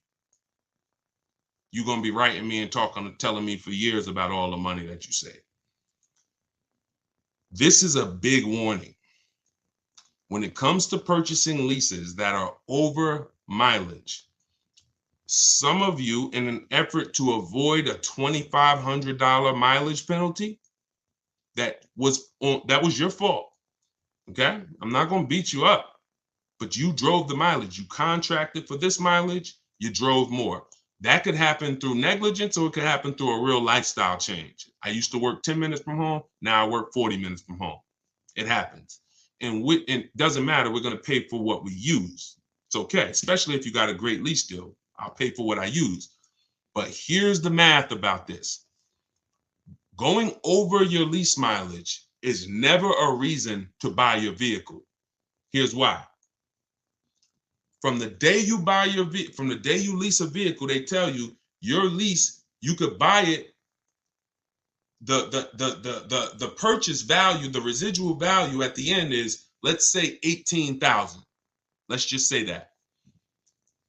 you're going to be writing me and telling me for years about all the money that you save. This is a big warning. When it comes to purchasing leases that are over mileage, some of you, in an effort to avoid a $2,500 mileage penalty, that was your fault. Okay, I'm not going to beat you up, but you drove the mileage. You contracted for this mileage. You drove more. That could happen through negligence, or it could happen through a real lifestyle change. I used to work 10 minutes from home. Now I work 40 minutes from home. It happens. And it doesn't matter. We're going to pay for what we use. It's okay, especially if you got a great lease deal. I'll pay for what I use. But here's the math about this. Going over your lease mileage is never a reason to buy your vehicle. Here's why. From the day you lease a vehicle, they tell you your lease, you could buy it. The purchase value, the residual value at the end is, let's say, $18,000. Let's just say that.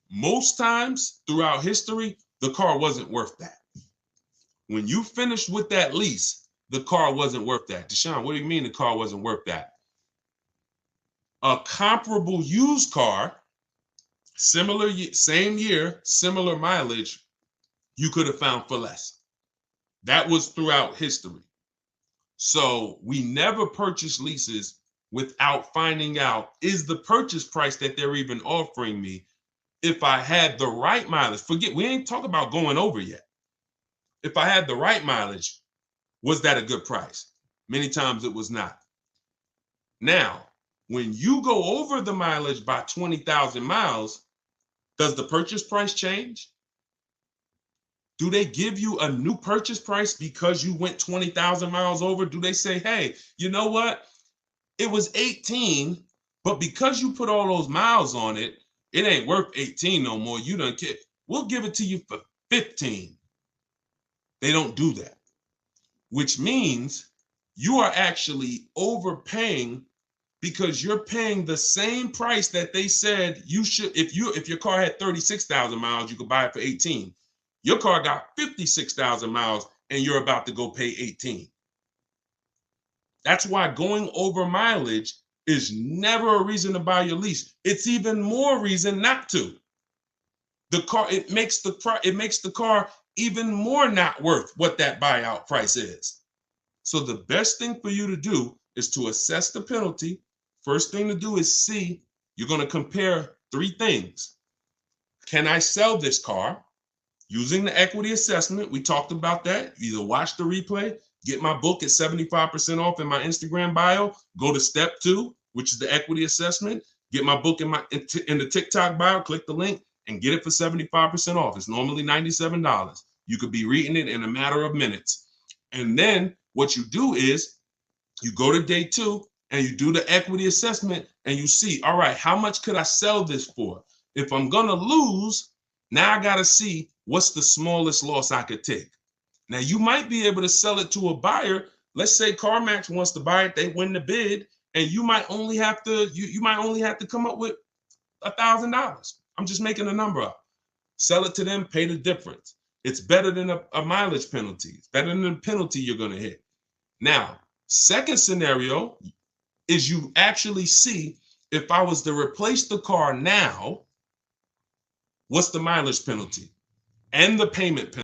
Most times throughout history, the car wasn't worth that. When you finished with that lease, the car wasn't worth that. Deshone, what do you mean the car wasn't worth that? A comparable used car, same year, similar mileage, you could have found for less. That was throughout history. So we never purchase leases without finding out, is the purchase price that they're even offering me, if I had the right mileage, we ain't talking about going over yet. If I had the right mileage, was that a good price? Many times it was not. Now, when you go over the mileage by 20,000 miles, does the purchase price change? Do they give you a new purchase price because you went 20,000 miles over? Do they say, hey, you know what? It was 18, but because you put all those miles on it, it ain't worth 18 no more. You don't care. We'll give it to you for 15. They don't do that, which means you are actually overpaying, because you're paying the same price that they said you should. If your car had 36,000 miles, you could buy it for 18. Your car got 56,000 miles and you're about to go pay 18. That's why going over mileage is never a reason to buy your lease. It's even more reason not to. It makes the car even more not worth what that buyout price is. So the best thing for you to do is to assess the penalty. First thing to do is see, you're going to compare three things. Can I sell this car? Using the equity assessment, we talked about that. Either watch the replay, get my book at 75% off in my Instagram bio, go to step 2, which is the equity assessment, get my book in the TikTok bio, click the link and get it for 75% off. It's normally $97. You could be reading it in a matter of minutes. And then what you do is you go to day 2 and you do the equity assessment and you see, all right, how much could I sell this for? If I'm going to lose, now I got to see what's the smallest loss I could take. Now you might be able to sell it to a buyer. Let's say CarMax wants to buy it, they win the bid, and you might only have to come up with $1,000. I'm just making a number up. Sell it to them, pay the difference. It's better than a mileage penalty. It's better than the penalty you're going to hit. Now, second scenario is you actually see, if I was to replace the car now, what's the mileage penalty and the payment penalty?